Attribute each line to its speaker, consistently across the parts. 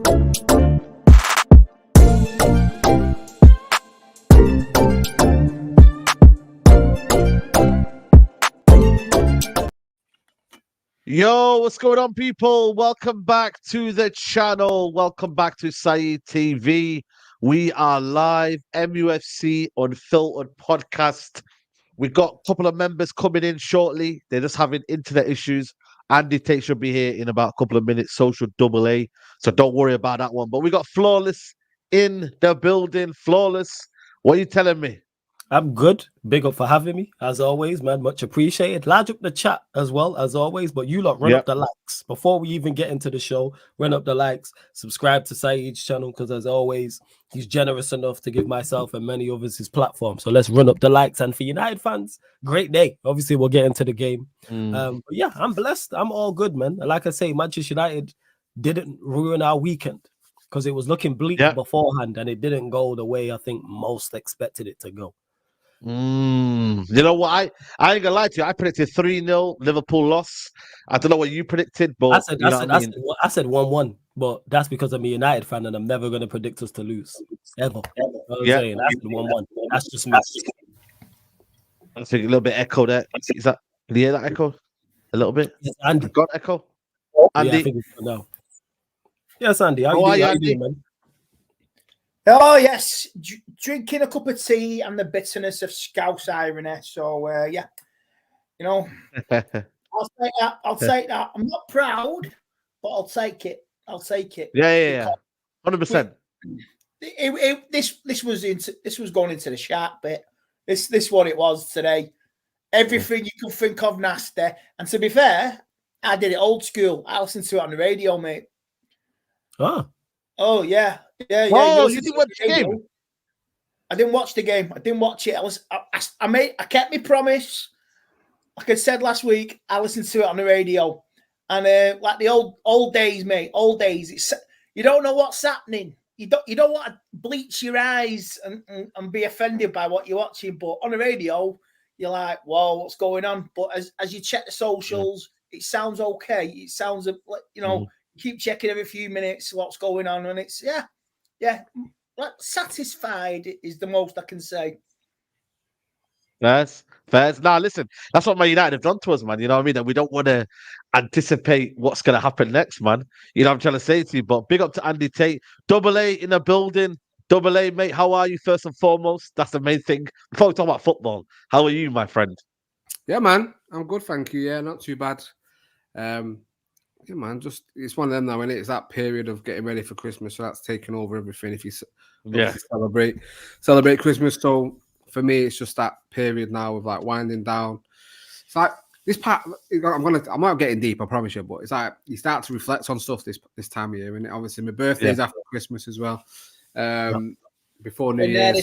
Speaker 1: Yo, what's going on, people? Welcome back to the channel. Welcome back to Saeed TV. We are live, MUFC Unfiltered podcast. We've got a couple of members coming in shortly. They're just having internet issues. Andy Tate should be here in about a couple of minutes. So should Double A. So don't worry about that one. But we got Flawless in the building. Flawless, what are you telling me?
Speaker 2: I'm good. Big up for having me, as always, man. Much appreciated. Large up the chat as well, as always. But you lot run up the likes. Before we even get into the show, run up the likes. Subscribe to Saeed's channel, because as always, he's generous enough to give myself and many others his platform. So let's run up the likes. And for United fans, great day. Obviously, we'll get into the game. But yeah, I'm blessed. I'm all good, man. And like I say, Manchester United didn't ruin our weekend, because it was looking bleak beforehand, and it didn't go the way I think most expected it to go.
Speaker 1: You know what? I ain't gonna lie to you. I predicted 3-0 Liverpool loss. I don't know what you predicted, but
Speaker 2: I said 1-1, but that's because I'm a United fan and I'm never gonna predict us to lose ever. You know what I'm saying? I said 1-1. That's just me.
Speaker 1: I think a little bit echo there. Is that? Can you hear that echo? A little bit.
Speaker 2: Yes, Andy.
Speaker 1: Got echo. Andy.
Speaker 2: Yeah, I think it's no. Yes, Andy. How you doing, man?
Speaker 3: Oh, yes. Drinking a cup of tea and the bitterness of Scouse irony. So, yeah, you know, I'll take that. I'll take that. I'm not proud, but I'll take it. I'll take it.
Speaker 1: Yeah. 100%.
Speaker 3: This was going into the sharp bit. This what it was today. Everything you could think of nasty. And to be fair, I did it old school. I listened to it on the radio, mate. Oh, yeah. Yeah.
Speaker 1: Oh, you didn't watch the game?
Speaker 3: I didn't watch the game. I didn't watch it. I kept my promise. Like I said last week, I listened to it on the radio. And like the old days, mate, old days, it's you don't know what's happening. You don't want to bleach your eyes and be offended by what you're watching. But on the radio, you're like, whoa, what's going on? But as you check the socials, it sounds okay. It sounds like, you know, keep checking every few minutes what's going on. And it's, yeah, like satisfied is the most I can say.
Speaker 1: Fair. Now, listen, that's what Man United have done to us, man. You know what I mean? And we don't want to anticipate what's going to happen next, man. You know what I'm trying to say to you? But big up to Andy Tate. Double A in the building. Double A, mate, how are you first and foremost? That's the main thing. Before we talk about football, how are you, my friend?
Speaker 4: Yeah, man. I'm good, thank you. Yeah, not too bad. Yeah, man, just it's one of them now, and it's that period of getting ready for Christmas, so that's taking over everything. If you celebrate Christmas, so for me, it's just that period now of like winding down. It's like this part. I'm not getting deep, I promise you, but it's like you start to reflect on stuff this time of year, and obviously my birthday's after Christmas as well. Before New Year.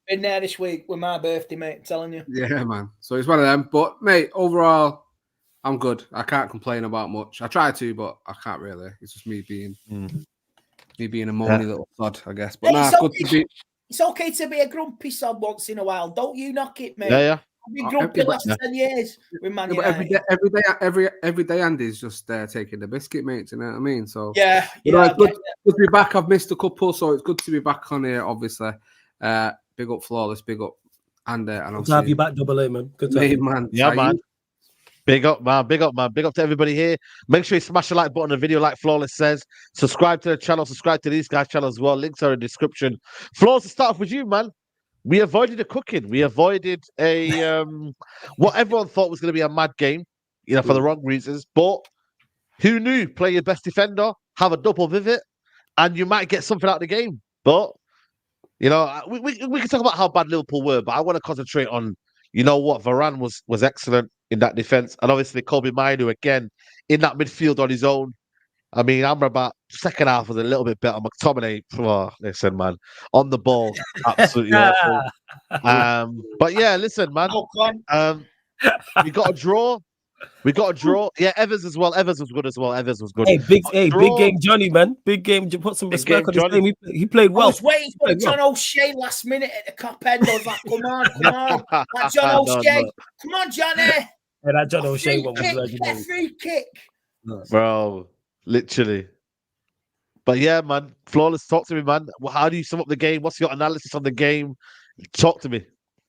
Speaker 3: Been there this week with my birthday, mate. I'm telling you.
Speaker 4: Yeah, man. So it's one of them, but mate, overall, I'm good. I can't complain about much. I try to, but I can't really. It's just me being a moany little sod, I guess. But
Speaker 3: it's okay to be a grumpy sod once in a while. Don't you knock it, mate.
Speaker 1: Yeah.
Speaker 3: I've been grumpy the last 10 years with Man United.
Speaker 4: Every day, Andy's just taking the biscuit, mate. You know what I mean? So
Speaker 3: it's
Speaker 4: good to be back. I've missed a couple, so it's good to be back on here. Obviously, big up Flawless, big up Andy, and
Speaker 2: good to have you back, Double A, man. Good to have you,
Speaker 4: man.
Speaker 1: Yeah, man. Big up, man. Big up to everybody here. Make sure you smash the like button on the video, like Flawless says. Subscribe to the channel. Subscribe to these guys' channel as well. Links are in the description. Flawless, to start off with you, man. We avoided the cooking. We avoided a what everyone thought was going to be a mad game, you know, for the wrong reasons. But who knew? Play your best defender, have a double vivid, and you might get something out of the game. But you know, we can talk about how bad Liverpool were, but I want to concentrate on, you know what, Varane was excellent in that defense, and obviously Kobe Mainu again in that midfield on his own. I mean, I remember about second half was a little bit better. McTominay, listen, man, on the ball, absolutely awful. But yeah, listen, man, we got a draw. Yeah, Evans as well. Evans was good as well.
Speaker 2: Hey, big game, Johnny, man. Big game. Put some respect on his name. He played well.
Speaker 3: I was waiting for John O'Shea last minute at the cop end. I was like, come on. That John O'Shea. Come on, Johnny.
Speaker 2: Yeah, that John O'Shea one was
Speaker 3: legendary. Free kick.
Speaker 1: Bro, literally. But yeah, man, flawless. Talk to me, man. How do you sum up the game? What's your analysis on the game? Talk to me.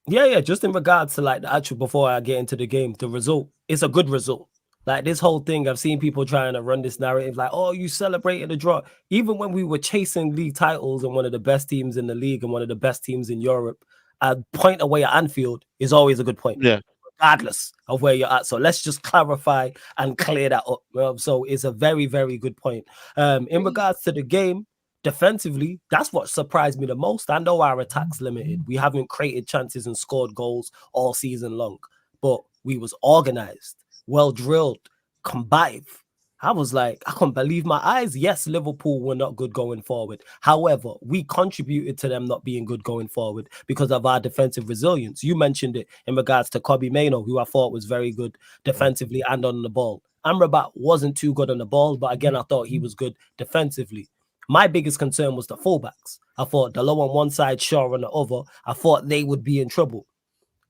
Speaker 2: Yeah. Just in regards to like the actual, before I get into the game, the result, it's a good result. Like this whole thing, I've seen people trying to run this narrative like, oh, you celebrated a draw. Even when we were chasing league titles and one of the best teams in the league and one of the best teams in Europe, a point away at Anfield is always a good point.
Speaker 1: Yeah.
Speaker 2: Regardless of where you're at. So let's just clarify and clear that up. So it's a very, very good point. In regards to the game, defensively, that's what surprised me the most. I know our attack's limited. We haven't created chances and scored goals all season long, but we was organized, well drilled, combative. I was like, I couldn't believe my eyes. Yes, Liverpool were not good going forward. However, we contributed to them not being good going forward because of our defensive resilience. You mentioned it in regards to Kobe Mainoo, who I thought was very good defensively and on the ball. Amrabat wasn't too good on the ball, but again, I thought he was good defensively. My biggest concern was the fullbacks. I thought Dalot on one side, Shaw on the other. I thought they would be in trouble.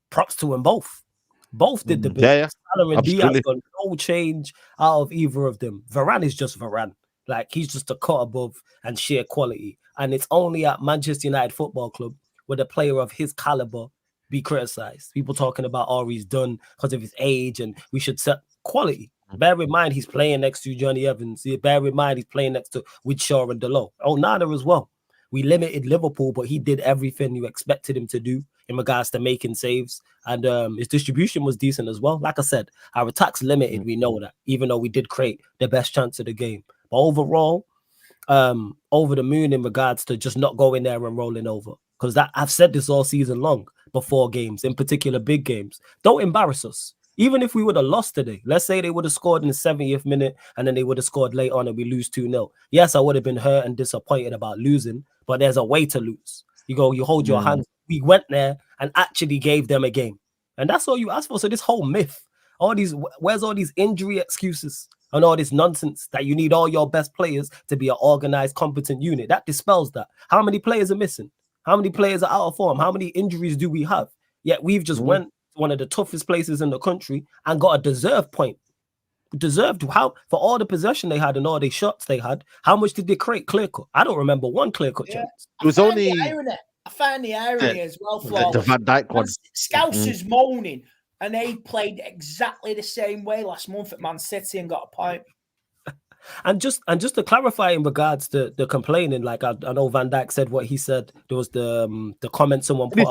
Speaker 2: Props to them both. Both did the business. Salah and Diaz got no change out of either of them. Varane is just Varane. Like, he's just a cut above and sheer quality. And it's only at Manchester United Football Club where a player of his caliber be criticized. People talking about, oh, he's done because of his age and we should set quality. Bear in mind, he's playing next to Johnny Evans. Bear in mind, he's playing next to with Shaw and Dalot. Onana as well. We limited Liverpool, but he did everything you expected him to do in regards to making saves. And his distribution was decent as well. Like I said, our attack's limited. We know that, even though we did create the best chance of the game. But overall, over the moon in regards to just not going there and rolling over. Because that I've said this all season long before games, in particular big games. Don't embarrass us. Even if we would have lost today, let's say they would have scored in the 70th minute and then they would have scored late on and we lose 2-0. Yes, I would have been hurt and disappointed about losing, but there's a way to lose. You hold your hands. We went there and actually gave them a game. And that's all you ask for. So this whole myth, where's all these injury excuses and all this nonsense that you need all your best players to be an organized, competent unit? That dispels that. How many players are missing? How many players are out of form? How many injuries do we have? Yet we've just went one of the toughest places in the country and got a deserved point. Deserved how for all the possession they had and all the shots they had. How much did they create clear cut? I don't remember one clear cut chance.
Speaker 1: It was only.
Speaker 3: I find the irony as well.
Speaker 1: The Van Dijk one.
Speaker 3: Scousers moaning, and they played exactly the same way last month at Man City and got a point.
Speaker 2: And just to clarify in regards to the complaining, like I know Van Dijk said what he said. There was the comment someone put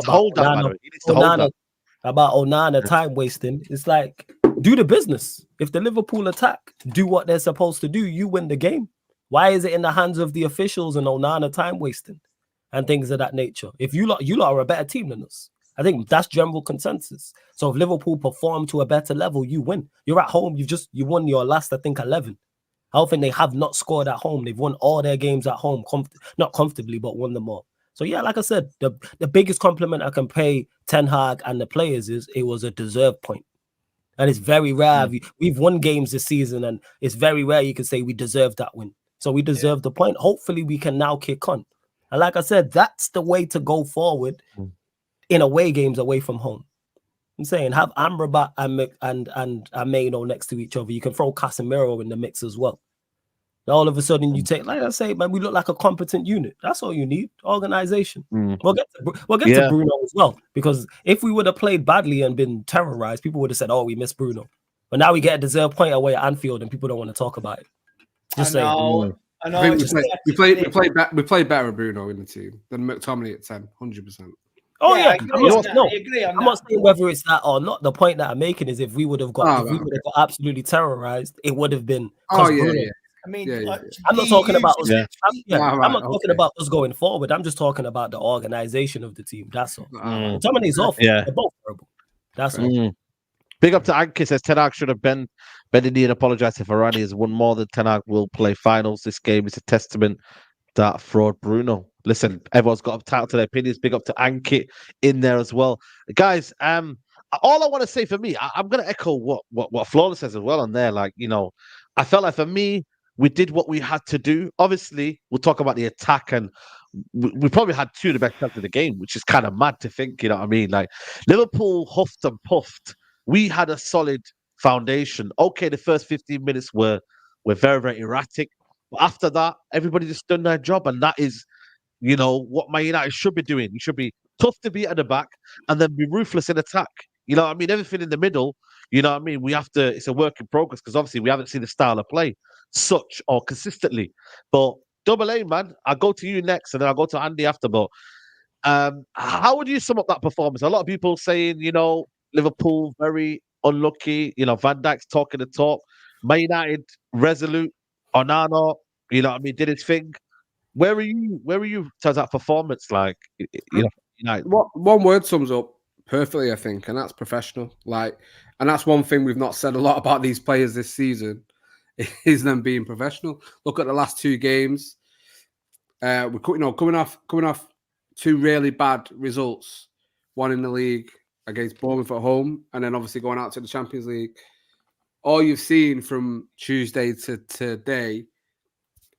Speaker 2: about Onana time wasting. It's like, do the business. If the Liverpool attack do what they're supposed to do, you win the game. Why is it in the hands of the officials and Onana time wasting and things of that nature? If you lot are a better team than us, I think that's general consensus. So if Liverpool perform to a better level, you win. You're at home. You won your last, I think, 11. I don't think they have not scored at home. They've won all their games at home, not comfortably, but won them all. So yeah, like I said, the biggest compliment I can pay Ten Hag and the players is it was a deserved point. And it's very rare. We've won games this season, and it's very rare you can say we deserved that win. So we deserve the point. Hopefully we can now kick on. And like I said, that's the way to go forward in away games away from home. I'm saying have Amrabat and Mainoo next to each other. You can throw Casemiro in the mix as well. All of a sudden you take, like I say, man, we look like a competent unit. That's all you need. Organization. We'll get to Bruno as well, because if we would have played badly and been terrorized, people would have said, oh, we miss Bruno. But now we get a deserved point away at Anfield and people don't want to talk about it. Just saying.
Speaker 3: I know.
Speaker 4: We played better with Bruno in the team than McTominay at 10, 100%.
Speaker 2: Oh yeah,
Speaker 3: I agree on
Speaker 2: I'm not saying whether it's that or not. The point that I'm making is if we would have got absolutely terrorized, it would have been. Bruno.
Speaker 3: I mean,
Speaker 2: I'm not talking about us. I'm not talking about us going forward. I'm just talking about the organization of the team. That's all. McTominay's awful. They're both terrible. That's all.
Speaker 1: Big up to Anki, says Ten Hag should have bent the knee and apologized if Varane has won more than Ten Hag will play finals. This game is a testament that fraud Bruno. Listen, everyone's got entitled to their opinions. Big up to Ankit in there as well. Guys, all I want to say for me, I'm going to echo what Flawless says as well on there. Like, I felt like for me, we did what we had to do. Obviously, we'll talk about the attack, and we probably had two of the best players of the game, which is kind of mad to think, you know what I mean? Like, Liverpool huffed and puffed. We had a solid foundation. Okay, the first 15 minutes were very, very erratic. But after that, everybody just done their job, and that is, what Man United should be doing. You should be tough to beat at the back, and then be ruthless in attack. You know what I mean? Everything in the middle. You know what I mean? We have to. It's a work in progress because obviously we haven't seen the style of play such or consistently. But Double A, man, I'll go to you next, and then I'll go to Andy after. But how would you sum up that performance? A lot of people saying, Liverpool very unlucky. Van Dijk's talking the talk. Man United resolute. Onana, did his thing. Where are you? Where are you to that performance? Like, United.
Speaker 4: One word sums up perfectly, I think, and that's professional. And that's one thing we've not said a lot about these players this season, is them being professional. Look at the last 2 games. We're coming off 2 really bad results. One in the league against Bournemouth at home, and then obviously going out to the Champions League. All you've seen from Tuesday to today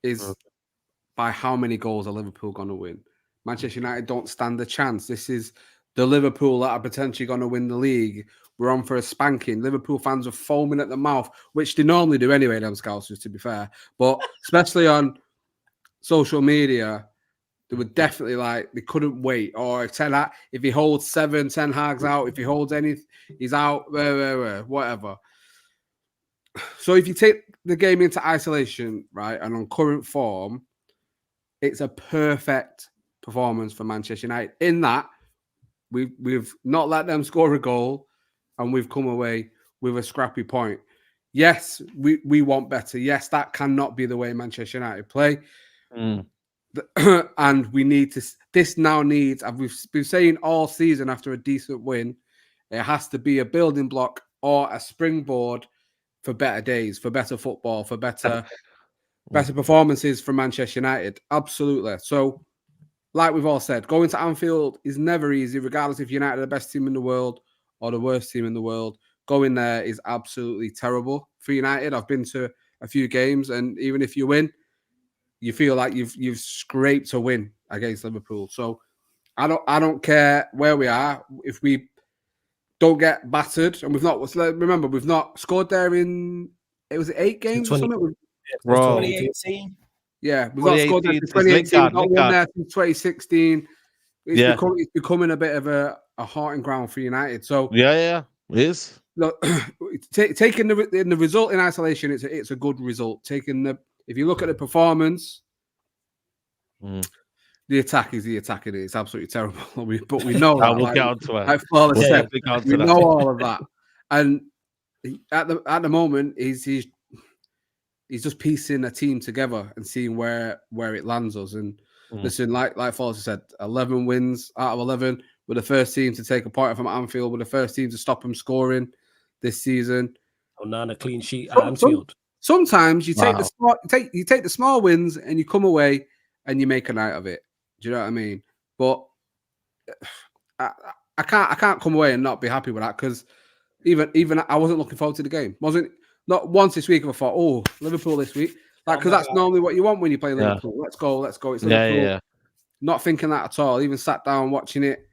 Speaker 4: is by how many goals are Liverpool going to win. Manchester United don't stand a chance. This is the Liverpool that are potentially going to win the league. We're on for a spanking. Liverpool fans are foaming at the mouth, which they normally do anyway, them Scousers, to be fair. But especially on social media, they were definitely they couldn't wait. Or if he holds 7, Ten Hag's out. If he holds any, he's out, whatever. So if you take the game into isolation, right, and on current form, it's a perfect performance for Manchester United. In that, we've not let them score a goal, and we've come away with a scrappy point. Yes, we want better. Yes, that cannot be the way Manchester United play. And we need to. This now needs. We've been saying all season, after a decent win, it has to be a building block or a springboard for better days, for better football, for better performances from Manchester United. Absolutely. So, like we've all said, going to Anfield is never easy, regardless if United are the best team in the world or the worst team in the world. Going there is absolutely terrible for United. I've been to a few games, and even if you win, you feel like you've scraped a win against Liverpool. So I don't care where we are. If we don't get battered, and we've not scored there in, it was 8 games or something?
Speaker 3: 2018.
Speaker 4: Yeah, we've not scored there since 2018. We've not won there since 2016. It's becoming a bit of a haunting ground for United. So
Speaker 1: yeah, it is.
Speaker 4: Look, taking the result in isolation, it's a good result. If you look at the performance, the attack is the attack. It's absolutely terrible. But we know that.
Speaker 1: We'll get onto it.
Speaker 4: Like Flawless said, we know all of that. And at the moment, he's just piecing a team together and seeing where it lands us. And listen, like Flawless said, 11 wins out of 11. We're the first team to take a point from Anfield. We're the first team to stop them scoring this season.
Speaker 2: Onana clean sheet at Anfield.
Speaker 4: Sometimes you take the small wins and you come away and you make a night of it. Do you know what I mean? But I can't come away and not be happy with that, because even I wasn't looking forward to the game. Not once this week have I thought, oh, Liverpool this week. Because that's normally what you want when you play Liverpool. Let's go. It's Liverpool.
Speaker 1: Yeah.
Speaker 4: Not thinking that at all. Even sat down watching it,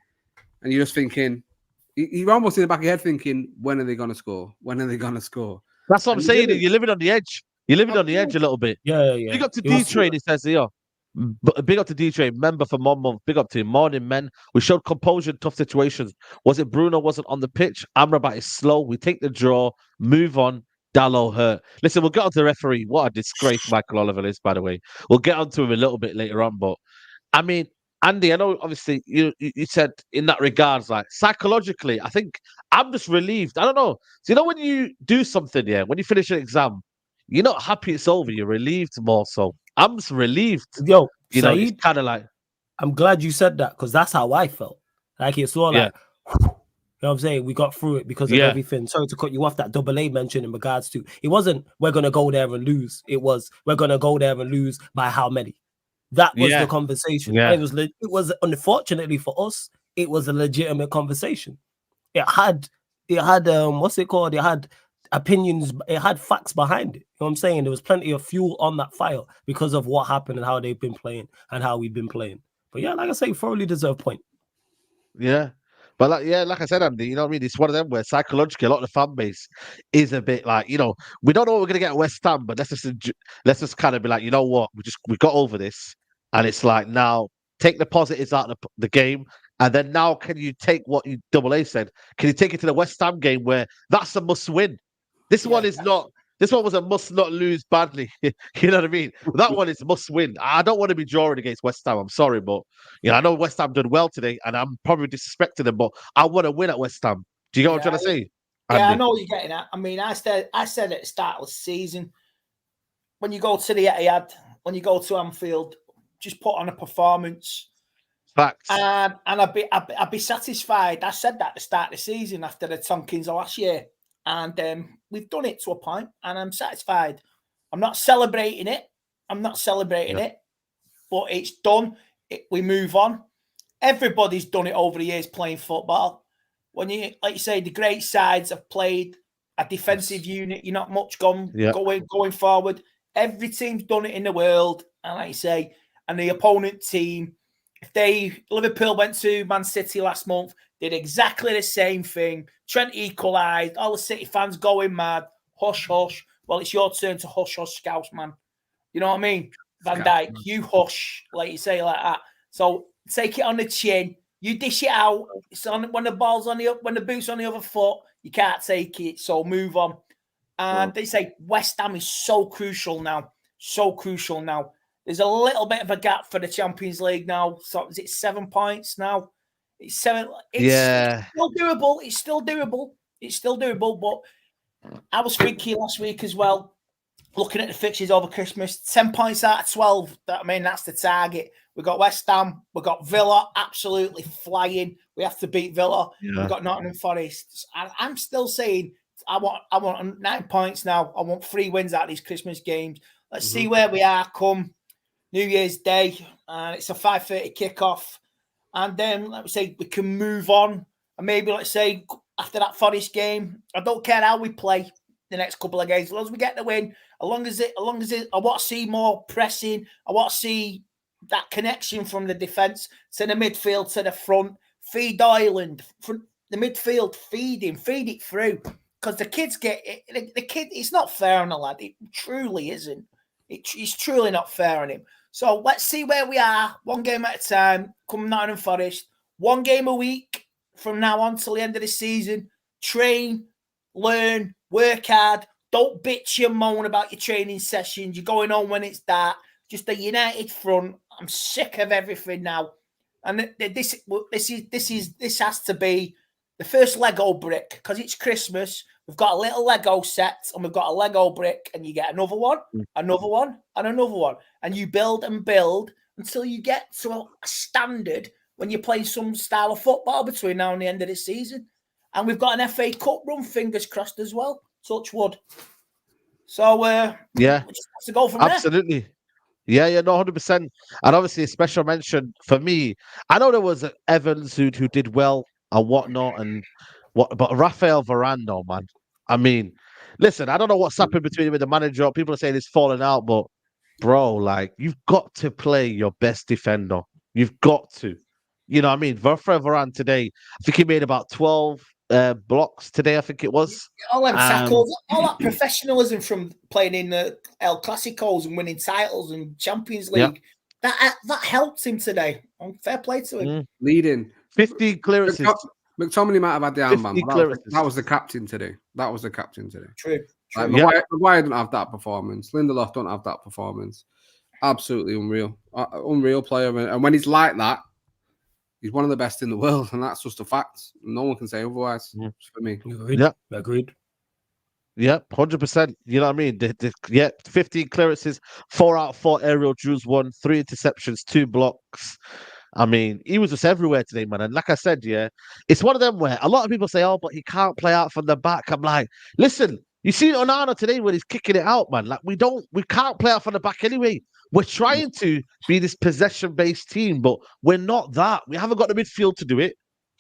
Speaker 4: and you're just thinking, you're almost in the back of your head thinking, when are they going to score? When are they going to score?
Speaker 1: That's what I'm saying. You're living on the edge. You're living on the edge a little bit.
Speaker 2: Yeah.
Speaker 1: Big up to D-Train, he says here. Big up to D-Train, member for 1 month. Big up to him. Morning, men. We showed composure in tough situations. Was it Bruno wasn't on the pitch? Amrabat is slow. We take the draw. Move on. Dallo hurt. Listen, we'll get on to the referee. What a disgrace Michael Oliver is, by the way. We'll get on to him a little bit later on. But, I mean, Andy, I know obviously you said in that regards, like psychologically, I think I'm just relieved. I don't know. So, when you do something, when you finish an exam, you're not happy it's over. You're relieved more so. I'm just relieved.
Speaker 2: Yo,
Speaker 1: Saeed, it's kind of like.
Speaker 2: I'm glad you said that, because that's how I felt. Like it's all like, you know what I'm saying? We got through it because of everything. Sorry to cut you off. That Double A mention in regards to, it wasn't we're gonna go there and lose. It was we're gonna go there and lose by how many. That was the conversation.
Speaker 1: Yeah.
Speaker 2: It was unfortunately for us, it was a legitimate conversation. It had what's it called? It had opinions, it had facts behind it. You know what I'm saying? There was plenty of fuel on that fire because of what happened and how they've been playing and how we've been playing. But yeah, like I say, thoroughly deserved point.
Speaker 1: Yeah. But like I said, Andy, you know what I mean? It's one of them where psychologically a lot of the fan base is a bit like, we don't know what we're gonna get at West Ham, but let's just kind of be like, you know what, we got over this, and it's like now take the positives out of the game, and then now can you take what you Double A said? Can you take it to the West Ham game where that's a must win? This one is not. This one was a must not lose badly. You know what I mean? That one is must win. I don't want to be drawing against West Ham. I'm sorry, but I know West Ham did well today, and I'm probably disrespecting them, but I want to win at West Ham. Do you get what I'm trying to say?
Speaker 3: Yeah,
Speaker 1: Andy?
Speaker 3: I know what you're getting at. I mean, I said at the start of the season, when you go to the Etihad, when you go to Anfield, just put on a performance.
Speaker 1: Facts.
Speaker 3: And I'd be satisfied. I said that at the start of the season after the Tonkins of last year. And we've done it to a point, and I'm satisfied. I'm not celebrating it. It, but it's done. We move on. Everybody's done it over the years playing football. When you, like you say, the great sides have played a defensive unit. You're not much going forward. Every team's done it in the world, and like you say, and the opponent team. Liverpool went to Man City last month, did exactly the same thing. Trent equalised. All the City fans going mad. Hush, hush. Well, it's your turn to hush, hush, Scouse, man. You know what I mean? Van Dijk, you hush, like you say, like that. So take it on the chin. You dish it out. It's on when the ball's on when the boot's on the other foot. You can't take it. So move on. And they say West Ham is so crucial now. So crucial now. There's a little bit of a gap for the Champions League now. So is it 7 points now? It's 7. It's still doable. It's still doable. But I was thinking last week as well, looking at the fixtures over Christmas, 10 points out of 12. That's the target. We've got West Ham. We've got Villa absolutely flying. We have to beat Villa. Yeah. We've got Nottingham Forest. I'm still saying I want 9 points now. I want 3 wins out of these Christmas games. Let's see where we are come New Year's Day. It's a 5:30 kickoff. And then, let me say, we can move on. And maybe, let's say, after that Forest game, I don't care how we play the next couple of games. As long as we get the win, as long as it, I want to see more pressing. I want to see that connection from the defence to the midfield, to the front. Feed Ireland. From the midfield, feed it through. Because the kids get it. The kid, it's not fair on the lad. It truly isn't. It's truly not fair on him. So let's see where we are. 1 game at a time. Come Nottingham Forest. 1 game a week from now on till the end of the season. Train, learn, work hard. Don't bitch and moan about your training sessions. You're going on when it's dark. Just a united front. I'm sick of everything now. And this has to be the first Lego brick because it's Christmas. We've got a little Lego set and we've got a Lego brick, and you get another one, another one, and another one. And you build and build until you get to a standard when you're playing some style of football between now and the end of the season. And we've got an FA Cup run, fingers crossed as well. Touch wood. So, we just have to go from there.
Speaker 1: Absolutely. Yeah, no, 100%. And obviously, a special mention for me. I know there was Evans who did well and whatnot, but Raphael Varane, though, man. I mean, listen, I don't know what's happened between him and the manager. People are saying he's falling out, but bro, like, you've got to play your best defender. You've got to. You know what I mean? Raphael Varane today, I think he made about 12 blocks today, I think it was.
Speaker 3: All them tackles, all that professionalism from playing in the El Clasicos and winning titles and Champions League, that helped him today. Fair play to him.
Speaker 4: Leading.
Speaker 1: 50 clearances.
Speaker 4: McTominay might have had the armband. That was the captain today.
Speaker 3: True.
Speaker 4: Like, Maguire don't have that performance. Lindelof don't have that performance. Absolutely unreal. Unreal player. And when he's like that, he's one of the best in the world. And that's just a fact. No one can say otherwise for me.
Speaker 2: Agreed.
Speaker 1: Yeah, 100%. You know what I mean? 15 clearances, 4 out of 4 aerial duels won, 3 interceptions, 2 blocks. I mean, he was just everywhere today, man. And like I said, it's one of them where a lot of people say, oh, but he can't play out from the back. I'm like, listen, you see Onana today when he's kicking it out, man. Like, we can't play out from the back anyway. We're trying to be this possession-based team, but we're not that. We haven't got the midfield to do it,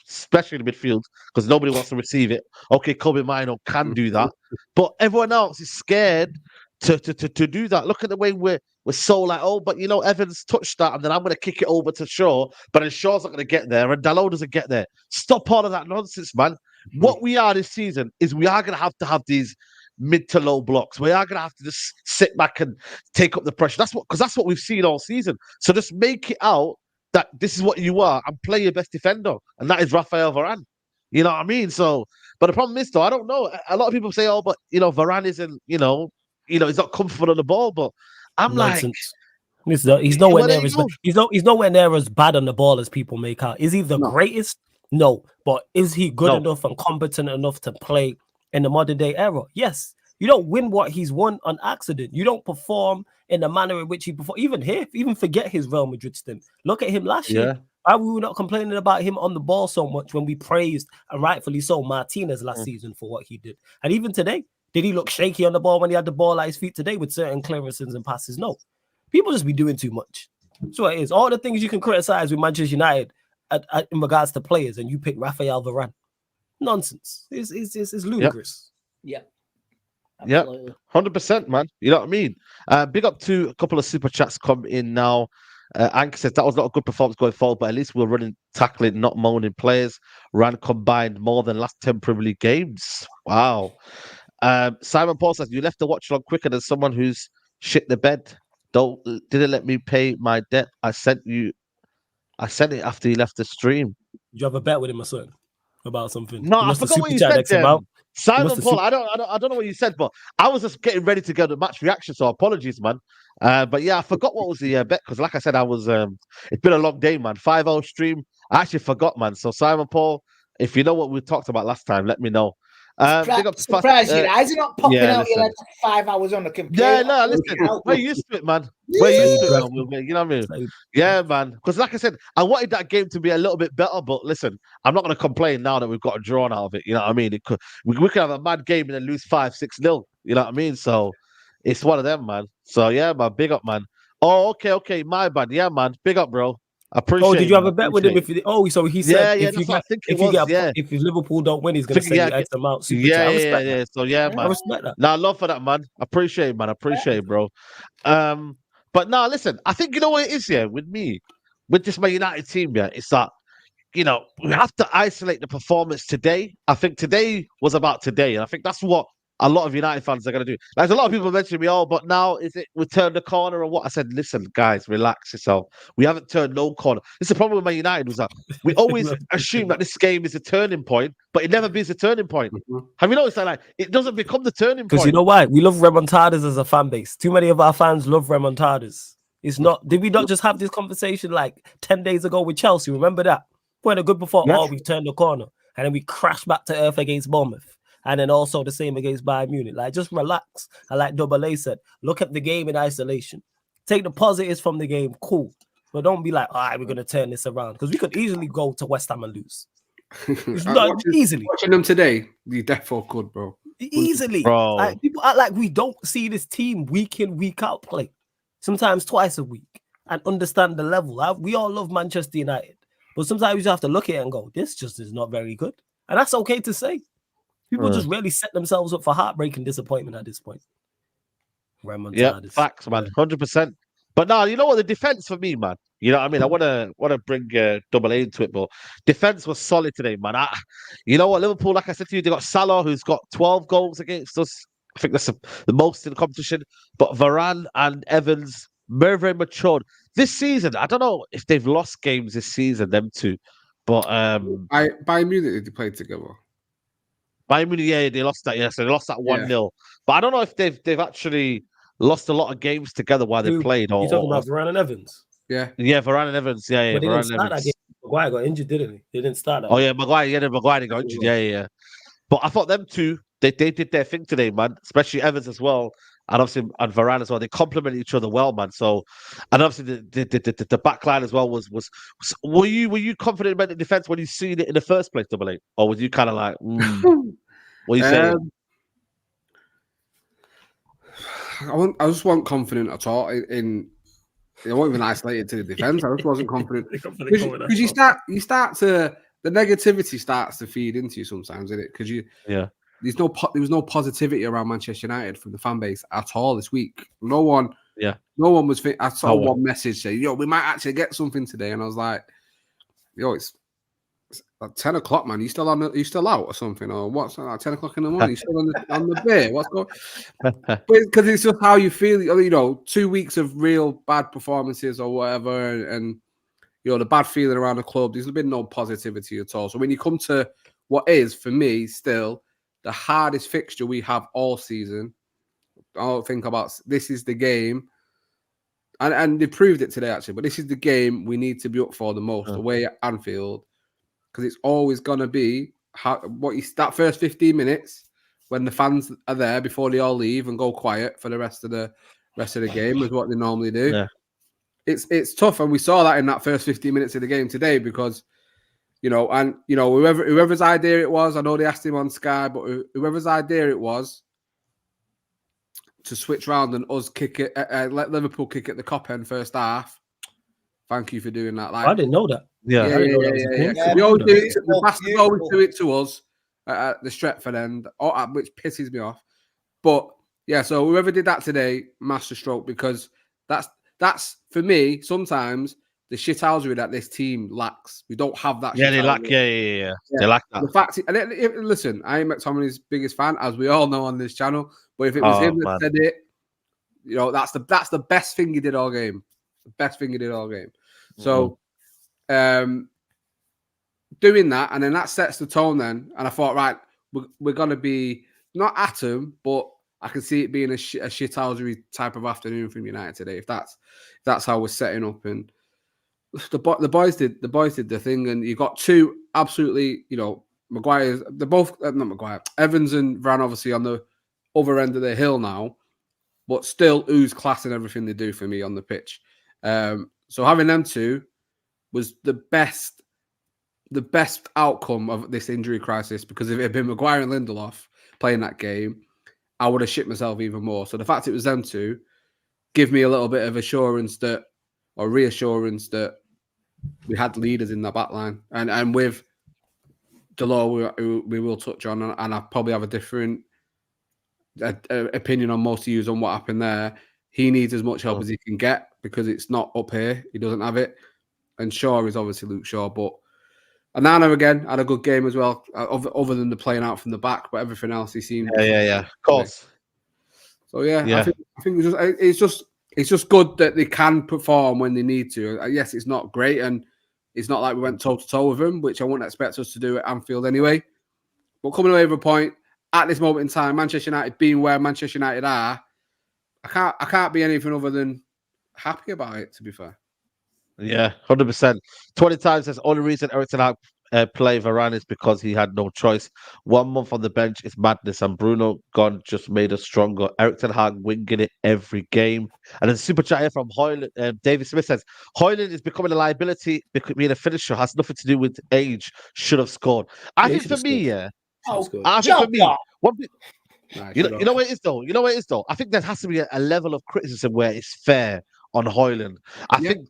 Speaker 1: especially the midfield, because nobody wants to receive it. Okay, Kobe Mino can do that, but everyone else is scared to do that. Look at the way we're we're so like, oh, but you know, Evans touched that, and then I'm going to kick it over to Shaw, but then Shaw's not going to get there, and Dalot doesn't get there. Stop all of that nonsense, man. What we are this season is we are going to have these mid to low blocks. We are going to have to just sit back and take up the pressure. That's what we've seen all season. So just make it out that this is what you are and play your best defender, and that is Rafael Varane. You know what I mean? So, but the problem is, though, I don't know. A lot of people say, oh, but you know, Varane isn't, he's not comfortable on the ball. But I'm
Speaker 2: Nonsense. He's nowhere near he's nowhere near as bad on the ball as people make out. Is he the greatest? No, but is he good enough and competent enough to play in the modern day era? Yes. You don't win what he's won on accident. You don't perform in the manner in which he performed. Even forget his Real Madrid stint. Look at him last year. Why were we not complaining about him on the ball so much when we praised, and rightfully so, Martinez last season for what he did? And even today, did he look shaky on the ball when he had the ball at his feet today with certain clearances and passes? No. People just be doing too much. That's what it is. All the things you can criticize with Manchester United in regards to players, and you pick Rafael Varane. Nonsense. It's ludicrous.
Speaker 3: Yeah.
Speaker 1: Yeah, 100%, man. You know what I mean? Big up to a couple of super chats come in now. Ank says that was not a good performance going forward, but at least we're running, tackling, not moaning players. Ran combined more than last 10 Premier League games. Wow. Simon Paul says you left the watch along quicker than someone who's shit the bed. Didn't let me pay my debt. I sent it after you left the stream.
Speaker 2: Did you have a bet with him, my son, about something?
Speaker 1: No, I forgot what you said. Simon Paul, I don't know what you said, but I was just getting ready to go to match reaction, so apologies, man. But yeah, I forgot what was the bet, because like I said, I was it's been a long day, man. 5-hour stream. I actually forgot, man. So Simon Paul, if you know what we talked about last time, let me know.
Speaker 3: Surprise you guys are not popping out your 5 hours on the computer.
Speaker 1: Yeah, no, listen, we're used to it, man. We're used to it, man. You know what I mean? Yeah, man. Because like I said, I wanted that game to be a little bit better, but listen, I'm not going to complain now that we've got a draw out of it. You know what I mean? We could have a mad game and then lose 5-6-0. You know what I mean? So it's one of them, man. So yeah, man, big up, man. Oh, okay, my bad. Yeah, man, big up, bro. I appreciate.
Speaker 2: Oh, did you have a bet with him? So he said, if Liverpool don't win, he's going to send you X amount. So yeah,
Speaker 1: man.
Speaker 2: I respect that.
Speaker 1: Nah, love for that, man. I appreciate it, man. I appreciate it, bro. But now listen, I think you know what it is here with me, with this My United team. Yeah, it's that we have to isolate the performance today. I think today was about today, and I think that's what a lot of United fans are going to do. Like, a lot of people mentioned me, but now is it we turned the corner or what? I said, listen, guys, relax yourself. We haven't turned no corner. This is the problem with Man United, was that we always assume that this game is a turning point, but it never is a turning point. Have you noticed that? Like, it doesn't become the turning point.
Speaker 2: Because you know why? We love remontadas as a fan base. Too many of our fans love remontadas. It's not. Did we not just have this conversation like 10 days ago with Chelsea? Remember that? We had a good before. Yeah. We've turned the corner, and then we crashed back to earth against Bournemouth. And then also the same against Bayern Munich. Like, just relax. And like Double A said, look at the game in isolation. Take the positives from the game, cool. But don't be like, all right, we're going to turn this around. Because we could easily go to West Ham and lose. Easily.
Speaker 4: Watching them today, you definitely could, bro.
Speaker 2: Easily. Bro. Like, people act like we don't see this team week in, week out play. Sometimes twice a week. And understand the level. We all love Manchester United. But sometimes you have to look at it and go, this just is not very good. And that's okay to say. People just really set themselves up for heartbreak and disappointment at this point.
Speaker 1: Yeah, facts, man, 100%. But now, you know what? The defense for me, man. You know what I mean? I want to bring Double A into it, but defense was solid today, man. You know what? Liverpool, like I said to you, they got Salah, who's got 12 goals against us. I think that's the most in the competition. But Varane and Evans, very, very matured. This season, I don't know if they've lost games this season, them two. But
Speaker 4: Bayern Munich, they played together.
Speaker 1: Bayern Munich, yeah, they lost that. Yeah, so they lost that 1-0. But I don't know if they've actually lost a lot of games together while they played.
Speaker 2: You're talking about Varane and Evans?
Speaker 1: Yeah, Varane and Evans. Yeah,
Speaker 2: but they didn't start that game. Maguire got injured, didn't he? They didn't start that.
Speaker 1: Oh yeah, Maguire got injured. Yeah. But I thought them two, they did their thing today, man. Especially Evans as well, and obviously and Varane as well. They complemented each other well, man. So, and obviously the back line as well was. Were you confident about the defense when you seen it in the first place, Double A, or was you kind of like, what are you saying?
Speaker 4: I just wasn't confident at all in. I wasn't even isolated to the defense. I just wasn't confident because you start to the negativity starts to feed into you sometimes, isn't it? Because there was no positivity around Manchester United from the fan base at all this week. No one
Speaker 1: Yeah.
Speaker 4: No one was. I saw
Speaker 1: Oh,
Speaker 4: one message saying, "Yo, we might actually get something today," and I was like, "Yo, it's like 10 o'clock, man. You still you still out or something, or what's like 10 o'clock in the morning? You still on the beer? What's going?" But because it's just how you feel. You know, 2 weeks of real bad performances or whatever, and you know the bad feeling around the club. There's been no positivity at all. So when you come to what is for me still the hardest fixture we have all season, I don't think about this is the game. And they proved it today, actually. But this is the game we need to be up for the most away at Anfield, because it's always going to be that first 15 minutes when the fans are there before they all leave and go quiet for the rest of the game is what they normally do.
Speaker 1: Yeah.
Speaker 4: It's tough, and we saw that in that first 15 minutes of the game today because whoever's idea it was, I know they asked him on Sky, but whoever's idea it was to switch round and us kick it, let Liverpool kick at the Cop end first half. Thank you for doing that.
Speaker 2: I didn't know that.
Speaker 1: Yeah.
Speaker 4: We always do it. The bastards always do it to us at the Stretford end, which pisses me off. But yeah, so whoever did that today, masterstroke, because that's for me. Sometimes the shithousery that this team lacks, we don't have that.
Speaker 1: Yeah, they lack. Yeah. They lack that.
Speaker 4: The fact, listen, I am McTominay's biggest fan, as we all know on this channel. But if it was him that said it, you know, that's the best thing he did all game. The best thing he did all game. So, doing that, and then that sets the tone. Then, and I thought, right, we're gonna be not at him, but I can see it being a shithousery type of afternoon from United today. If that's how we're setting up, and the boys did the thing, and you got two absolutely, you know, Maguire's. They're both not Maguire, Evans and Varane, obviously on the other end of the hill now, but still ooze class in everything they do for me on the pitch. So having them two was the best outcome of this injury crisis, because if it had been Maguire and Lindelof playing that game, I would have shit myself even more. So the fact it was them two give me a little bit of reassurance that we had leaders in the back line. And with Delors, we will touch on, and I probably have a different opinion on most of you on what happened there. He needs as much help as he can get, because it's not up here. He doesn't have it. And Shaw is obviously Luke Shaw, but Anana again had a good game as well, other than the playing out from the back, but everything else he seemed.
Speaker 1: Yeah. Of course.
Speaker 4: So I think it's just good that they can perform when they need to. Yes, it's not great, and it's not like we went toe to toe with them, which I wouldn't expect us to do at Anfield anyway. But coming away with a point at this moment in time, Manchester United being where Manchester United are, I can't be anything other than happy about it, to be fair.
Speaker 1: Yeah, 100%. 20 times. That's the only reason Eric Ten Hag play Varane is because he had no choice. 1 month on the bench is madness, and Bruno gone just made us stronger. Eric Ten Hag winging it every game. And then super chat here from Hoyland. David Smith says, Hoyland is becoming a liability, being a finisher, has nothing to do with age, should have scored. I think for me, one thing, you know what it is though? I think there has to be a level of criticism where it's fair on Hoyland. I think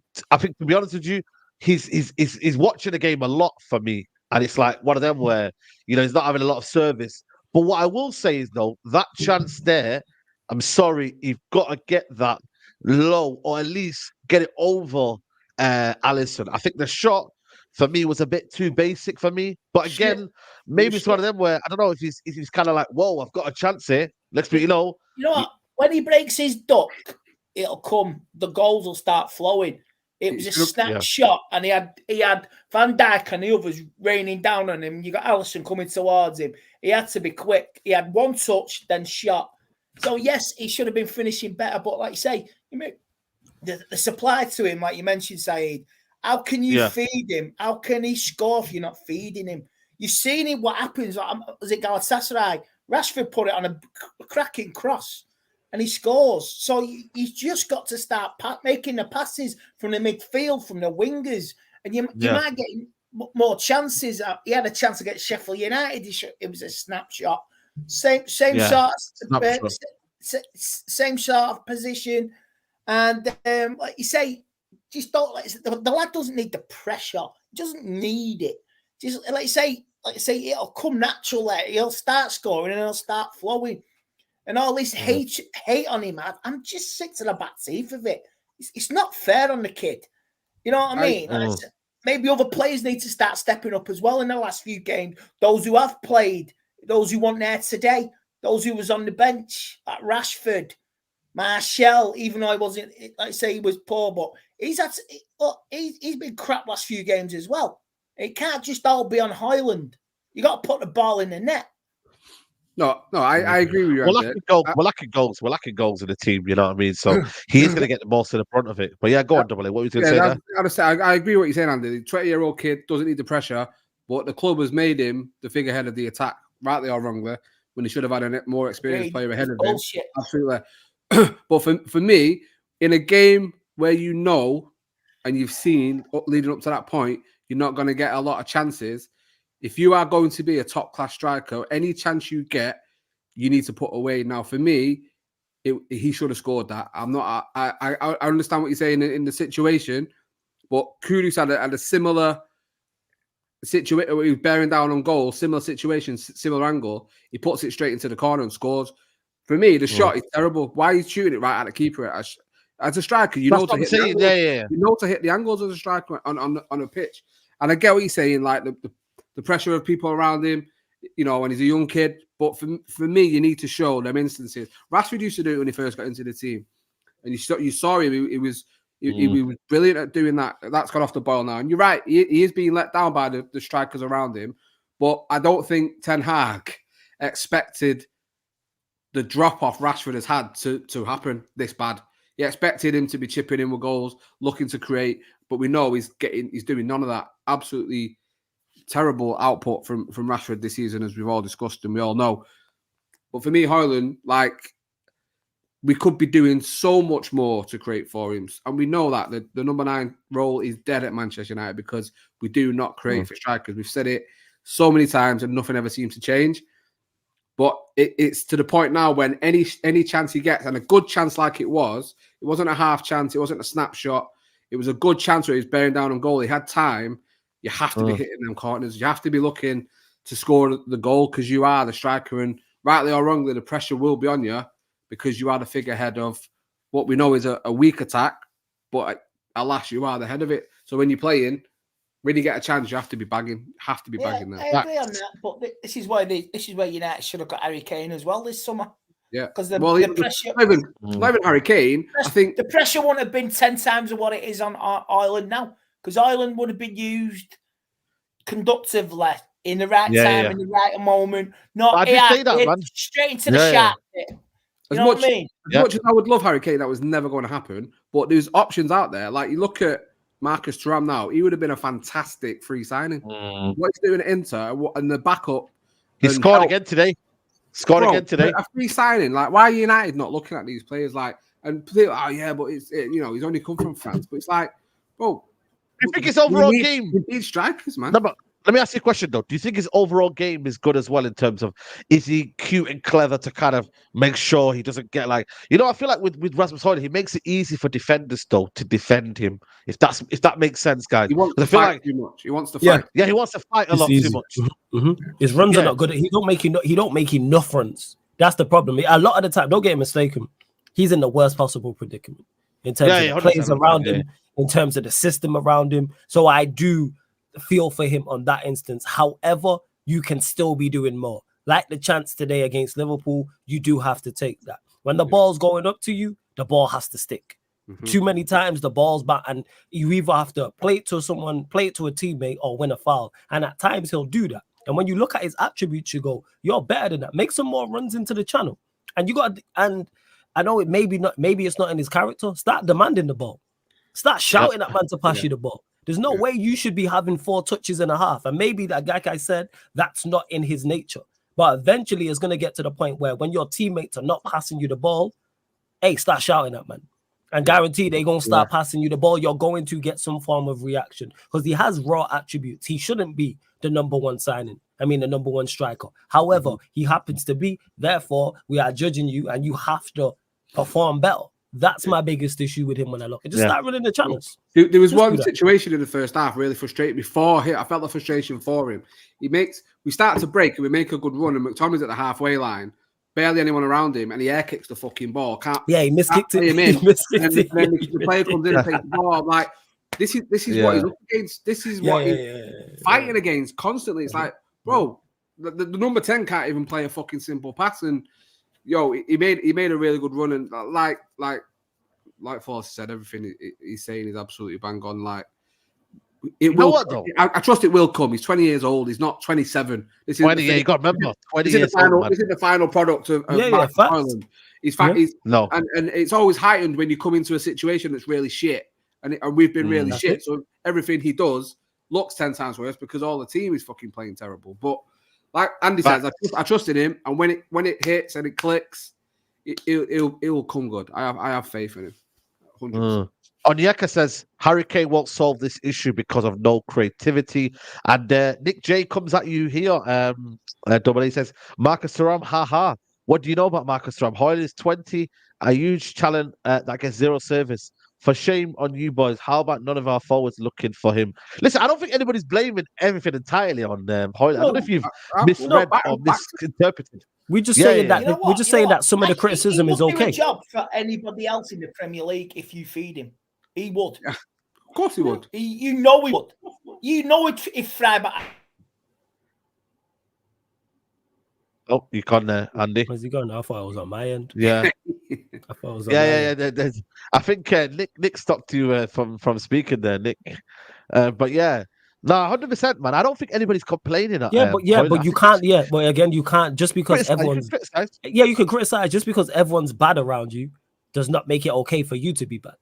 Speaker 1: to be honest with you, he's watching the game a lot for me, and it's like one of them where, you know, he's not having a lot of service. But what I will say is though, that chance there, I'm sorry, you've got to get that low, or at least get it over Alisson. I think the shot for me was a bit too basic for me. But again, maybe it's one of them where I don't know if he's kind of like, whoa, I've got a chance here. Let's be, you know
Speaker 3: what? When he breaks his duck, it'll come. The goals will start flowing. It was a snapshot, and he had Van Dijk and the others raining down on him. You got Alisson coming towards him. He had to be quick. He had one touch, then shot. So yes, he should have been finishing better. But like you say, the supply to him, like you mentioned, Saeed. How can you feed him? How can he score if you're not feeding him? You've seen him. What happens? Was it Galatasaray? Rashford put it on a cracking cross, and he scores. So he's just got to start making the passes from the midfield, from the wingers, and you might get more chances. He had a chance against Sheffield United. It was a snapshot. Same sort of position, and like you say, just don't. The lad doesn't need the pressure. He doesn't need it. Just like you say, it'll come naturally. He'll start scoring and it'll start flowing. and all this hate on him. I'm just sick to the back teeth of it. It's not fair on the kid. You know what I mean? Maybe other players need to start stepping up as well in the last few games. Those who have played, those who weren't there today, those who was on the bench, like Rashford, Martial, even though I wasn't, like I say, he was poor, but he's been crap last few games as well. It can't just all be on Højlund. You got to put the ball in the net.
Speaker 4: No, I agree with you.
Speaker 1: We're lacking goals in the team. You know what I mean? So he is going to get the most to the front of it. But yeah, go on, Double A. What were you going to say there?
Speaker 4: I agree with what you're saying, Andy. The 20-year-old kid doesn't need the pressure, but the club has made him the figurehead of the attack, rightly or wrongly, when he should have had a more experienced player ahead of him. Absolutely. But for me, in a game where you know and you've seen leading up to that point, you're not going to get a lot of chances. If you are going to be a top-class striker, any chance you get, you need to put away. Now, for me, he should have scored that. I understand what you're saying in the situation, but Kudus had a similar situation. He was bearing down on goal, similar situation, similar angle. He puts it straight into the corner and scores. For me, the shot is terrible. Why are you shooting it right at the keeper? As a striker, you know to hit the angles. You know to hit the angles as a striker on a pitch. And I get what you're saying, like the pressure of people around him, you know, when he's a young kid. But for me, you need to show them instances. Rashford used to do it when he first got into the team. And you saw him, he was brilliant at doing that. That's gone off the boil now. And you're right, he is being let down by the strikers around him. But I don't think Ten Hag expected the drop-off Rashford has had to happen this bad. He expected him to be chipping in with goals, looking to create, but we know he's doing none of that. Absolutely terrible output from Rashford this season, as we've all discussed and we all know. But for me, Højlund, like, we could be doing so much more to create for him. And we know that the number 9 role is dead at Manchester United because we do not create for strikers. We've said it so many times and nothing ever seems to change. But it's to the point now when any chance he gets, and a good chance like it wasn't a half chance, it wasn't a snapshot, it was a good chance where he was bearing down on goal. He had time. You have to be hitting them corners. You have to be looking to score the goal because you are the striker. And rightly or wrongly, the pressure will be on you because you are the figurehead of what we know is a weak attack. But alas, you are the head of it. So when you're playing, when you get a chance, you have to be bagging. Bagging there.
Speaker 3: I agree on that. But this is where United should have got Harry Kane as well this summer.
Speaker 4: Yeah,
Speaker 3: because the pressure.
Speaker 4: Not even Harry Kane. I think
Speaker 3: the pressure wouldn't have been 10 times what it is on Højlund now, because Højlund would have been used conductively in the right time, in the right moment. Not straight into the shot.
Speaker 4: As much as I would love Harry Kane, that was never going to happen. But there's options out there. Like you look at Marcus Thuram now, he would have been a fantastic free signing. What he's doing at Inter and the backup.
Speaker 1: He scored again today. A free signing. Like, why are United not looking at these players? Like, and people, but it's he's only come from France. But it's like, bro, do you think his overall game?
Speaker 4: We need strikers, man.
Speaker 1: No, but let me ask you a question though. Do you think his overall game is good as well in terms of is he cute and clever to kind of make sure he doesn't get like I feel like with Rasmus Højlund, he makes it easy for defenders though to defend him. If that makes sense, guys.
Speaker 4: He wants to fight too much. He wants to fight.
Speaker 1: Yeah, he wants to fight a lot too much.
Speaker 2: Mm-hmm. His runs are not good. He don't make enough runs. That's the problem. A lot of the time, don't get mistaken, he's in the worst possible predicament in terms of the players around him, in terms of the system around him. So I do feel for him on that instance. However, you can still be doing more. Like the chance today against Liverpool, you do have to take that. When the ball's going up to you, the ball has to stick. Too many times the ball's back and you either have to play it to someone, play it to a teammate or win a foul. And at times he'll do that. And when you look at his attributes, you go, you're better than that. Make some more runs into the channel. And I know it maybe it's not in his character. Start demanding the ball. Start shouting at man to pass you the ball. There's no way you should be having 4 touches and a half. And maybe that, like I said, that's not in his nature. But eventually it's going to get to the point where when your teammates are not passing you the ball, start shouting at man. And guarantee they're going to start passing you the ball. You're going to get some form of reaction because he has raw attributes. He shouldn't be the number 1 signing. The number 1 striker. However, he happens to be. Therefore, we are judging you and you have to perform better. That's my biggest issue with him when I look. Just start running the channels.
Speaker 4: There was one situation in the first half really frustrating me for him. I felt the frustration for him. We start to break and we make a good run and McTominay's at the halfway line. barely anyone around him, and he air kicks the fucking ball.
Speaker 2: Yeah, he miskicked it.
Speaker 4: Him in.
Speaker 2: He miskicked
Speaker 4: And
Speaker 2: it.
Speaker 4: then the player comes in and takes the ball. I'm like, this is what he's up against. This is what he's fighting against constantly. It's like, bro, the number 10 can't even play a fucking simple pass. And he made a really good run. And like Force said, everything he's saying is absolutely bang on. Like, it will. What, though? I trust it will come. He's 20 years old. He's not 27. This is
Speaker 1: 20. You got to remember, 20 years old.
Speaker 4: This is the final product of Ireland. No, and it's always heightened when you come into a situation that's really shit, and we've been really shit. So everything he does looks 10 times worse because all the team is fucking playing terrible. But like Andy says, I trust in him, and when it hits and it clicks, it will come good. I have faith in him. 100%.
Speaker 1: Onyeka says Harry Kane won't solve this issue because of no creativity. And Nick J comes at you here. Double A says Marcus Thuram, haha. What do you know about Marcus Thuram? Hoyle is 20, a huge talent that gets zero service. For shame on you boys. How about none of our forwards looking for him? Listen, I don't think anybody's blaming everything entirely on Hoyle. I don't know if you've misread or misinterpreted.
Speaker 2: We're just saying that we're just saying that some of the criticism is okay.
Speaker 3: Do a job for anybody else in the Premier League if you feed him. He would.
Speaker 4: Of course he would.
Speaker 3: You know he would. You know if Freiburg.
Speaker 1: Oh, you can't, Andy.
Speaker 2: Where's he gone? I thought I was on my end.
Speaker 1: Yeah.
Speaker 2: I thought I was on my end.
Speaker 1: I think Nick stopped you from speaking there, Nick. But yeah. No, 100%, man. I don't think anybody's complaining.
Speaker 2: But you can't. Yeah, but again, you can't just because everyone's. Yeah, you can criticize just because everyone's bad around you does not make it okay for you to be bad.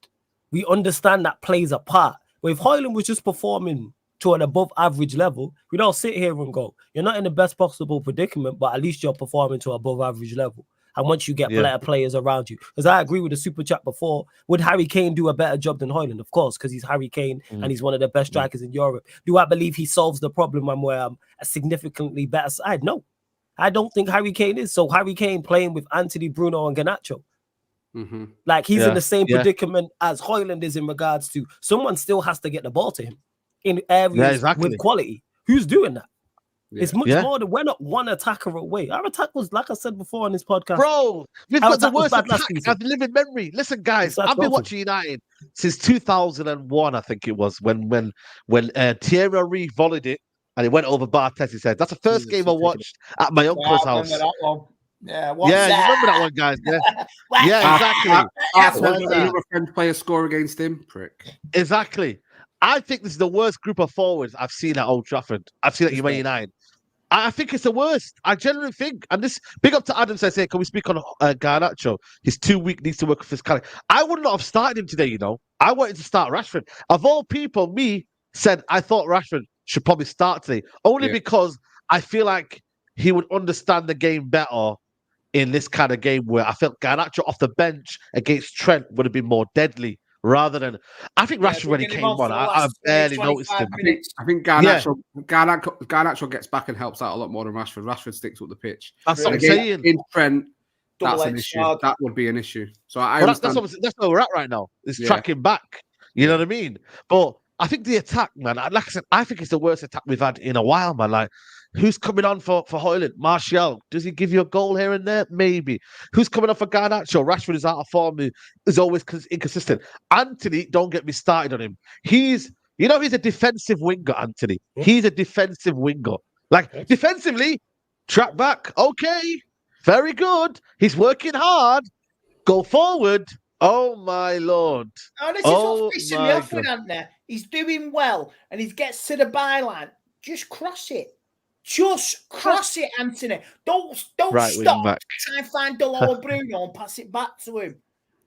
Speaker 2: We understand that plays a part. But if Hoyland was just performing to an above average level, we don't sit here and go, you're not in the best possible predicament, but at least you're performing to above average level. And once you get better players around you, because I agree with the super chat before, would Harry Kane do a better job than Hoyland? Of course, because he's Harry Kane and he's one of the best strikers in Europe. Do I believe he solves the problem when we're a significantly better side? No, I don't think Harry Kane is. So Harry Kane playing with Anthony, Bruno, and Garnacho. Like he's in the same predicament as Hoyland is in regards to someone still has to get the ball to him in areas with quality. Who's doing that? It's much more than we're not one attacker away. Our attack was, like I said before on this podcast,
Speaker 1: bro. We've got the worst attack I've living memory. Listen, guys, I've been watching United since 2001. I think it was when Thierry Henry volleyed it and it went over Bartes. He said that's the first game I watched at my uncle's house.
Speaker 3: Yeah,
Speaker 1: you remember that one, guys? Yeah, exactly.
Speaker 4: Another friend player score against him, prick.
Speaker 1: Exactly. I think this is the worst group of forwards I've seen at Old Trafford. I've seen at United. I think it's the worst. I genuinely think. And this big up to Adam says, hey, can we speak on Garnacho? He's too weak, needs to work with physicality. I would not have started him today, you know. I wanted to start Rashford. Of all people, me said I thought Rashford should probably start today. Only because I feel like he would understand the game better in this kind of game where I felt Garnacho off the bench against Trent would have been more deadly. Rather than, I think Rashford when he came on, I barely noticed him.
Speaker 4: I think Garnacho gets back and helps out a lot more than Rashford. Rashford sticks up the pitch.
Speaker 1: That's what I'm saying.
Speaker 4: In Trent, that's an issue. That would be an issue. So that's
Speaker 1: where we're at right now. It's tracking back. You know what I mean? But I think the attack, man, like I said, I think it's the worst attack we've had in a while, man. Like, who's coming on for Hoyland? Martial. Does he give you a goal here and there? Maybe. Who's coming on for Garnacho? Rashford is out of form. Is always inconsistent. Anthony, don't get me started on him. He's a defensive winger, Anthony. He's a defensive winger. Like, defensively, track back. Okay. Very good. He's working hard. Go forward. Oh, my Lord.
Speaker 3: Oh, this is what's pissing me off with Anthony. He's doing well, and he gets to the byline. Just cross it. Just cross it, Anthony. Don't stop. Try and find Delo or Bruno and pass it back to him.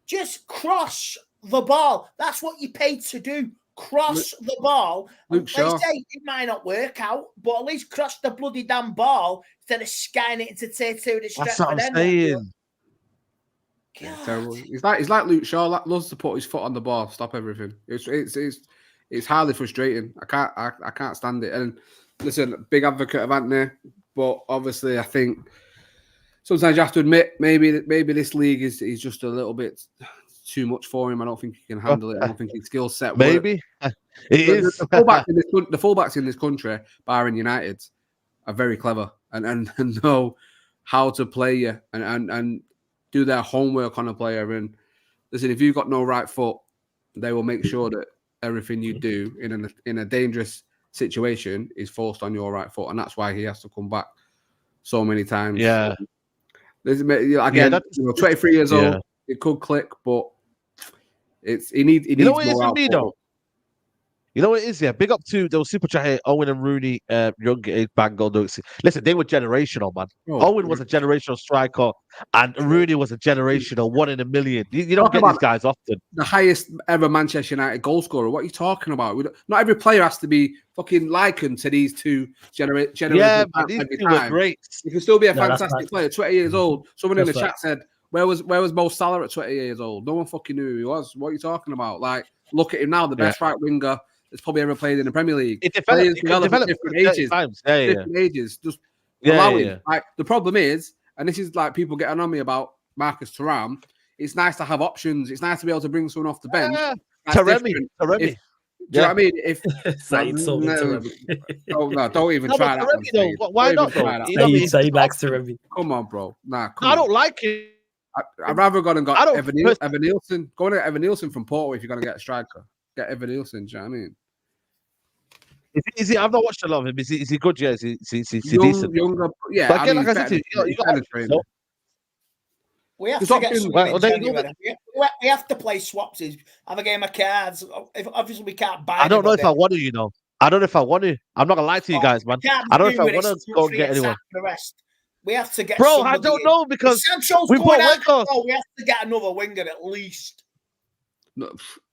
Speaker 3: Just cross the ball. That's what you paid to do. Cross the ball. They say it might not work out, but at least cross the bloody damn ball instead of skying it into T2 the
Speaker 1: That's what I'm saying.
Speaker 4: He's like Luke Shaw. Loves to put his foot on the ball, stop everything. It's highly frustrating. I can't stand it. And listen, big advocate of Anthony, but obviously I think sometimes you have to admit maybe this league is just a little bit too much for him. I don't think he can handle it. I don't think his skill set.
Speaker 1: Maybe it is.
Speaker 4: The fullbacks in this country, barring United, are very clever and know how to play you and do their homework on a player. And listen, if you've got no right foot, they will make sure that everything you do in a dangerous situation is forced on your right foot, and that's why he has to come back so many times.
Speaker 1: Yeah.
Speaker 4: Again, 23 years old, it could click, but he needs more output.
Speaker 1: You know what it is, yeah. Big up to those super chat here, Owen and Rooney, young age Bango. Listen, they were generational, man. Owen was a generational striker, and Rooney was a generational 1 in a million. You don't get these guys often.
Speaker 4: The highest ever Manchester United goal scorer. What are you talking about? Not every player has to be fucking likened to these two generations.
Speaker 1: Yeah, man, these two were great.
Speaker 4: You can still be a fantastic player. 20 years old. Someone in the chat said, "Where was Mo Salah at 20 years old?" No one fucking knew who he was. What are you talking about? Like, look at him now, the best right winger that's probably ever played in the Premier League.
Speaker 1: It developed
Speaker 4: different ages. Different ages. Just allowing. Like, the problem is, and this is like people getting on me about Marcus Thuram, it's nice to have options. It's nice to be able to bring someone off the bench.
Speaker 1: Taremi.
Speaker 4: Do you know what I mean? If don't even try that.
Speaker 1: Why not?
Speaker 2: Say Max Taremi.
Speaker 4: Come on, bro. I
Speaker 1: don't like it.
Speaker 4: I'd rather go and got Evan Nielsen. Go to Evan Nielsen from Porto if you're going to get a striker. Get Evan Nielsen, do you know what I mean?
Speaker 1: Is he? I've not watched a lot of him. Is he good? Yeah, is he decent?
Speaker 4: Younger, yeah.
Speaker 1: But again, like I said,
Speaker 3: we have to get something we have to play swaps. Have a game of cards. Obviously, we can't buy.
Speaker 1: I don't know if I want to. I don't know if I want to. I'm not gonna lie to you guys, man. I don't know if I want to go and get anyone.
Speaker 3: The rest. We have to get.
Speaker 1: Bro, I don't know because
Speaker 3: Sancho's going out. We have to get another winger at least.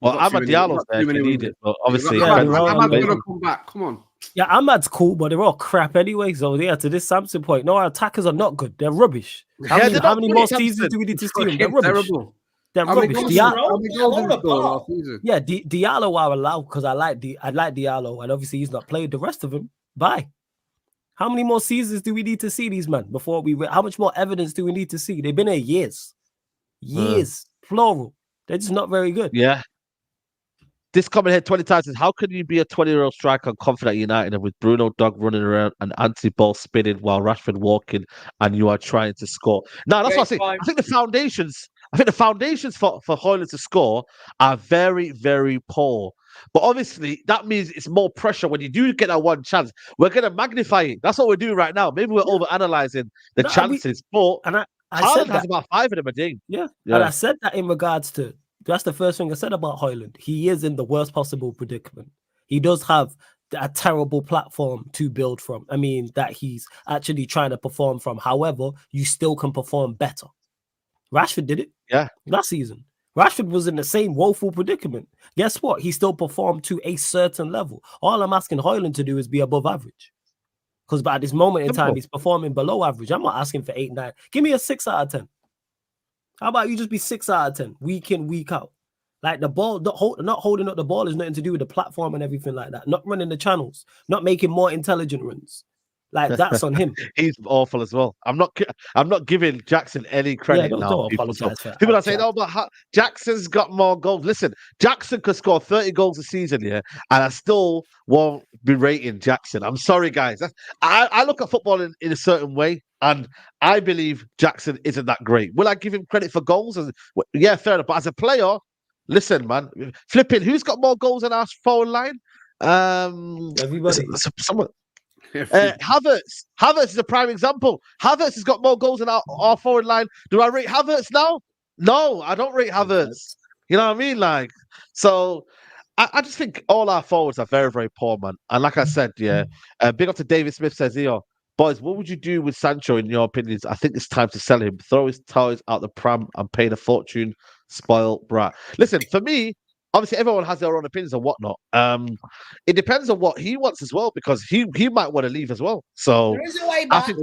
Speaker 1: Well, I'm a Diallo there if you need it, but obviously
Speaker 4: I'm gonna come back. Come on.
Speaker 2: Yeah, Ahmad's cool, but they're all crap anyway. So yeah, to this Samson point, no, our attackers are not good. They're rubbish. How many more seasons do we need to see them? They're rubbish. Terrible. They're rubbish. Diallo are allowed because I like Diallo, and obviously he's not played. The rest of them, bye. How many more seasons do we need to see these men before how much more evidence do we need to see? They've been here years, plural. They're just not very good.
Speaker 1: Yeah. This comment here 20 times says, how can you be a 20-year-old striker and confident at United with Bruno Dog running around and anti-ball spinning while Rashford walking and you are trying to score? No, that's what I say. I think the foundations for Højlund to score are very, very poor. But obviously, that means it's more pressure when you do get that one chance. We're going to magnify it. That's what we're doing right now. Maybe we're over-analyzing the chances. I said has about 5 of them a day.
Speaker 2: Yeah. And I said that in regards to, that's the first thing I said about Højlund. He is in the worst possible predicament. He does have a terrible platform to build from. I mean, that he's actually trying to perform from. However, you still can perform better. Rashford did it. Last season. Rashford was in the same woeful predicament. Guess what? He still performed to a certain level. All I'm asking Højlund to do is be above average. Because by this moment in time, he's performing below average. I'm not asking for 8, 9. Give me a 6 out of 10. How about you just be 6 out of 10, week in, week out? Like the ball, not holding up the ball is nothing to do with the platform and everything like that. Not running the channels, not making more intelligent runs. Like that's on him.
Speaker 1: He's awful as well. I'm not giving Jackson any credit now. People are saying, "Oh, but Jackson's got more goals." Listen, Jackson could score 30 goals a season, and I still won't be rating Jackson. I'm sorry, guys. I look at football in a certain way, and I believe Jackson isn't that great. Will I give him credit for goals? Yeah, fair enough. But as a player, listen, man, flipping. Who's got more goals in our forward line?
Speaker 2: Everybody.
Speaker 1: Someone. Havertz is a prime example. Havertz has got more goals in our forward line. Do I rate Havertz now? No, I don't rate Havertz. You know what I mean? Like, so I just think all our forwards are very, very poor, man. And like I said, big up to David Smith says, boys, what would you do with Sancho in your opinions? I think it's time to sell him. Throw his toys out the pram and pay the fortune. Spoiled brat. Listen, for me, obviously, everyone has their own opinions and whatnot. It depends on what he wants as well, because he might want to leave as well. So
Speaker 3: there is a way back.
Speaker 4: He's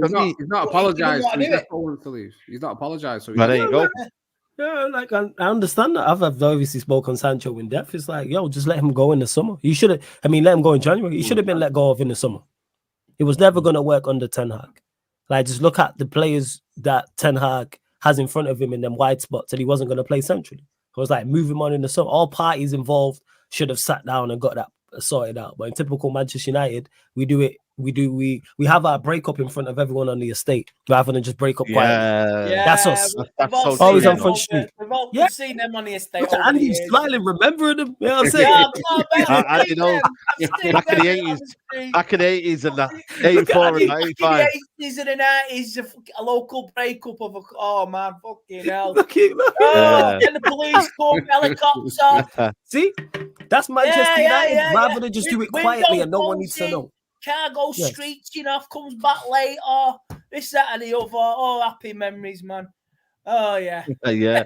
Speaker 4: not apologized. He's not apologized. So
Speaker 1: there you go.
Speaker 2: Yeah, like I understand that. I've obviously spoken on Sancho in depth. It's like, just let him go in the summer. You should have. I mean, let him go in January. He should have been let go of in the summer. It was never going to work under Ten Hag. Like, just look at the players that Ten Hag has in front of him in them wide spots, and he wasn't going to play centrally. It was like, move him on in the summer. All parties involved should have sat down and got that sorted out. But in typical Manchester United, we do it we have our breakup in front of everyone on the estate rather than just break up quietly.
Speaker 1: Yeah,
Speaker 2: That's us.
Speaker 1: that's so
Speaker 2: Always
Speaker 1: true,
Speaker 2: on
Speaker 1: you
Speaker 2: front
Speaker 1: know.
Speaker 2: street.
Speaker 3: We've seen them on the estate
Speaker 2: Look at
Speaker 3: over the
Speaker 2: Andy
Speaker 3: years.
Speaker 2: smiling, remembering them. You know what I'm saying?
Speaker 3: Yeah, I bet I've
Speaker 1: I
Speaker 3: seen
Speaker 1: know.
Speaker 3: them. I've seen
Speaker 1: Back in
Speaker 3: them
Speaker 1: the
Speaker 3: on
Speaker 1: 80s,
Speaker 3: street.
Speaker 1: back in the 80s and that,
Speaker 2: Look at
Speaker 1: 84
Speaker 2: Andy.
Speaker 1: and
Speaker 3: Back in
Speaker 1: 85.
Speaker 3: the 80s and the 90s, a local breakup of oh man, fucking hell.
Speaker 2: Look.
Speaker 3: Oh, then the police come, helicopter.
Speaker 2: See, that's Manchester United. Rather than just do it quietly and no one needs to know.
Speaker 3: Cargo streaking off, comes back later. This, that, and the other. Oh, happy memories, man. Oh yeah.
Speaker 1: Yeah.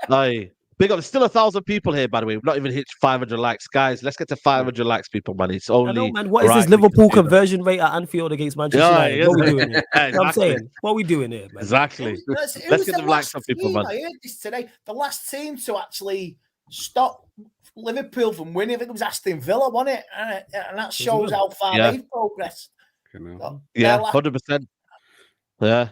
Speaker 1: Aye. Big up. Still 1,000 people here, by the way. We've not even hit 500 likes, guys. Let's get to 500 likes, people, man. It's only.
Speaker 2: I know, man. What is
Speaker 1: right
Speaker 2: this
Speaker 1: we can
Speaker 2: Liverpool
Speaker 1: do that.
Speaker 2: conversion rate at Anfield against Manchester United?
Speaker 1: Yeah,
Speaker 2: What are we doing here?
Speaker 1: yeah,
Speaker 2: You know what I'm
Speaker 1: exactly.
Speaker 2: saying? What are we doing here, man?
Speaker 1: Exactly.
Speaker 3: Let's
Speaker 1: Let's get the likes on people, man.
Speaker 3: I heard this today. The last team to actually stop Liverpool from winning, I think it was Aston Villa, wasn't it? And that shows how far they've progressed.
Speaker 1: Yeah, 100%. Yeah.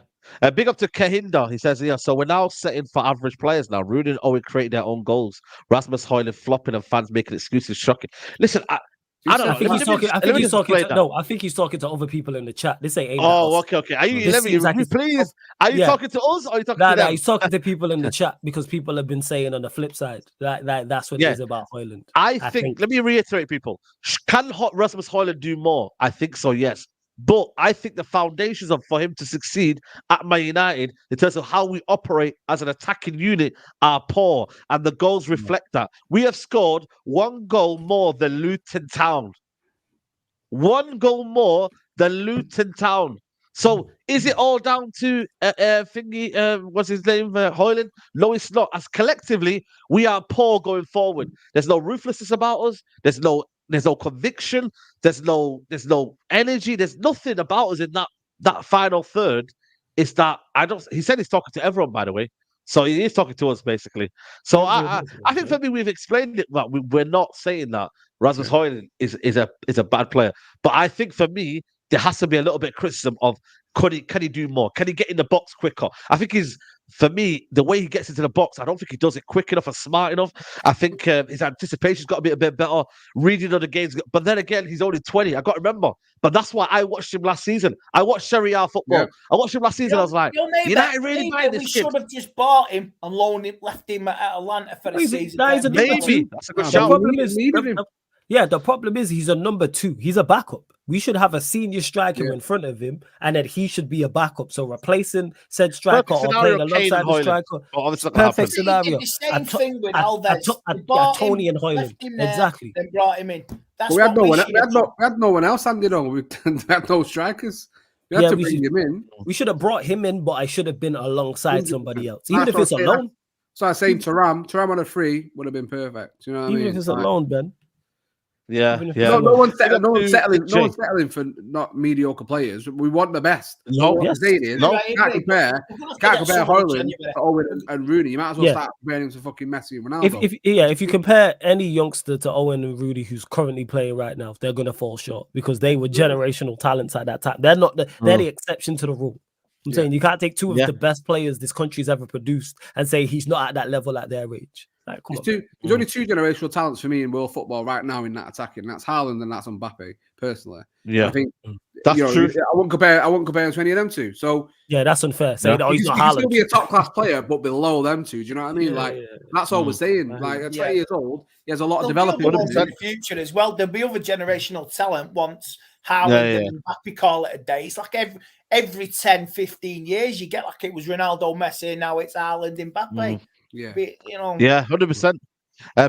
Speaker 1: Big up to Kahinda. He says, yeah, so we're now setting for average players now. Rooney and Owen creating their own goals. Rasmus Højlund flopping and fans making excuses. Shocking. Listen, I don't know.
Speaker 2: I think he's talking to other people in the chat. This ain't aimed at us.
Speaker 1: Okay. Are you?
Speaker 2: This
Speaker 1: Let me
Speaker 2: seems like
Speaker 1: please. Are you talking to us or are you talking to them?
Speaker 2: He's talking to people in the chat because people have been saying on the flip side that's what it is about Højlund.
Speaker 1: I think. Let me reiterate, people. Can Rasmus Højlund do more? I think so. Yes. But I think the foundations for him to succeed at Man United in terms of how we operate as an attacking unit are poor, and the goals reflect that. We have scored one goal more than Luton Town. One goal more than Luton Town. So is it all down to what's his name, Højlund? No, it's not. As collectively, we are poor going forward. There's no ruthlessness about us. There's no conviction. There's no energy. There's nothing about us in that final third. It's that he said he's talking to everyone, by the way. So he is talking to us basically. So I think for me we've explained it, but we're not saying that Rasmus Højlund is a bad player. But I think for me there has to be a little bit of criticism of can he do more? Can he get in the box quicker? I think for me, the way he gets into the box, I don't think he does it quick enough and smart enough. I think his anticipation's got to be a bit better, reading of the games. But then again, he's only 20. I got to remember. But that's why I watched him last season. I watched Serie A football. Yeah. I watched him last season. I was like, United really buying this kid.
Speaker 3: We should have just bought him and loaned him, left him at Atlanta for the season.
Speaker 1: Maybe. That's a good
Speaker 2: shout. The problem is he's a number 2. He's a backup. We should have a senior striker in front of him, and then he should be a backup. So replacing said striker or playing alongside the striker. Perfect scenario.
Speaker 3: The same thing with Alves.
Speaker 2: Tony and Højlund. Exactly.
Speaker 3: Then brought him in.
Speaker 4: We had no one else, Andy. We had no strikers. We had to bring him in.
Speaker 2: We should have brought him in, but I should have been alongside somebody else, even if it's alone.
Speaker 4: So I say Thuram on a free would have been perfect. You know what I mean?
Speaker 2: Even if it's alone, Ben.
Speaker 1: Yeah.
Speaker 4: No one's settling for not mediocre players. We want the best. Can't compare Højlund to Owen and Rooney. You might as well start comparing him to fucking Messi and Ronaldo.
Speaker 2: If you compare any youngster to Owen and Rudy who's currently playing right now, they're gonna fall short because they were generational talents at that time. They're not they're the exception to the rule. I'm saying you can't take two of the best players this country's ever produced and say he's not at that level at their age. Like,
Speaker 4: there's only 2 generational talents for me in world football right now in that attacking. That's Haaland and that's Mbappe. Personally,
Speaker 1: I
Speaker 4: think
Speaker 1: that's true.
Speaker 4: I wouldn't compare him to any of them 2. So
Speaker 2: that's unfair. Saying he's not Haaland.
Speaker 4: He can still be a top class player, but below them 2. Do you know what I mean? That's all we're saying. Like at 20 years old, he has a lot of developing
Speaker 3: in the future as well. There'll be other generational talent once Haaland and Mbappe call it a day. It's like every 10, 15 years you get like it was Ronaldo, Messi, now it's Haaland, Mbappe.
Speaker 1: Yeah, 100%.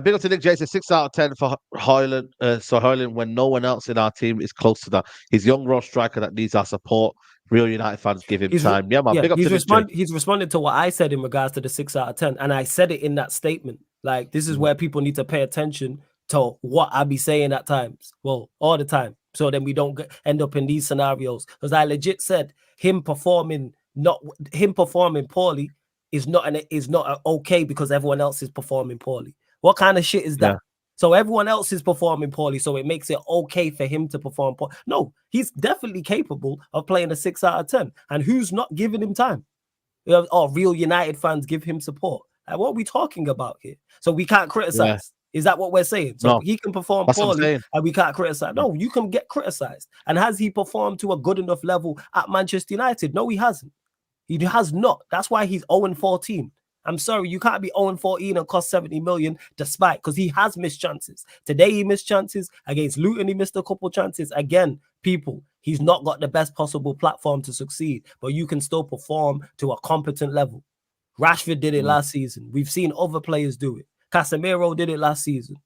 Speaker 1: Big up to Nick J. 6 out of 10 for Højlund. So Højlund, when no one else in our team is close to that, he's young raw striker that needs our support. Real United fans give him time. Yeah, man. Big up to
Speaker 2: he's responded to what I said in regards to the 6 out of 10, and I said it in that statement. Like this is where people need to pay attention to what I be saying at times. Well, all the time, so then we don't end up in these scenarios. Because I legit said him performing poorly is not okay because everyone else is performing poorly. What kind of shit is that? So everyone else is performing poorly, so it makes it okay for him to perform poorly. No, he's definitely capable of playing a 6 out of 10. And who's not giving him time? Real United fans give him support. Like, what are we talking about here? So we can't criticize. Is that what we're saying? So
Speaker 1: No,
Speaker 2: he can perform
Speaker 1: that's what I'm
Speaker 2: poorly
Speaker 1: saying.
Speaker 2: and we can't criticize. No, you can get criticized. And has he performed to a good enough level at Manchester United? No, he hasn't. He has not. That's why he's 0-14. I'm sorry, you can't be 0-14 and cost 70 million despite, because he has missed chances. Today he missed chances. Against Luton, he missed a couple chances. Again, people, he's not got the best possible platform to succeed, but you can still perform to a competent level. Rashford did it last season. We've seen other players do it. Casemiro did it last season.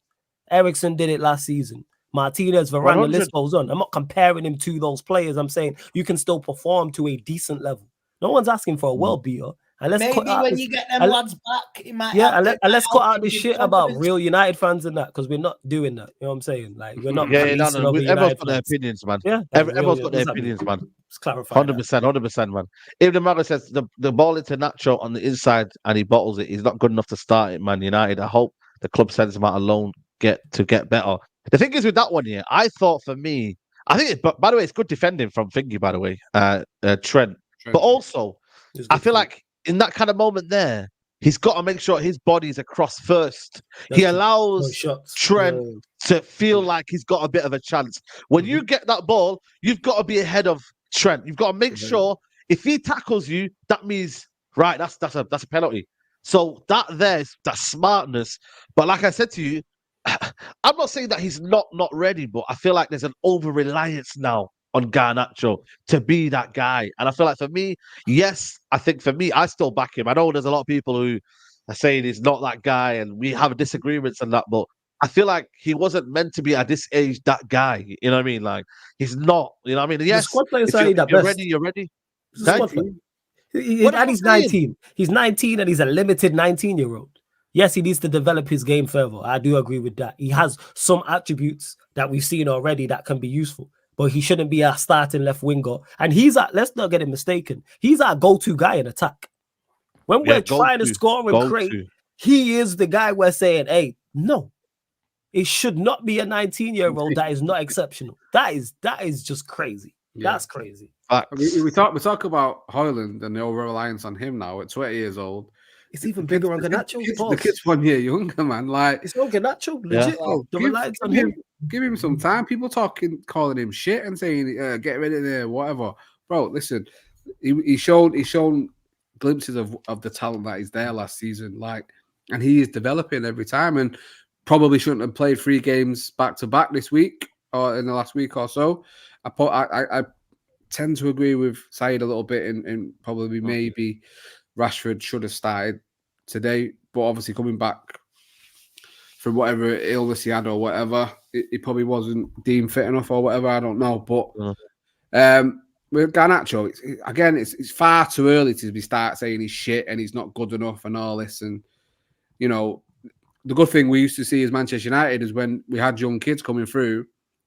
Speaker 2: Ericsson did it last season. Martinez, Varane, the
Speaker 1: 100.
Speaker 2: list goes on. I'm not comparing him to those players. I'm saying you can still perform to a decent level. No one's asking for a world beater. And let's
Speaker 3: Maybe when you get them lads back, it might.
Speaker 2: Yeah, and let's cut out this shit about real United fans and that, because we're not doing that. You know what I'm saying? Like, we're not.
Speaker 1: No. Everyone's got their opinions, man.
Speaker 2: Yeah,
Speaker 1: everyone's got their opinions, man.
Speaker 2: Let's clarify.
Speaker 1: 100%, man. If the Mago says the ball into Nacho on the inside and he bottles it, he's not good enough to start it, Man United. I hope the club sends him out alone get better. The thing is with that one here, I thought for me, I think. But by the way, it's good defending from Thingy. By the way, Trent. But also, I feel like in that kind of moment there, he's got to make sure his body's across first. He allows Trent to feel like he's got a bit of a chance. When you get that ball, you've got to be ahead of Trent. You've got to make sure if he tackles you, that means right. That's a penalty. So that smartness. But like I said to you, I'm not saying that he's not ready, but I feel like there's an over reliance now on Garnacho to be that guy. And I feel like for me, yes, I think for me, I still back him. I know there's a lot of people who are saying he's not that guy and we have disagreements on that, but I feel like he wasn't meant to be at this age that guy. You know what I mean? Like, he's not. You know what I mean? Yes, if you're ready, you're ready.
Speaker 2: And he's 19. He's 19 and he's a limited 19-year-old. Yes, he needs to develop his game further. I do agree with that. He has some attributes that we've seen already that can be useful. But he shouldn't be a starting left winger. And let's not get it mistaken, he's our go-to guy in attack. When we're trying to score and create, he is the guy we're saying, hey, no, it should not be a 19-year-old that is not exceptional. That is just crazy. Yeah. That's crazy.
Speaker 4: We talk about Højlund and the over-reliance on him now at 20 years old.
Speaker 2: It's even bigger on Garnacho.
Speaker 4: The kid's 1 year younger, man. Like,
Speaker 2: it's on Garnacho, legit. The reliance on him.
Speaker 4: Give him some time. People calling him shit and saying, "Get rid of there, whatever." Bro, listen, he's shown glimpses of the talent that is there last season, like, and he is developing every time. And probably shouldn't have played 3 games back to back this week or in the last week or so. I tend to agree with Saeed a little bit, and probably maybe Rashford should have started today, but obviously coming back from whatever illness he had or whatever, he probably wasn't deemed fit enough or whatever. I don't know, but with Garnacho, it's far too early to start saying he's shit and he's not good enough and all this. And you know, the good thing we used to see as Manchester United is when we had young kids coming through,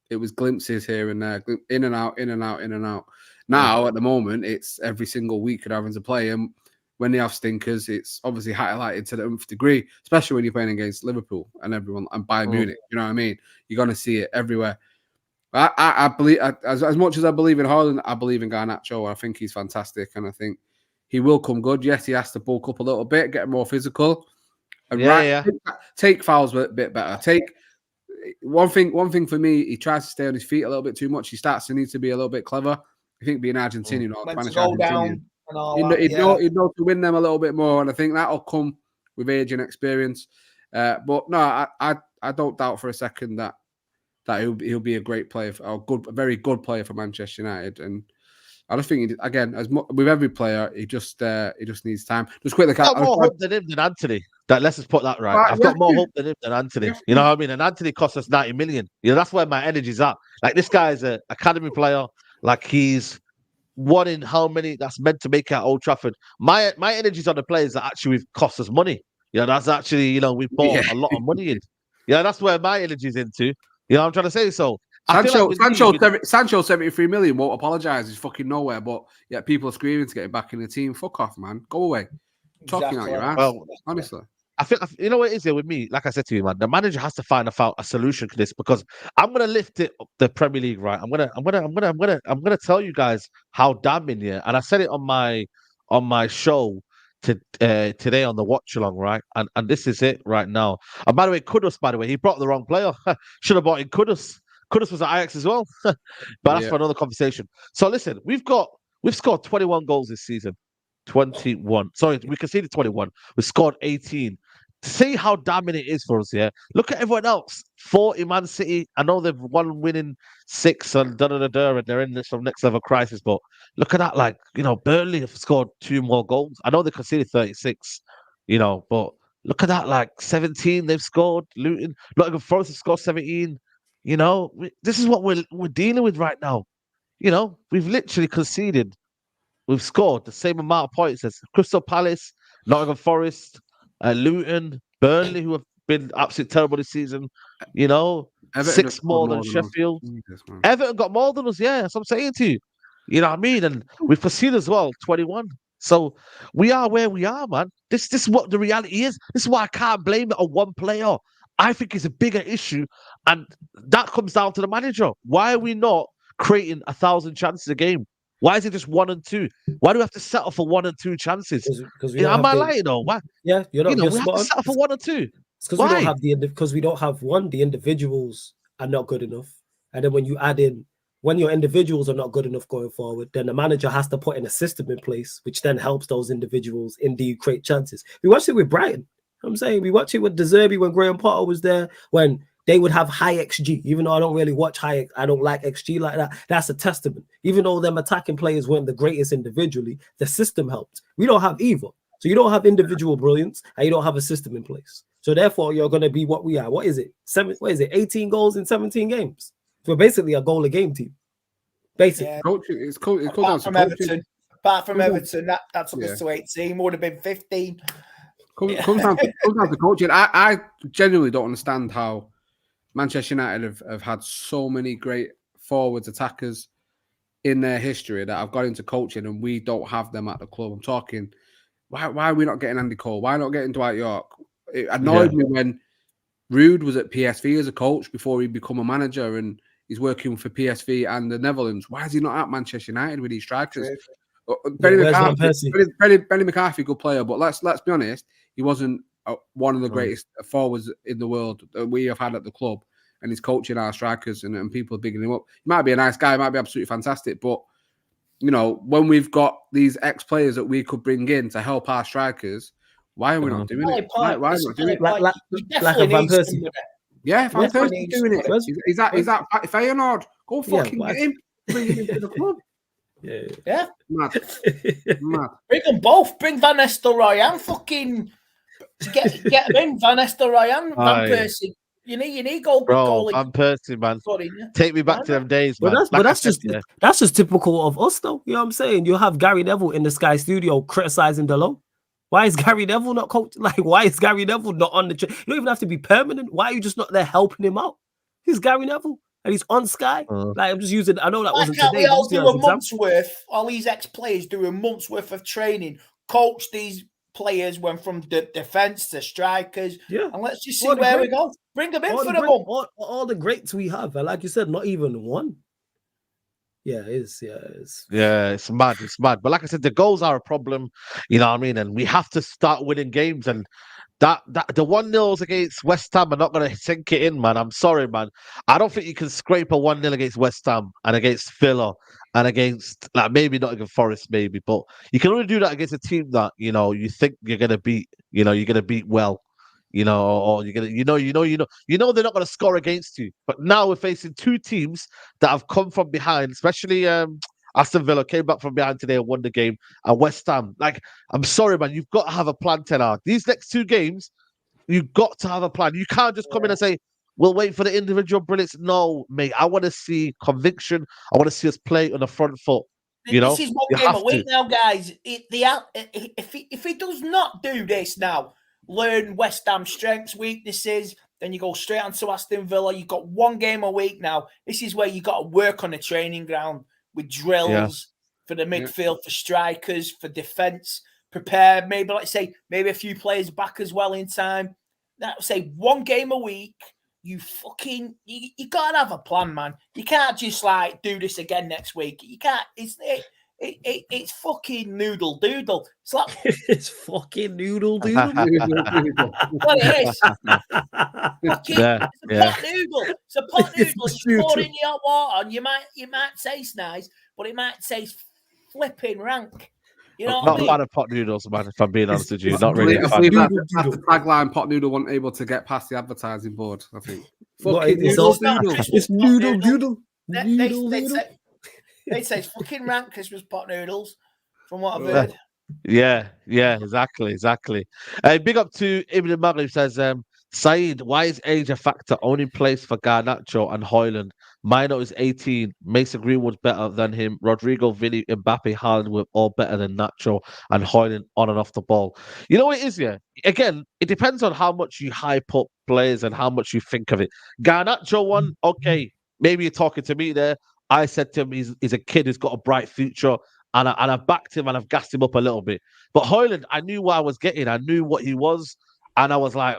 Speaker 4: it was glimpses here and there, in and out, in and out, in and out. Now at the moment, it's every single week you're having to play him. When they have stinkers, it's obviously highlighted to the nth degree, especially when you're playing against Liverpool and everyone and Bayern Munich. You know what I mean? You're going to see it everywhere. I believe, as much as I believe in Højlund, I believe in Garnacho. I think he's fantastic, and I think he will come good. Yes, he has to bulk up a little bit, get more physical, and take fouls a bit better. Take one thing for me. He tries to stay on his feet a little bit too much. He starts to need to be a little bit clever. I think being Argentinian or Spanish Argentinian. He'd know to win them a little bit more, and I think that'll come with age and experience. But no, I don't doubt for a second that he'll be a great player, a very good player for Manchester United. And I just think again, with every player, he just needs time. Just quickly,
Speaker 1: I've got more hope than him than Anthony. Let's just put that right. I've got more hope than him than Anthony. You know what I mean? And Anthony cost us 90 million. You know, that's where my energy's at. Like, this guy's an academy player. Like, he's one in how many that's meant to make it at Old Trafford. My energy's on the players that actually cost us money. You know, that's actually, you know, we bought a lot of money in. Yeah, that's where my energy's into. You know what I'm trying to say? So
Speaker 4: Sancho 73 million won't apologise. He's fucking nowhere. But yeah, people are screaming to get him back in the team. Fuck off, man. Go away. Talking out your ass. Well, honestly.
Speaker 1: I think, you know what it is here with me. Like I said to you, man, the manager has to find a solution to this, because I'm gonna lift it up the Premier League, right? I'm gonna tell you guys how damning, yeah. And I said it on my show today on the watch along, right? And this is it right now. And by the way, Kudus, by the way, he brought the wrong player. Should have brought in Kudus. Kudus was at Ajax as well. But that's for another conversation. So listen, we've scored 21 goals this season. 21. Sorry, we conceded 21. We scored 18. To see how damn it is for us, yeah. Look at everyone else. 40 Man City. I know they've won winning 6 and and they're in this some next level crisis. But look at that, like, Burnley have scored 2 more goals. I know they conceded 36, but look at that, like 17 they've scored. Luton, Nottingham Forest have scored 17. This is what we're dealing with right now. We've literally conceded. We've scored the same amount of points as Crystal Palace, Nottingham Forest, Luton, Burnley, who have been absolutely terrible this season.
Speaker 4: Everton
Speaker 1: 6 more than Sheffield. Everton got more than us. Yeah, that's what I'm saying to you. You know what I mean? And we've conceded as well, 21. So we are where we are, man. This is what the reality is. This is why I can't blame it on one player. I think it's a bigger issue, and that comes down to the manager. Why are we not creating 1,000 chances a game? Why is it just 1 and 2? Why do we have to settle for 1 and 2 chances? Am I lying though? Why?
Speaker 2: Yeah, you're not.
Speaker 1: We have to settle for 1 or 2.
Speaker 2: It's because we don't have because we don't have the individuals are not good enough, and then when you add in when your individuals are not good enough going forward, then the manager has to put in a system in place, which then helps those individuals indeed create chances. We watched it with Brighton. I'm saying we watched it with De Zerbi when Graham Potter was there, when they would have high XG. Even though I don't really watch I don't like XG like that. That's a testament. Even though them attacking players weren't the greatest individually, the system helped. We don't have either. So you don't have individual brilliance and you don't have a system in place. So therefore, you're going to be what we are. What is it? 18 goals in 17 games. So we're basically a goal a game team. Basically.
Speaker 4: Yeah. It's called
Speaker 3: apart from Everton. Apart from Everton, that took us to 18. Would have been 15.
Speaker 4: Comes down to coaching. I genuinely don't understand how Manchester United have had so many great forwards, attackers in their history that have got into coaching and we don't have them at the club. I'm talking, why are we not getting Andy Cole? Why not getting Dwight York? It annoyed me when Ruud was at PSV as a coach before he became a manager and he's working for PSV and the Netherlands. Why is he not at Manchester United with these strikers? Benny McCarthy, good player, but let's be honest, he wasn't one of the greatest forwards in the world that we have had at the club, and he's coaching our strikers and people are bigging him up. He might be a nice guy, might be absolutely fantastic, but when we've got these ex-players that we could bring in to help our strikers, why are we not doing it? Why are we not doing it?
Speaker 2: Like a Van Persie.
Speaker 4: Yeah, Van Persie's doing it. Is that Feyenoord? Go fucking get him. Bring him into the club.
Speaker 3: Yeah.
Speaker 4: Mad.
Speaker 3: Bring them both. Bring Van Nistelrooy and fucking get them in. Van Nistelrooy and Van Persie. You need goal.
Speaker 1: Van Persie, man. Take me back to them days, man.
Speaker 2: That's just typical of us, though. You know what I'm saying? You'll have Gary Neville in the Sky Studio criticizing Delo. Why is Gary Neville not coach? Like, why is Gary Neville not on the? You don't even have to be permanent. Why are you just not there helping him out? He's Gary Neville. And he's on Sky. Like, I'm just using. I know that wasn't today.
Speaker 3: We all do a month's worth. All these ex-players do a month's worth of training. Coach these players went from the defense to strikers.
Speaker 2: Yeah,
Speaker 3: and let's just see where we go. Bring them in for the month.
Speaker 2: All the greats we have, and like you said, not even one. Yeah, it's
Speaker 1: mad. It's mad. But like I said, the goals are a problem. You know what I mean? And we have to start winning games. And that the 1-0s against West Ham are not going to sink it in, man. I'm sorry, man. I don't think you can scrape a 1-0 against West Ham and against Villa and against maybe Nottingham Forest, maybe. But you can only do that against a team that you think you're going to beat. You're going to beat well. Or you're gonna, they're not gonna score against you. But now we're facing 2 teams that have come from behind, especially Aston Villa came back from behind today and won the game, and West Ham. Like, I'm sorry, man, you've got to have a plan, Ten Hag. These next 2 games, you've got to have a plan. You can't just come in and say, we'll wait for the individual brilliance. No, mate, I want to see conviction. I want to see us play on the front foot.
Speaker 3: This is 1 game a week now, guys. If he does not do this now, learn West Ham strengths, weaknesses, then you go straight on to Aston Villa. You've got 1 game a week now. This is where you got to work on the training ground with drills for the midfield, for strikers, for defence. Prepare, maybe a few players back as well in time. That say 1 game a week. You gotta have a plan, man. You can't just do this again next week. You can't. It's fucking noodle doodle. It's like
Speaker 2: It's fucking noodle doodle.
Speaker 3: what it is. Fucking,
Speaker 1: Yeah,
Speaker 3: it's a pot noodle. It's a pot noodle.
Speaker 2: It's
Speaker 3: You pour
Speaker 2: noodle.
Speaker 3: in the hot water, and you might taste nice, but it might taste flipping rank. You know what I
Speaker 1: not a
Speaker 3: mean?
Speaker 1: fan of pot noodles, man. If I'm being honest with you,
Speaker 2: It's
Speaker 1: not really
Speaker 2: great.
Speaker 1: a
Speaker 4: I
Speaker 1: fan.
Speaker 4: believe
Speaker 2: Noodle
Speaker 4: that's the
Speaker 2: doodle.
Speaker 4: tagline. Pot noodle wasn't able to get past the advertising board. I think.
Speaker 2: What,
Speaker 4: Fucking
Speaker 2: it's
Speaker 4: noodle
Speaker 2: all-
Speaker 4: doodle.
Speaker 2: It's noodle doodle.
Speaker 3: They
Speaker 2: Noodle doodle.
Speaker 3: say it's fucking rank Christmas pot noodles, from what I've
Speaker 4: Oh.
Speaker 3: heard.
Speaker 1: Yeah, exactly. Big up to Ibn Maghrib says, Saeed, why is age a factor? Only place for Garnacho and Hoyland. Mino is 18. Mason Greenwood's better than him. Rodrigo, Vinny, Mbappe, Haaland were all better than Nacho and Hoyland on and off the ball. You know what it is, yeah? Again, it depends on how much you hype up players and how much you think of it. Garnacho one, okay, maybe you're talking to me there. I said to him, he's a kid who's got a bright future. And I backed him and I've gassed him up a little bit. But Hoyland, I knew what I was getting. I knew what he was. And I was like,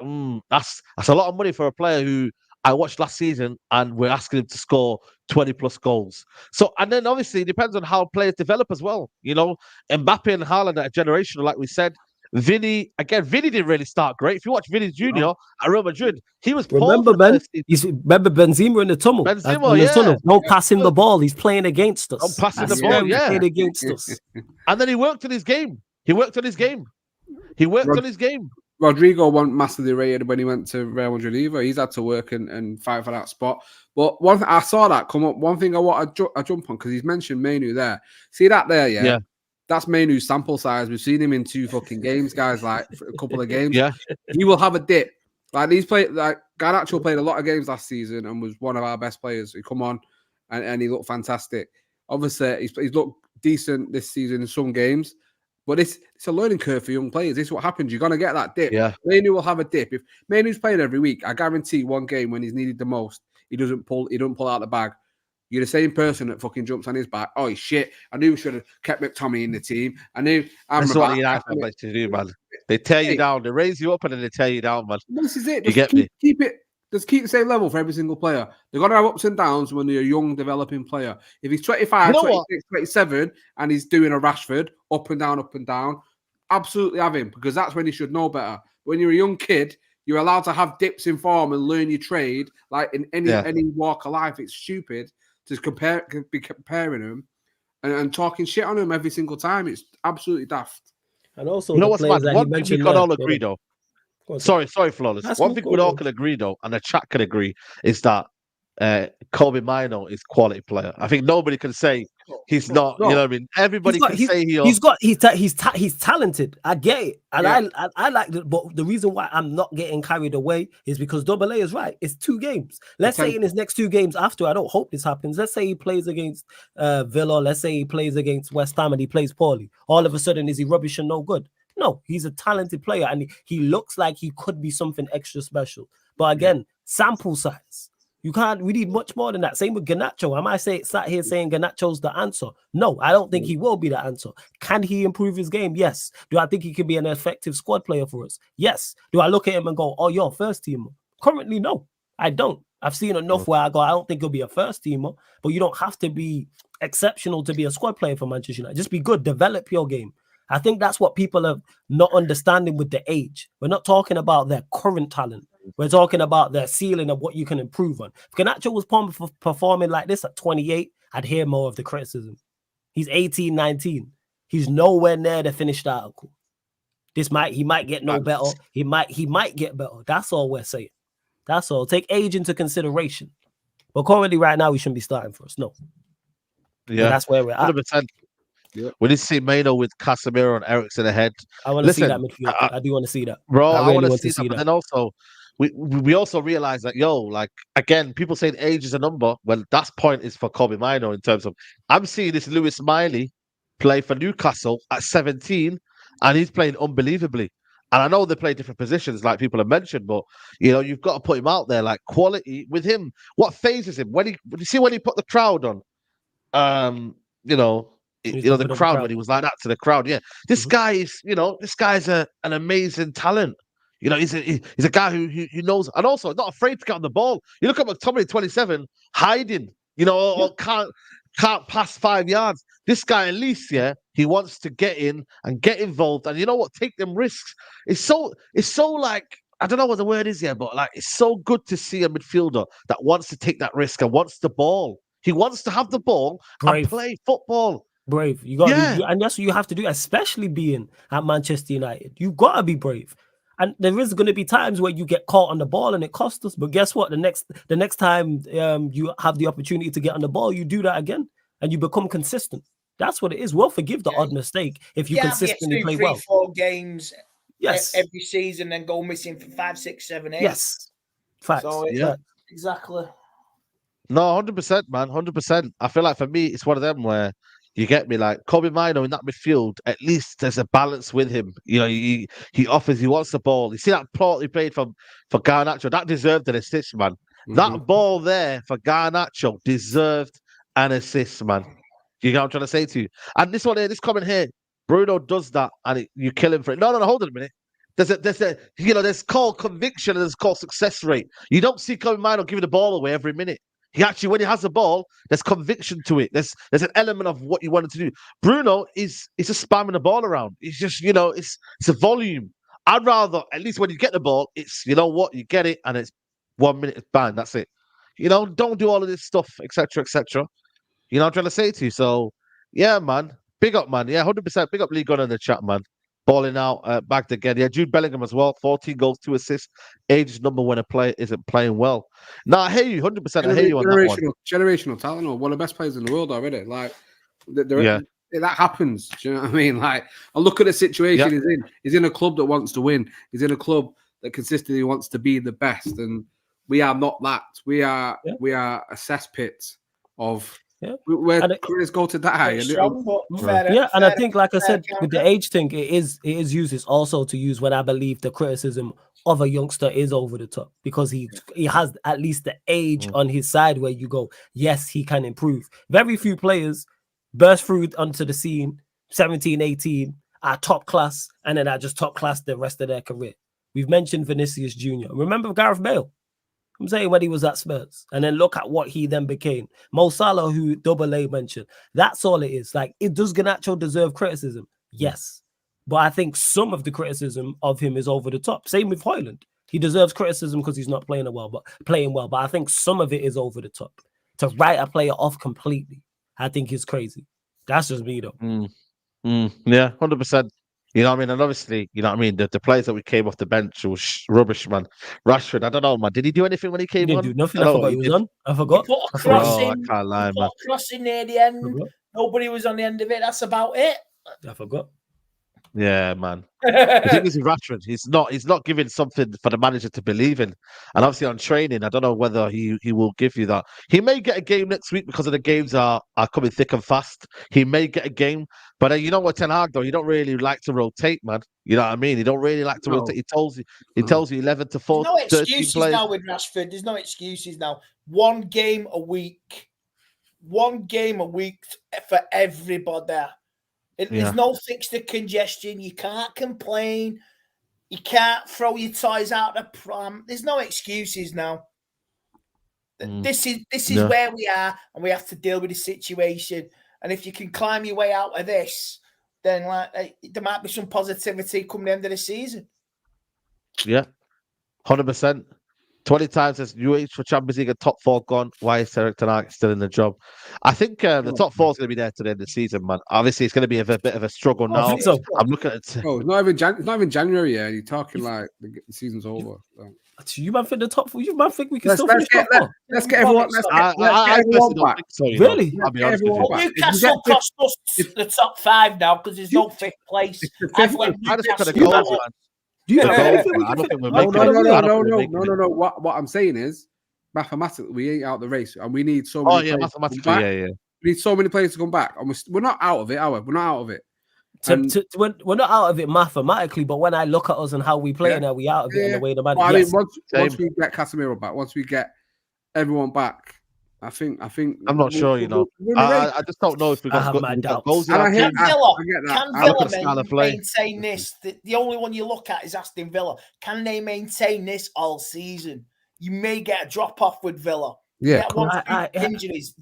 Speaker 1: that's a lot of money for a player who I watched last season and we're asking him to score 20 plus goals. So, and then obviously it depends on how players develop as well. You know, Mbappe and Haaland are generational, like we said. Vinny didn't really start great. If you watch Vinny Jr. at Real Madrid, he was poor
Speaker 2: Remember,
Speaker 1: for the
Speaker 2: Ben?
Speaker 1: first season.
Speaker 2: Remember Benzema in the tunnel.
Speaker 1: Benzema,
Speaker 2: In the
Speaker 1: yeah.
Speaker 2: tunnel. Don't pass him the ball. He's playing against us.
Speaker 1: Don't pass him
Speaker 2: That's
Speaker 1: the ball,
Speaker 2: where he
Speaker 1: yeah.
Speaker 2: played against us.
Speaker 1: And then he worked on his game.
Speaker 4: Rodrigo wasn't massively rated when he went to Real Madrid either. He's had to work and fight for that spot. But one thing I saw that come up. One thing I want to jump on because he's mentioned Manu there. See that there, yeah.
Speaker 1: Yeah.
Speaker 4: That's Manu's sample size. We've seen him in 2 fucking games, guys. Like for a couple of games.
Speaker 1: Yeah.
Speaker 4: He will have a dip. Like Garnacho played a lot of games last season and was one of our best players. He come on and he looked fantastic. Obviously, he's looked decent this season in some games. But it's a learning curve for young players. This is what happens. You're going to get that dip.
Speaker 1: Yeah.
Speaker 4: Manu will have a dip. If Manu's playing every week, I guarantee one game when he's needed the most, he don't pull out the bag. You're the same person that fucking jumps on his back. Oh, shit. I knew we should have kept McTominay in the team. I knew
Speaker 1: That's what United like to do, man. They tear you down. They raise you up and then they tear you down, man.
Speaker 4: This is it.
Speaker 1: You get me?
Speaker 4: Keep it. Just keep the same level for every single player. They're going to have ups and downs when they're a young, developing player. If he's 25, 26, 27, and he's doing a Rashford, up and down, absolutely have him because that's when he should know better. When you're a young kid, you're allowed to have dips in form and learn your trade. Like in any walk of life, it's stupid to be comparing them and talking shit on them every single time. It's absolutely daft.
Speaker 2: And also,
Speaker 1: you know what's mad? One thing we can all agree, though. Sorry, Flawless. One thing we all can agree, though, and the chat can agree, is that Kobe Mino is quality player. I think nobody can say he's not. You know what I mean? Everybody can say
Speaker 2: he's talented. I get it, and I like it. But the reason why I'm not getting carried away is because Double A is right. It's 2 games. Let's say in his next 2 games after, I don't hope this happens. Let's say he plays against Villa. Let's say he plays against West Ham and he plays poorly. All of a sudden, is he rubbish and no good? No, he's a talented player and he looks like he could be something extra special. But again, sample size. We need much more than that. Same with Garnacho. Am I sat here saying Garnacho's the answer? No, I don't think he will be the answer. Can he improve his game? Yes. Do I think he can be an effective squad player for us? Yes. Do I look at him and go, oh, you're a first teamer? Currently, no, I don't. I've seen enough where I go, I don't think he'll be a first teamer, but you don't have to be exceptional to be a squad player for Manchester United. Just be good, develop your game. I think that's what people are not understanding with the age. We're not talking about their current talent. We're talking about their ceiling of what you can improve on. If Garnacho was performing like this at 28, I'd hear more of the criticism. He's 18, 19. He's nowhere near the finished article. He might get no better. He might get better. That's all we're saying. That's all. Take age into consideration. But currently, right now, we shouldn't be starting for us. No.
Speaker 1: Yeah,
Speaker 2: but that's where we're at.
Speaker 1: 100%. Yeah. We did see Mino with Casemiro and Eriksen ahead.
Speaker 2: I want to see that midfield. I do want to see that,
Speaker 1: bro. I really want to see that. But then also, we also realize that again, people saying age is a number. Well, that point is for Kobe Mino in terms of I'm seeing this Lewis Miley play for Newcastle at 17, and he's playing unbelievably. And I know they play different positions, like people have mentioned, but you've got to put him out there, like quality with him. What phases him when he put the crowd on, the crowd when he was like that to the crowd. Yeah, this guy is, this guy's an amazing talent. He's a guy who knows, and also not afraid to get on the ball. You look at McTominay, 27, hiding, or can't pass 5 yards. This guy, at least, yeah, he wants to get in and get involved. And you know what? Take them risks. It's so like, I don't know what the word is here, but like, it's so good to see a midfielder that wants to take that risk and wants the ball. He wants to have the ball and play football.
Speaker 2: Brave. You got to be, and that's what you have to do, especially being at Manchester United. You got to be brave. And there is going to be times where you get caught on the ball and it costs us. But guess what? The next time you have the opportunity to get on the ball, you do that again and you become consistent. That's what it is. We'll forgive the odd mistake if you consistently play well.
Speaker 3: 3-4 games every season, then go missing for 5, 6, 7, 8.
Speaker 2: Yes. Facts.
Speaker 3: So exactly.
Speaker 1: No, 100%, man. 100%. I feel like for me, it's one of them where you get me, like Kobe Mino in that midfield, at least there's a balance with him. You know, he offers, he wants the ball. You see that plot he played for Garnacho, that deserved an assist, man. Mm-hmm. That ball there for Garnacho deserved an assist, man. You know what I'm trying to say to you? And this one here, this comment here, Bruno does that and you kill him for it. No, hold on a minute. There's called conviction and there's called success rate. You don't see Kobe Mino giving the ball away every minute. He actually, when he has the ball, there's conviction to it. There's an element of what you wanted to do. Bruno is just spamming the ball around. It's just, it's a volume. I'd rather, at least when you get the ball, it's, you know what, you get it and it's 1 minute, bang, that's it. Don't do all of this stuff, etc., etc. You know what I'm trying to say to you? So, yeah, man. Big up, man. Yeah, 100%. Big up Lee Gunn in the chat, man. Balling out, backed again. Yeah, Jude Bellingham as well. 14 goals, 2 assists. Age number when a player isn't playing well. No, I hear you 100%. I hear you on that one.
Speaker 4: Generational talent, or one of the best players in the world already. Like, that happens. Do you know what I mean? Like, I look at the situation he's in. He's in a club that wants to win. He's in a club that consistently wants to be the best, and we are not that. We are a cesspit of. Yeah. Where careers go to die.
Speaker 2: And I think, like I said, with the age thing, it is used. It's also to use when I believe the criticism of a youngster is over the top because he has at least the age on his side where you go, yes, he can improve. Very few players burst through onto the scene, 17, 18, are top class, and then are just top class the rest of their career. We've mentioned Vinicius Jr. Remember Gareth Bale? I'm saying when he was at Spurs, and then look at what he then became. Mo Salah, who Double A mentioned, that's all it is. Like, does Garnacho deserve criticism? Yes, but I think some of the criticism of him is over the top. Same with Højlund. He deserves criticism because he's not playing well. But I think some of it is over the top. To write a player off completely, I think is crazy. That's just me though.
Speaker 1: Yeah, 100%. You know what I mean? And obviously, you know what I mean? The players that we came off the bench was rubbish, man. Rashford, I don't know, man. Did he do anything when he came on?
Speaker 2: He didn't do nothing. I forgot he was on. I forgot.
Speaker 3: He put a cross in. I can't lie, man. A cross in near the end. Nobody was on the end of it. That's about it.
Speaker 2: I forgot.
Speaker 1: Yeah, man. The thing is with Rashford, he's not giving something for the manager to believe in. And obviously on training, I don't know whether he will give you that. He may get a game next week because of the games are coming thick and fast. He may get a game. But you know what, Ten Hag, though, he don't really like to rotate, man. You know what I mean? He don't really like to rotate. He tells you 11 to 4.
Speaker 3: There's no excuses now with Rashford. There's no excuses now. One game a week for everybody. There's no fix to congestion. You can't complain. You can't throw your toys out the pram. There's no excuses now. This is where we are, and we have to deal with the situation. And if you can climb your way out of this, then there might be some positivity come the end of the season.
Speaker 1: Yeah, 100%. 20 times as UH for Champions League and top 4 gone. Why is Eric Ten Hag still in the job? I think the top 4 is going to be there to the end of the season, man. Obviously, it's going to be a bit of a struggle now. I think so. I'm looking at it.
Speaker 4: Oh, it's not even January yet. You're talking like the season's over.
Speaker 2: You man think the top 4? You man think we can
Speaker 4: let's get everyone?
Speaker 2: Back. Really?
Speaker 1: I'll be honest with you.
Speaker 3: Newcastle cost us the top 5 now because there's no 5th place.
Speaker 1: I just got a goal, man.
Speaker 4: No. What I'm saying is, mathematically, we ain't out the race, and we need so many.
Speaker 1: Mathematically,
Speaker 4: we need so many players to come back, and we're not out of it, are we? We're not out of it.
Speaker 2: We're not out of it mathematically, but when I look at us and how we play, now we out of it in the way the man.
Speaker 4: I mean, once we get Casemiro back, once we get everyone back. I think.
Speaker 1: I'm not sure. I just don't know if we got goals.
Speaker 3: Can Villa maintain this? The only one you look at is Aston Villa. Can they maintain this all season? You may get a drop off with Villa.
Speaker 4: Yeah,
Speaker 3: injuries.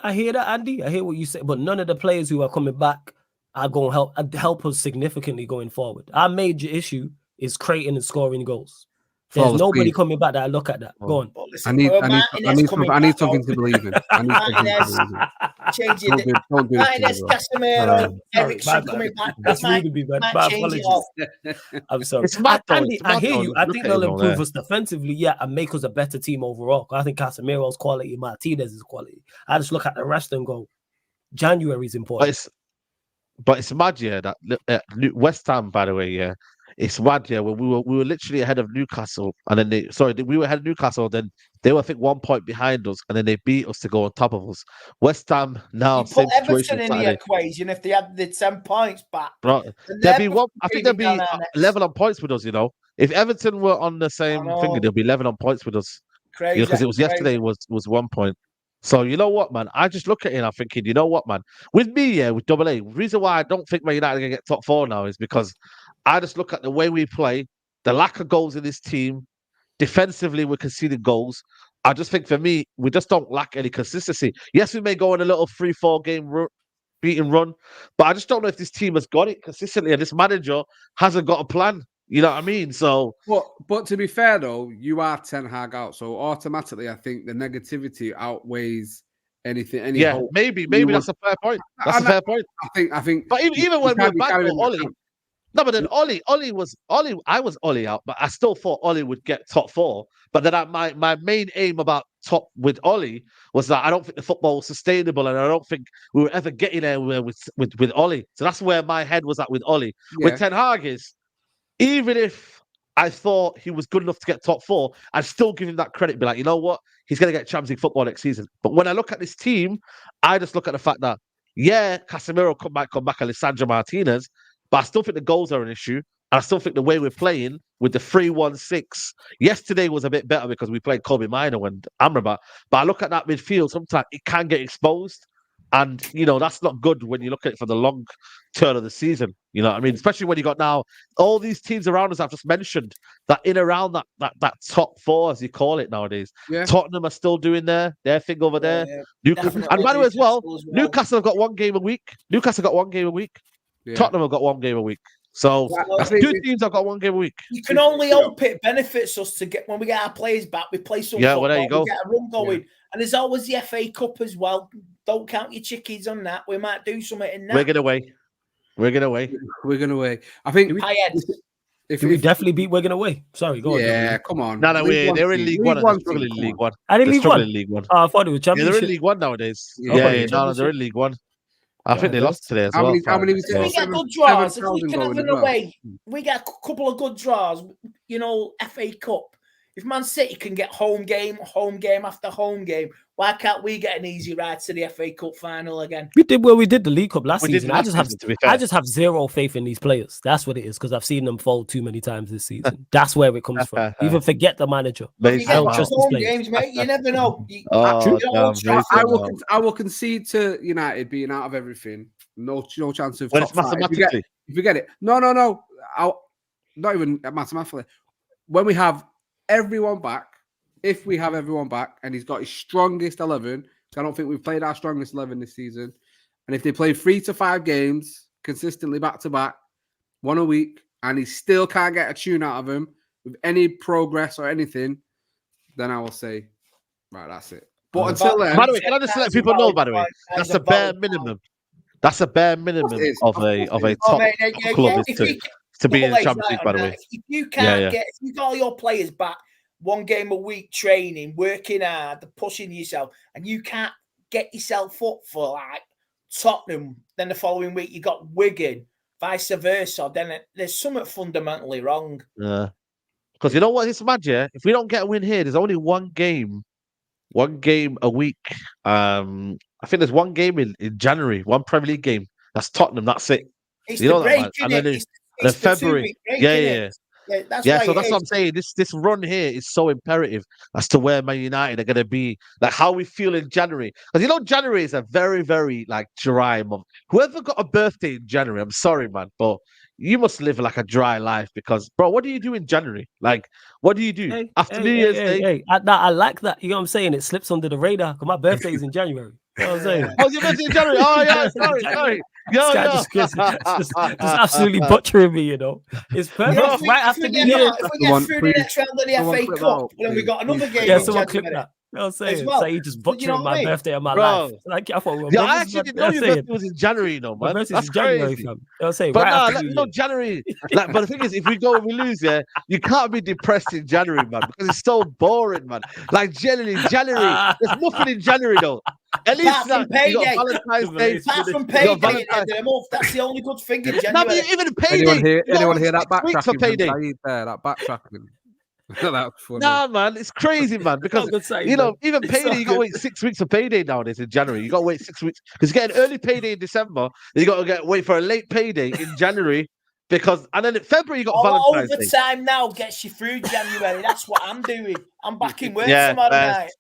Speaker 2: I hear that, Andy. I hear what you say, but none of the players who are coming back are going to help us significantly going forward. Our major issue is creating and scoring goals. There's
Speaker 4: Flawless,
Speaker 2: nobody
Speaker 4: please.
Speaker 2: coming back that I look at that. Go on.
Speaker 3: But
Speaker 4: I
Speaker 3: listen,
Speaker 4: need
Speaker 3: Martinez coming back,
Speaker 4: something to believe in. I need something to
Speaker 3: Martinez
Speaker 4: believe in.
Speaker 3: changing
Speaker 4: Don't do this to me,
Speaker 3: Martinez,
Speaker 4: bro.
Speaker 3: Casemiro,
Speaker 2: Sorry,
Speaker 3: Ericsson
Speaker 2: bad,
Speaker 3: coming back.
Speaker 2: That's
Speaker 3: Might
Speaker 2: rude of me, man.
Speaker 3: might
Speaker 2: My
Speaker 3: change it
Speaker 2: apologies.
Speaker 3: all.
Speaker 2: I'm sorry.
Speaker 1: It's mad though.
Speaker 2: Andy,
Speaker 1: It's
Speaker 2: I
Speaker 1: mad
Speaker 2: hear
Speaker 1: though.
Speaker 2: you. I
Speaker 1: Look
Speaker 2: think
Speaker 1: at
Speaker 2: they'll
Speaker 1: him over
Speaker 2: improve
Speaker 1: there.
Speaker 2: us defensively, yeah, and make us a better team overall. I think Casemiro's quality, Martinez's quality. I just look at the rest and go, January's
Speaker 1: But
Speaker 2: important.
Speaker 1: it's mad, yeah. That West Ham, by the way, yeah. It's mad, yeah. When we were literally ahead of Newcastle, and then we were ahead of Newcastle. Then they were, I think, 1 point behind us, and then they beat us to go on top of us. West Ham now,
Speaker 3: You
Speaker 1: same
Speaker 3: put
Speaker 1: situation
Speaker 3: Everton in the
Speaker 1: Saturday.
Speaker 3: equation if they had the 10 points back.
Speaker 1: Bro,
Speaker 3: then
Speaker 1: they'll
Speaker 3: they're
Speaker 1: be one. I think they'll
Speaker 3: breathing
Speaker 1: be
Speaker 3: down our necks.
Speaker 1: level on points with us. You know, if Everton were on the same
Speaker 3: know.
Speaker 1: thing, they'll be level on points with us.
Speaker 3: Crazy.
Speaker 1: You know, because it was yesterday was 1 point. So you know what, man? I just look at it and I'm thinking, you know what, man? With me, yeah, with double A, reason why I don't think Man United are gonna get top four now is because I just look at the way we play, the lack of goals in this team. Defensively, we're conceding goals. I just think for me, we just don't lack any consistency. Yes, we may go on a little 3-4 game beating run, but I just don't know if this team has got it consistently, and this manager hasn't got a plan. You know what I mean? So,
Speaker 4: but to be fair though, you are Ten Hag out, so automatically I think the negativity outweighs anything. Any
Speaker 1: yeah,
Speaker 4: hope.
Speaker 1: maybe
Speaker 4: You
Speaker 1: that's a fair point. That's a
Speaker 4: And
Speaker 1: fair point.
Speaker 4: I think.
Speaker 1: But even when we were back
Speaker 4: carried
Speaker 1: for
Speaker 4: in that
Speaker 1: Ollie,
Speaker 4: camp.
Speaker 1: no, but then Ollie. I was Ollie out, but I still thought Ollie would get top four. But then my main aim about top with Ollie was that I don't think the football was sustainable, and I don't think we were ever getting there with Ollie. So that's where my head was at with Ollie.
Speaker 4: Yeah.
Speaker 1: With Ten Hag is, even if I thought he was good enough to get top four, I'd still give him that credit. Be like, you know what? He's going to get Champions League football next season. But when I look at this team, I just look at the fact that, yeah, Casemiro might come back, Alessandro Martinez, but I still think the goals are an issue. And I still think the way we're playing with the 3-1-6, yesterday was a bit better because we played Kobe Mino and Amrabat. But I look at that midfield, sometimes it can get exposed. And, you know, that's not good when you look at it for the long turn of the season. You know what I mean? Especially when you got now all these teams around us I've just mentioned that in around that top four, as you call it nowadays.
Speaker 4: Yeah.
Speaker 1: Tottenham are still doing their thing over there.
Speaker 3: Yeah,
Speaker 1: Newcastle, and by the way, as well, Newcastle have got 1 game a week.
Speaker 4: Yeah.
Speaker 1: Tottenham have got 1 game a week. So that's
Speaker 4: I think
Speaker 1: 2 teams have got 1 game a week.
Speaker 3: You can only hope it benefits us to get when we get our players back. We play some football,
Speaker 1: there you go.
Speaker 3: we get a run going, and there's always the FA Cup as well. Don't count your chickies on that. We might do something in that.
Speaker 1: We're gonna wait.
Speaker 4: We're gonna wait. I think
Speaker 2: If we definitely beat Wigan away. Sorry, go on.
Speaker 4: Yeah, come on.
Speaker 1: No, they're in League One. They're struggling in League One.
Speaker 2: I didn't
Speaker 1: They're
Speaker 2: League
Speaker 1: League One.
Speaker 2: Oh, I thought it was
Speaker 1: Yeah,
Speaker 2: Championship.
Speaker 1: they're in League One nowadays.
Speaker 2: Okay.
Speaker 1: They're in League One. I think they lost today as
Speaker 4: How
Speaker 1: well.
Speaker 4: many
Speaker 3: We get good draws. If we can have an away, we get a couple of good draws. You know, FA Cup. If Man City can get home game after home game, why can't we get an easy ride to the FA Cup final again?
Speaker 2: We did the League Cup last season. I just have zero faith in these players. That's what it is, because I've seen them fold too many times this season. That's where it comes from. Even forget the manager.
Speaker 3: You get home games, mate. You never know.
Speaker 4: I will concede to United being out of everything. No chance of top five. If you get it. No. Not even mathematically. When we have everyone back, if we have everyone back, and he's got his strongest 11, I don't think we've played our strongest 11 this season. And if they play 3 to 5 games consistently back to back, 1 a week, and he still can't get a tune out of him with any progress or anything, then I will say, right, that's it. But until then,
Speaker 1: by the way, can I just let people know? By the way, that's a bare minimum. That's a bare minimum of a top club to be in the Champions League. By the way,
Speaker 3: if you can't get, if you got all your players back 1 game a week, training, working hard, pushing yourself, and you can't get yourself up for like Tottenham, then the following week you got Wigan, vice versa, then there's something fundamentally wrong.
Speaker 1: Yeah, because you know what? It's mad, yeah. If we don't get a win here, there's only 1 game a week. I think there's 1 game in January, 1 Premier League game. That's Tottenham. That's it.
Speaker 3: It's the break,
Speaker 1: and then February. Yeah.
Speaker 3: That's
Speaker 1: so that's what I'm saying. This run here is so imperative as to where Man United are going to be, like how we feel in January. Because January is a very, very like dry month. Whoever got a birthday in January, I'm sorry, man, but you must live like a dry life because, bro, what do you do in January? Like, what do you do after New Year's Day?
Speaker 2: I like that. You know what I'm saying? It slips under the radar because my birthday is in January. You know what I'm saying?
Speaker 1: Oh, your birthday in January. Oh yeah, sorry. Yo,
Speaker 2: This guy just absolutely butchering me, you know. It's perfect.
Speaker 3: Yeah,
Speaker 2: Right after New Year.
Speaker 3: if we get through the next round of the FA Cup, then we got another game
Speaker 2: Yeah,
Speaker 3: in
Speaker 2: someone clip
Speaker 3: January.
Speaker 2: that. You know what I'm saying?
Speaker 3: As well.
Speaker 2: So he just butchering
Speaker 3: You know what I
Speaker 2: my
Speaker 3: mean?
Speaker 2: birthday and my
Speaker 1: Bro.
Speaker 2: life. Like I thought we were
Speaker 1: Yeah, I
Speaker 2: brothers,
Speaker 1: actually
Speaker 2: man.
Speaker 1: didn't know your birthday was in January, no
Speaker 2: My
Speaker 1: man.
Speaker 2: birthday's
Speaker 1: That's
Speaker 2: in January,
Speaker 1: crazy.
Speaker 2: fam. You know what I'm saying?
Speaker 1: But
Speaker 2: Right
Speaker 1: nah,
Speaker 2: after
Speaker 1: let
Speaker 2: New
Speaker 1: me know
Speaker 2: Year.
Speaker 1: January. Like, but the thing is, if we go and we lose, yeah, you can't be depressed in January, man, because it's so boring, man. Like generally, January, there's nothing in January though. At least
Speaker 3: Apart from
Speaker 1: you got
Speaker 3: payday.
Speaker 1: Valentine's Day.
Speaker 3: Apart from
Speaker 1: You
Speaker 3: payday
Speaker 1: got
Speaker 3: at the end
Speaker 1: Valentine's.
Speaker 3: of the month, that's the only good thing in
Speaker 1: No,
Speaker 3: January.
Speaker 1: but even payday.
Speaker 4: Anyone hear that
Speaker 1: 6 weeks for
Speaker 4: backtracking
Speaker 1: payday.
Speaker 4: from Saeed there? That backtracking. That's funny.
Speaker 1: Nah, man, it's crazy, man. Because
Speaker 2: good side,
Speaker 1: you know,
Speaker 2: man.
Speaker 1: even
Speaker 2: It's
Speaker 1: payday,
Speaker 2: so
Speaker 1: you got to
Speaker 2: good.
Speaker 1: wait 6 weeks for payday nowadays in January. You got to wait 6 weeks because you get an early payday in December. Then you got to wait for a late payday in January because, and then in February you got
Speaker 3: All
Speaker 1: Valentine's Day.
Speaker 3: overtime now gets you through January. That's what I'm doing. I'm back in work
Speaker 1: Yeah,
Speaker 3: tomorrow
Speaker 1: best.
Speaker 3: night.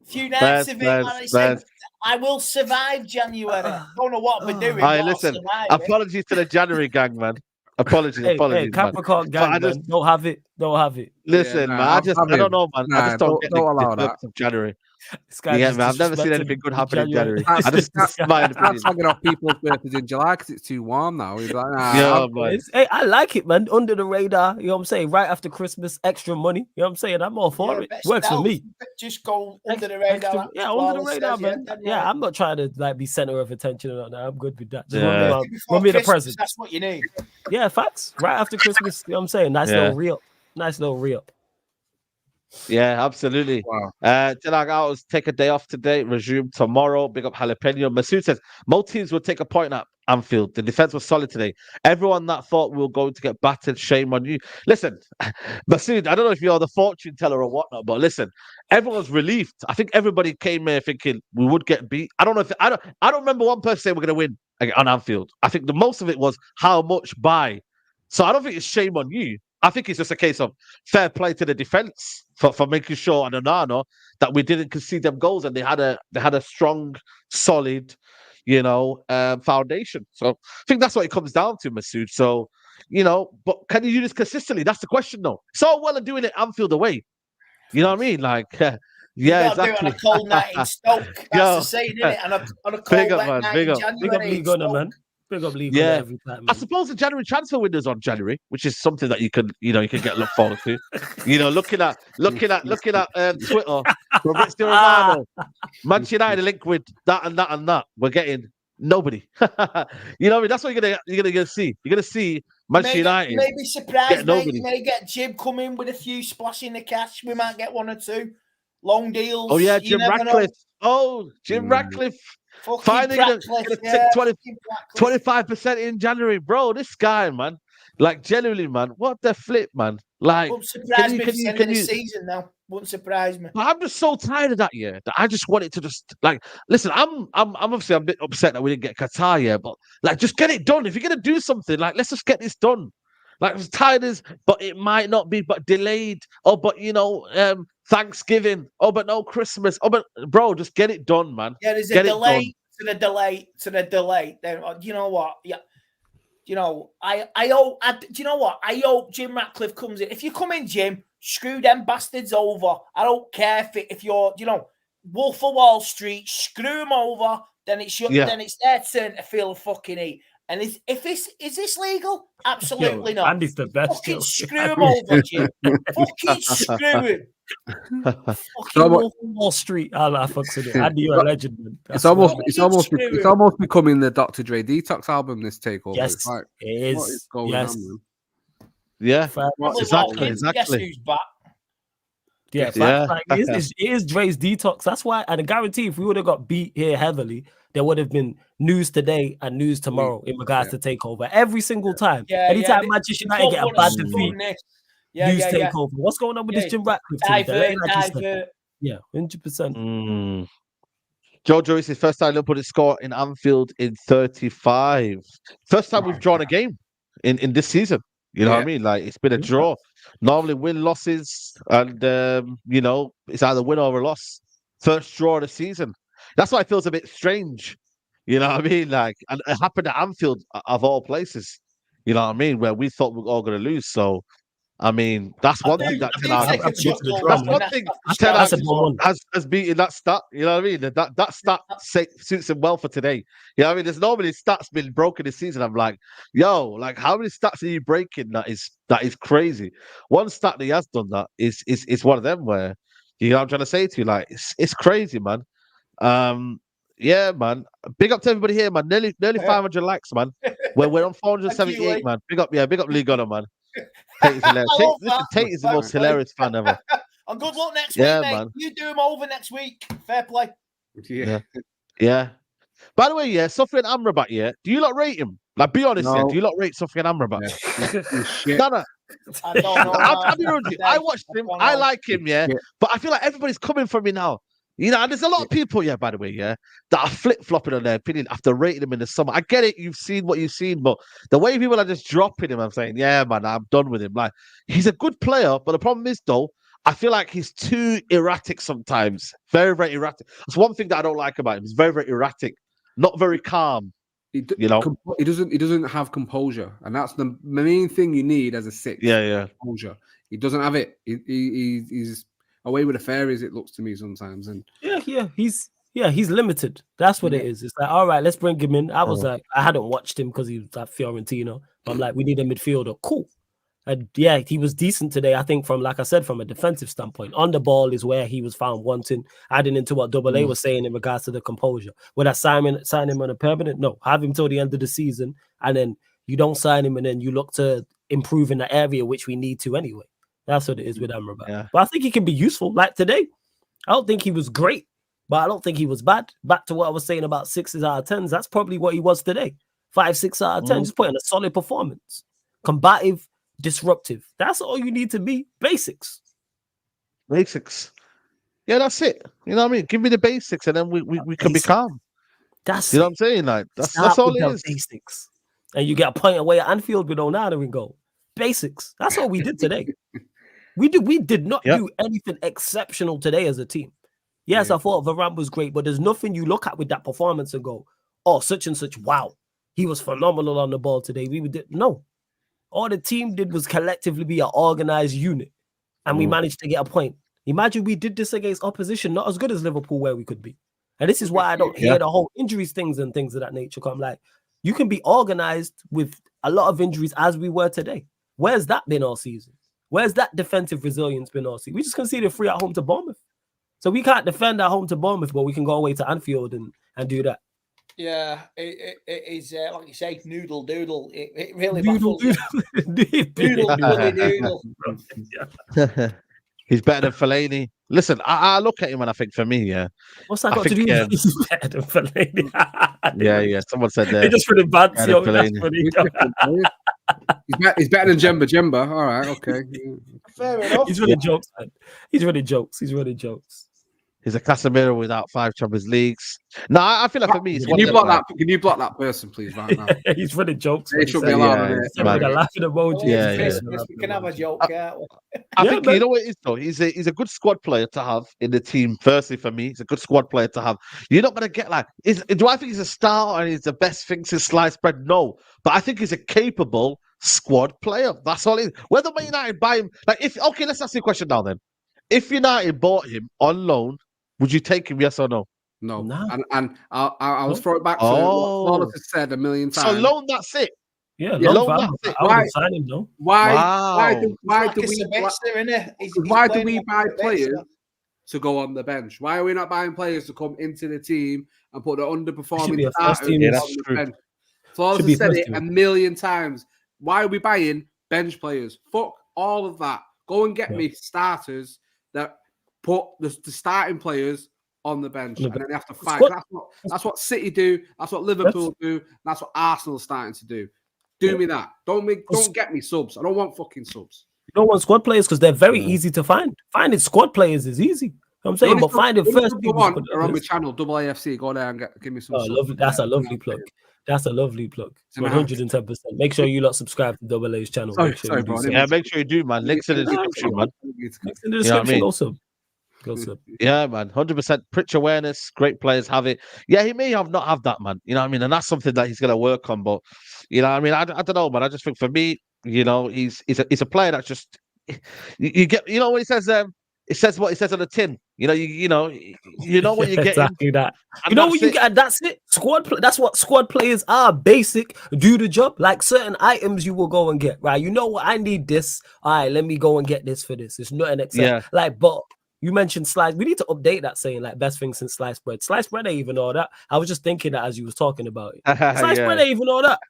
Speaker 3: A few nights of it, man. I said,
Speaker 1: Best.
Speaker 3: I will survive January. Don't know what we're doing,
Speaker 1: Hey,
Speaker 3: but
Speaker 1: listen,
Speaker 3: I'll survive it.
Speaker 1: apologies to the January gang, man. Apologies,
Speaker 2: Hey,
Speaker 1: man.
Speaker 2: Capricorn
Speaker 1: But I
Speaker 2: gang,
Speaker 1: just
Speaker 2: man. Don't have it. Don't have it.
Speaker 1: listen, man. I don't know, man. I just don't get the
Speaker 4: allow
Speaker 1: purpose
Speaker 4: that.
Speaker 1: of January.
Speaker 2: This guy
Speaker 1: You get
Speaker 2: just
Speaker 1: me? I've never seen
Speaker 2: disrespected
Speaker 1: anything good
Speaker 2: in
Speaker 1: happen in January.
Speaker 2: It's
Speaker 1: I just,
Speaker 2: just-
Speaker 1: my
Speaker 4: That's
Speaker 1: opinion.
Speaker 4: slagging off people's birthdays in July because it's too warm now. He's like, nah,
Speaker 1: Yeah, man.
Speaker 2: Hey, I like it, man. Under the radar, you know what I'm saying? Right after Christmas, extra money. You know what I'm saying? I'm all for it.
Speaker 3: best
Speaker 2: Works for
Speaker 3: now,
Speaker 2: me.
Speaker 3: Just go under the radar.
Speaker 2: Extra,
Speaker 3: like
Speaker 2: yeah, under the
Speaker 3: Flawless
Speaker 2: radar,
Speaker 3: says,
Speaker 2: man.
Speaker 3: dead
Speaker 2: Yeah,
Speaker 3: right.
Speaker 2: I'm not trying to like be center of attention or that. I'm good with that. Just
Speaker 1: Yeah.
Speaker 3: Before
Speaker 2: run me the
Speaker 3: Christmas,
Speaker 2: present.
Speaker 3: that's what you need.
Speaker 2: Yeah, facts. Right after Christmas, you know what I'm saying? Nice
Speaker 1: Yeah.
Speaker 2: little re-up. Nice little re-up.
Speaker 1: Yeah, absolutely.
Speaker 4: wow.
Speaker 1: Tilag Outers take a day off today, resume tomorrow. Big up Jalapeno. Masood says, most teams will take a point at Anfield. The defense was solid today. Everyone that thought we were going to get battered, shame on you. Listen, Masood, I don't know if you're the fortune teller or whatnot, but listen, everyone's relieved. I think everybody came here thinking we would get beat. I don't know if I don't remember one person saying we're going to win on Anfield. I think the most of it was how much by. So I don't think it's shame on you. I think it's just a case of fair play to the defense for making sure, and Onana, that we didn't concede them goals, and they had a strong, solid, foundation. So I think that's what it comes down to, Masood. So, but can you do this consistently? That's the question, though. So well and doing it Anfield away. You know what I mean? Like, yeah,
Speaker 3: You gotta
Speaker 1: exactly.
Speaker 3: do it on a cold night in Stoke. That's
Speaker 1: Yo,
Speaker 3: the saying, isn't it? On a
Speaker 1: big
Speaker 3: cold
Speaker 1: up,
Speaker 3: wet
Speaker 1: man,
Speaker 3: night
Speaker 1: big
Speaker 3: in
Speaker 1: up.
Speaker 3: January.
Speaker 2: Big up
Speaker 3: in
Speaker 2: League Gunner,
Speaker 3: Stoke.
Speaker 2: man. Big up League
Speaker 1: Yeah.
Speaker 2: Gunner every time,
Speaker 1: I
Speaker 2: man.
Speaker 1: suppose the January transfer window's on January, which is something that you can get look forward to. Looking at Twitter, Fabrizio Romano, Manchester United linked with that and that and that. We're getting nobody. You know what I mean? That's what you're gonna see. You're gonna see Manchester United.
Speaker 3: You may be surprised,
Speaker 1: get
Speaker 3: mate.
Speaker 1: nobody.
Speaker 3: You may get Jim come in with a few splashing the cash. We might get one or two long deals.
Speaker 1: Oh yeah,
Speaker 3: You
Speaker 1: Jim
Speaker 3: never know.
Speaker 1: Ratcliffe. Oh, Jim Ratcliffe.
Speaker 3: Fucking
Speaker 1: Finally gonna
Speaker 3: Ratcliffe,
Speaker 1: take 20,
Speaker 3: fucking Ratcliffe.
Speaker 1: 25% in January, bro. This guy, man. Like genuinely, man. What the flip, man. Like,
Speaker 3: Wouldn't surprise me if it's the end of the
Speaker 1: you?
Speaker 3: season now. Wouldn't surprise me.
Speaker 1: But I'm just so tired of that year that I just want it to just like listen. I'm obviously a bit upset that we didn't get Qatar here, but like just get it done. If you're gonna do something, like let's just get this done. Like as tired as, but it might not be, but delayed. Oh, but Thanksgiving. Oh, but no Christmas. Oh, but bro, just get it done, man.
Speaker 3: Yeah, there's a
Speaker 1: Get it
Speaker 3: delay to the delay to the delay. Then you know what? Yeah. I hope. Do you know what? I hope Jim Ratcliffe comes in. If you come in, Jim, screw them bastards over. I don't care if you're, Wolf of Wall Street. Screw them over. Then it's their turn to feel the fucking heat. And is this legal? Absolutely not.
Speaker 2: Andy's the best.
Speaker 3: Fucking screw him over, Jim. Fucking screw him.
Speaker 2: Fucking Wolf of Wall Street. I fucks with it. Andy, you're a legend, man.
Speaker 4: It's almost becoming the Dr. Dre Detox album. This takeover.
Speaker 2: Yes,
Speaker 4: it's like,
Speaker 2: it is.
Speaker 4: What is going on, man?
Speaker 1: Yeah,
Speaker 3: Exactly. Guess who's back?
Speaker 2: Yeah, like, it is Dre's Detox. That's why, and I guarantee if we would have got beat here heavily, there would have been news today and news tomorrow in regards to takeover. Every single time. Anytime Manchester United get a bad defeat, news takeover. What's going on with this Jim Ratcliffe?
Speaker 3: Divert.
Speaker 2: Yeah, 100%.
Speaker 1: Jojo is his first time Liverpool score in Anfield in 35. First time we've drawn a game in this season. You know what I mean? Like it's been a draw. Normally win losses, and it's either win or a loss. First draw of the season. That's why it feels a bit strange. You know what I mean? Like, and it happened at Anfield of all places. You know what I mean? Where we thought we were all going to lose. So, I mean, that's one thing that Ten Hag.
Speaker 3: think a shot goal,
Speaker 1: That's
Speaker 3: man,
Speaker 1: one
Speaker 3: that's-
Speaker 1: thing
Speaker 3: that's-
Speaker 1: Ten
Speaker 2: that's
Speaker 1: Hag
Speaker 2: a good one.
Speaker 1: has beaten that stat. You know what I mean? That stat suits him well for today. You know what I mean? There's normally stats been broken this season. I'm like, yo, like how many stats are you breaking? That is crazy. One stat that he has done that is one of them where you know what I'm trying to say to you, like it's crazy, man. Yeah, man. Big up to everybody here, man. Nearly 500 likes, man. We're on 478,
Speaker 3: Lee.
Speaker 1: man. Big up Lee Gunner, man. Tate is hilarious.
Speaker 3: I love that.
Speaker 1: Tate is the most
Speaker 3: Thanks, mate.
Speaker 1: hilarious fan ever.
Speaker 3: And good luck next
Speaker 1: Yeah,
Speaker 3: week, mate.
Speaker 1: man.
Speaker 3: You do him over next week. Fair play.
Speaker 4: Yeah.
Speaker 1: Yeah. By the way, yeah, Sofian Amrabat, yeah. Do you lot rate him? Like, be honest, yeah.
Speaker 4: No.
Speaker 1: Do you lot rate Sofian Amrabat?
Speaker 4: He's shit.
Speaker 1: No.
Speaker 3: I don't know.
Speaker 1: I'll be real with you. I watched him. I like him, yeah.
Speaker 4: Yeah.
Speaker 1: But I feel like everybody's coming for me now. You know, and there's a lot of people, yeah, by the way, yeah, that are flip-flopping on their opinion after rating him in the summer. I get it, you've seen what you've seen, but the way people are just dropping him, I'm saying, yeah, man, I'm done with him. Like, he's a good player, but the problem is, though, I feel like he's too erratic sometimes. Very, very erratic. That's one thing that I don't like about him. He's very, very erratic, not very calm. You know,
Speaker 4: He doesn't have composure, and that's the main thing you need as a six.
Speaker 1: Yeah.
Speaker 4: Composure. He doesn't have it. He's away with the fairies. It looks to me sometimes, and
Speaker 2: he's limited. That's what it is. It's like, all right, let's bring him in. I was like, I hadn't watched him because he was at Fiorentina. But I'm like, we need a midfielder. Cool. And yeah, he was decent today. I think like I said, from a defensive standpoint, on the ball is where he was found wanting. Adding into what Double A was saying in regards to the composure. Would I sign him on a permanent? No, have him till the end of the season, and then you don't sign him, and then you look to improve in the area which we need to anyway. That's what it is with Amrabat.
Speaker 1: Yeah.
Speaker 2: But I think he can be useful. Like today, I don't think he was great, but I don't think he was bad. Back to what I was saying about 6s out of 10s. That's probably what he was today. 5, 6 out of 10. Just putting a solid performance. Combative, disruptive. That's all you need to be. Basics.
Speaker 1: Yeah, that's it. You know what I mean? Give me the basics, and then we can be calm.
Speaker 2: That's
Speaker 1: You know what I'm saying? Like that's
Speaker 2: Start
Speaker 1: all
Speaker 2: with
Speaker 1: it
Speaker 2: the
Speaker 1: is.
Speaker 2: basics. And you get a point away at Anfield with Onana in goal. Basics. That's all we did today. We did not do anything exceptional today as a team. Yes, I thought Varane was great, but there's nothing you look at with that performance and go, oh, such and such, wow, he was phenomenal on the ball today. No. All the team did was collectively be an organized unit, and we managed to get a point. Imagine we did this against opposition, not as good as Liverpool, where we could be. And this is why I don't hear the whole injuries things and things of that nature come. Like, you can be organized with a lot of injuries as we were today. Where's that been all season? Where's that defensive resilience been all season? We just conceded 3 at home to Bournemouth. So we can't defend at home to Bournemouth, but we can go away to Anfield and do that.
Speaker 3: Yeah, it is, like you say, noodle doodle. It really
Speaker 2: Doodle,
Speaker 3: doodle.
Speaker 1: He's better than Fellaini. Listen, I look at him and I think for me, yeah.
Speaker 2: What's that got to do with he's better than Fellaini?
Speaker 1: Yeah. Someone said that.
Speaker 2: They just put it bad.
Speaker 4: He's better than Jemba. All right, okay.
Speaker 3: Fair enough.
Speaker 2: He's running jokes, man. He's running jokes.
Speaker 1: He's a Casemiro without 5 Champions Leagues. No, I feel like for me,
Speaker 4: Can you block that person, please, right now?
Speaker 2: He's running jokes.
Speaker 4: They should be allowed.
Speaker 2: With a laughing emoji.
Speaker 3: We can have a joke, can't we?
Speaker 1: I think you know what it is though. He's a good squad player to have in the team. Firstly, for me, he's a good squad player to have. You're not gonna get like. Do I think he's a star and he's the best thing since sliced bread? No, but I think he's a capable squad player. That's all it is. Whether Man United buy him, let's ask you a question now. Then, if United bought him on loan, would you take him? Yes or no?
Speaker 4: No. And I'll throw it back to what Flawless has said a million times.
Speaker 1: So loan, that's it.
Speaker 2: Yeah,
Speaker 1: loan, that's it.
Speaker 2: I would sign him though.
Speaker 4: Why do we buy players to go on the bench? Why are we not buying players to come into the team and put the underperforming starters on the bench? Flawless has said it a million times. Why are we buying bench players? Fuck all of that. Go and get me starters that put the starting players on the bench, and then they have to fight. That's what City do. That's what Liverpool do. That's what Arsenal's starting to do. Do me that. Don't get me subs. I don't want fucking subs.
Speaker 2: You don't want squad players because they're very easy to find. Finding squad players is easy. I'm saying, but finding first people
Speaker 4: on my channel, Double AFC. Go there and give me some.
Speaker 2: Lovely. That's a lovely plug. 110%. Make sure you lot subscribe to Double A's channel.
Speaker 4: Sorry, bro.
Speaker 1: Make sure you do, man. Links in the description, man.
Speaker 2: Links in the description. Also.
Speaker 1: Yeah, man, 100% pitch awareness. Great players have it. Yeah, he may not have that, man. You know what I mean? And that's something that he's going to work on. But you know what I mean? I don't know, man. I just think for me, you know, he's a player that's just you get, you know what it says. It says what it says on the tin. You know, you know what you're getting.
Speaker 2: Exactly that.
Speaker 1: And
Speaker 2: You know
Speaker 1: that's
Speaker 2: what you
Speaker 1: it.
Speaker 2: get. That's it. That's what squad players are. Basic. Do the job. Like certain items you will go and get. Right. You know what? I need this. All right. Let me go and get this for this. It's not an excess.
Speaker 1: Yeah.
Speaker 2: Like, but you mentioned slice. We need to update that saying like best thing since sliced bread. Sliced bread ain't even all that. I was just thinking that as you was talking about it. Sliced bread ain't even all that.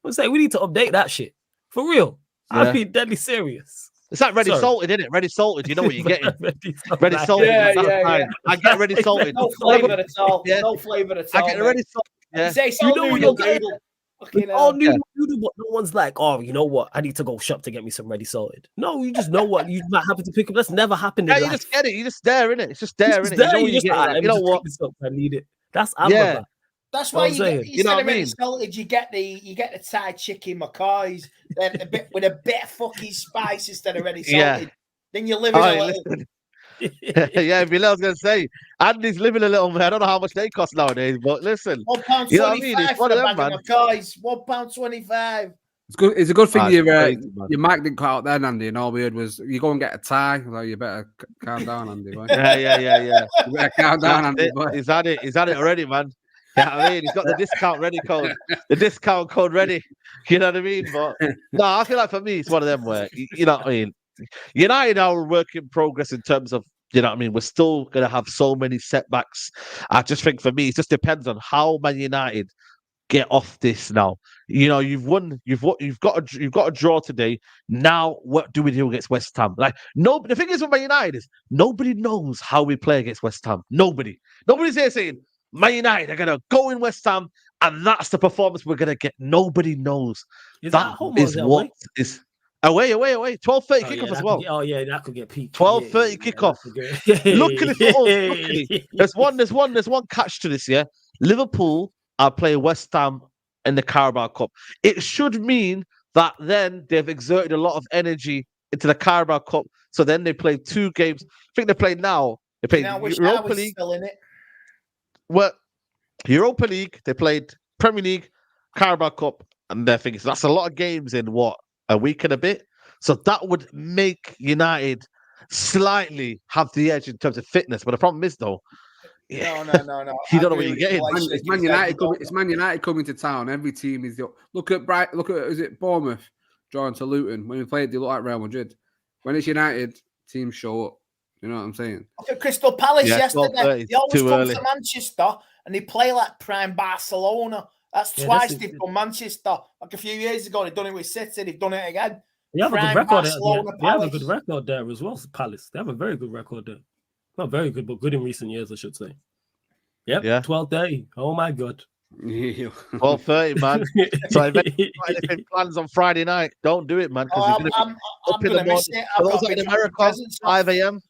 Speaker 2: I'm saying we need to update that shit for real.
Speaker 1: Yeah.
Speaker 2: I mean, deadly serious.
Speaker 1: It's like ready
Speaker 2: Sorry.
Speaker 1: salted, isn't it? Ready salted. You know what you're getting.
Speaker 2: Ready
Speaker 1: Ready salted.
Speaker 3: Yeah,
Speaker 1: that's
Speaker 3: yeah,
Speaker 1: fine.
Speaker 3: yeah.
Speaker 1: I get ready salted.
Speaker 3: No flavour at all.
Speaker 1: Yeah.
Speaker 3: No flavour at
Speaker 1: I
Speaker 3: all.
Speaker 1: get
Speaker 3: mate.
Speaker 1: ready salted.
Speaker 3: You
Speaker 1: Yeah.
Speaker 3: say it's
Speaker 2: You
Speaker 3: all
Speaker 2: know what
Speaker 3: noodle,
Speaker 2: you're getting?
Speaker 3: noodle. Fucking
Speaker 2: All
Speaker 3: hell.
Speaker 2: noodle, but no one's like, oh, you know what? I need to go shop to get me some ready salted. No, you just know what you might happen to pick up. That's never happened in
Speaker 1: Yeah, you
Speaker 2: life.
Speaker 1: just get it. You just there, innit? It's just there,
Speaker 2: It's
Speaker 1: innit?
Speaker 2: there,
Speaker 1: You know what
Speaker 2: you
Speaker 1: you're
Speaker 2: just
Speaker 1: getting.
Speaker 2: let
Speaker 1: Like,
Speaker 2: me
Speaker 1: you know
Speaker 2: just
Speaker 1: what?
Speaker 2: pick this up. I need it. That's
Speaker 1: Yeah.
Speaker 2: Amber.
Speaker 3: That's
Speaker 2: Know
Speaker 3: why
Speaker 2: what I'm saying?
Speaker 3: you
Speaker 1: You know
Speaker 3: instead
Speaker 1: what
Speaker 3: of
Speaker 1: I
Speaker 3: ready
Speaker 1: mean?
Speaker 3: salted, you get the Thai chicken McCoys with a bit of fucking spice instead of ready
Speaker 1: Yeah.
Speaker 3: salted. Then you live in
Speaker 1: Oh,
Speaker 3: a little.
Speaker 1: listen. Yeah, if you know, I was gonna say, Andy's living a little man. I don't know how much they cost nowadays, but listen,
Speaker 3: £1.25
Speaker 1: you know what I mean? It's
Speaker 3: for
Speaker 1: one
Speaker 3: a
Speaker 1: of them,
Speaker 3: bag
Speaker 1: man.
Speaker 3: of McCoys. £1.25.
Speaker 4: It's good. It's a good thing
Speaker 1: Ah,
Speaker 4: your
Speaker 1: it's crazy, man.
Speaker 4: your mic didn't cut out then, Andy. And all we heard was you go and get a tie. So you better calm down, Andy. Boy.
Speaker 1: Yeah.
Speaker 4: You better calm down,
Speaker 1: That's
Speaker 4: Andy.
Speaker 1: it.
Speaker 4: Boy.
Speaker 1: He's had it. He's had it already, man. You know what I mean? He's got the discount ready code. The discount code ready. You know what I mean? But no, I feel like for me, it's one of them where you know what I mean. United are a work in progress in terms of, you know what I mean. We're still gonna have so many setbacks. I just think for me, it just depends on how Man United get off this now. You know, you've won. You've got a draw today. Now, what do we do against West Ham? Like, no. The thing is with Man United is nobody knows how we play against West Ham. Nobody's here saying Man United are gonna go in West Ham and that's the performance we're gonna get. Nobody knows.
Speaker 2: Is
Speaker 1: That
Speaker 2: that home or
Speaker 1: is
Speaker 2: is that
Speaker 1: what
Speaker 2: away?
Speaker 1: is away. 12:30
Speaker 2: Oh,
Speaker 1: kickoff
Speaker 2: yeah,
Speaker 1: as
Speaker 2: that
Speaker 1: well.
Speaker 2: could get, oh yeah, that could get peaked.
Speaker 1: 12:30 kickoff. Luckily for us, luckily, there's one catch to this. Yeah, Liverpool are playing West Ham in the Carabao Cup. It should mean that then they've exerted a lot of energy into the Carabao Cup. So then they play 2 games. I think they play now. They play
Speaker 3: I wish I
Speaker 1: Europa
Speaker 3: was
Speaker 1: League.
Speaker 3: still in it.
Speaker 1: Well, Europa League. They played Premier League, Carabao Cup, and they're thinking so that's a lot of games in what, a week and a bit. So that would make United slightly have the edge in terms of fitness. But the problem is though,
Speaker 3: No.
Speaker 1: you
Speaker 3: I
Speaker 1: don't know what
Speaker 3: agree
Speaker 1: you're
Speaker 3: with
Speaker 1: getting.
Speaker 3: you.
Speaker 4: It's Man United. It's Man United coming to town. Every team is the look at is it Bournemouth drawing to Luton when we played? They look like Real Madrid. When it's United, teams show up. You know what I'm saying?
Speaker 3: Look at Crystal Palace
Speaker 1: Yeah,
Speaker 3: yesterday. They always
Speaker 1: too
Speaker 3: come
Speaker 1: early.
Speaker 3: to Manchester and they play like prime Barcelona. That's twice they've done Manchester. Like a few years ago, they've done it with City. They've done it again.
Speaker 2: They have a good
Speaker 3: Prime
Speaker 2: record.
Speaker 3: Barcelona,
Speaker 2: They have a
Speaker 3: Palace.
Speaker 2: good record there as well. Palace. They have a very good record there. Not very good, but good in recent years, I should say. Yep.
Speaker 1: Yeah.
Speaker 2: 12:30. Oh my god.
Speaker 1: 12:30, man. So if anything plans on Friday night, don't do it, man. Because
Speaker 3: I'm going to miss it.
Speaker 1: For
Speaker 3: I've
Speaker 1: those
Speaker 3: got
Speaker 1: that in
Speaker 3: big
Speaker 1: America,
Speaker 3: presents.
Speaker 1: 5 a.m.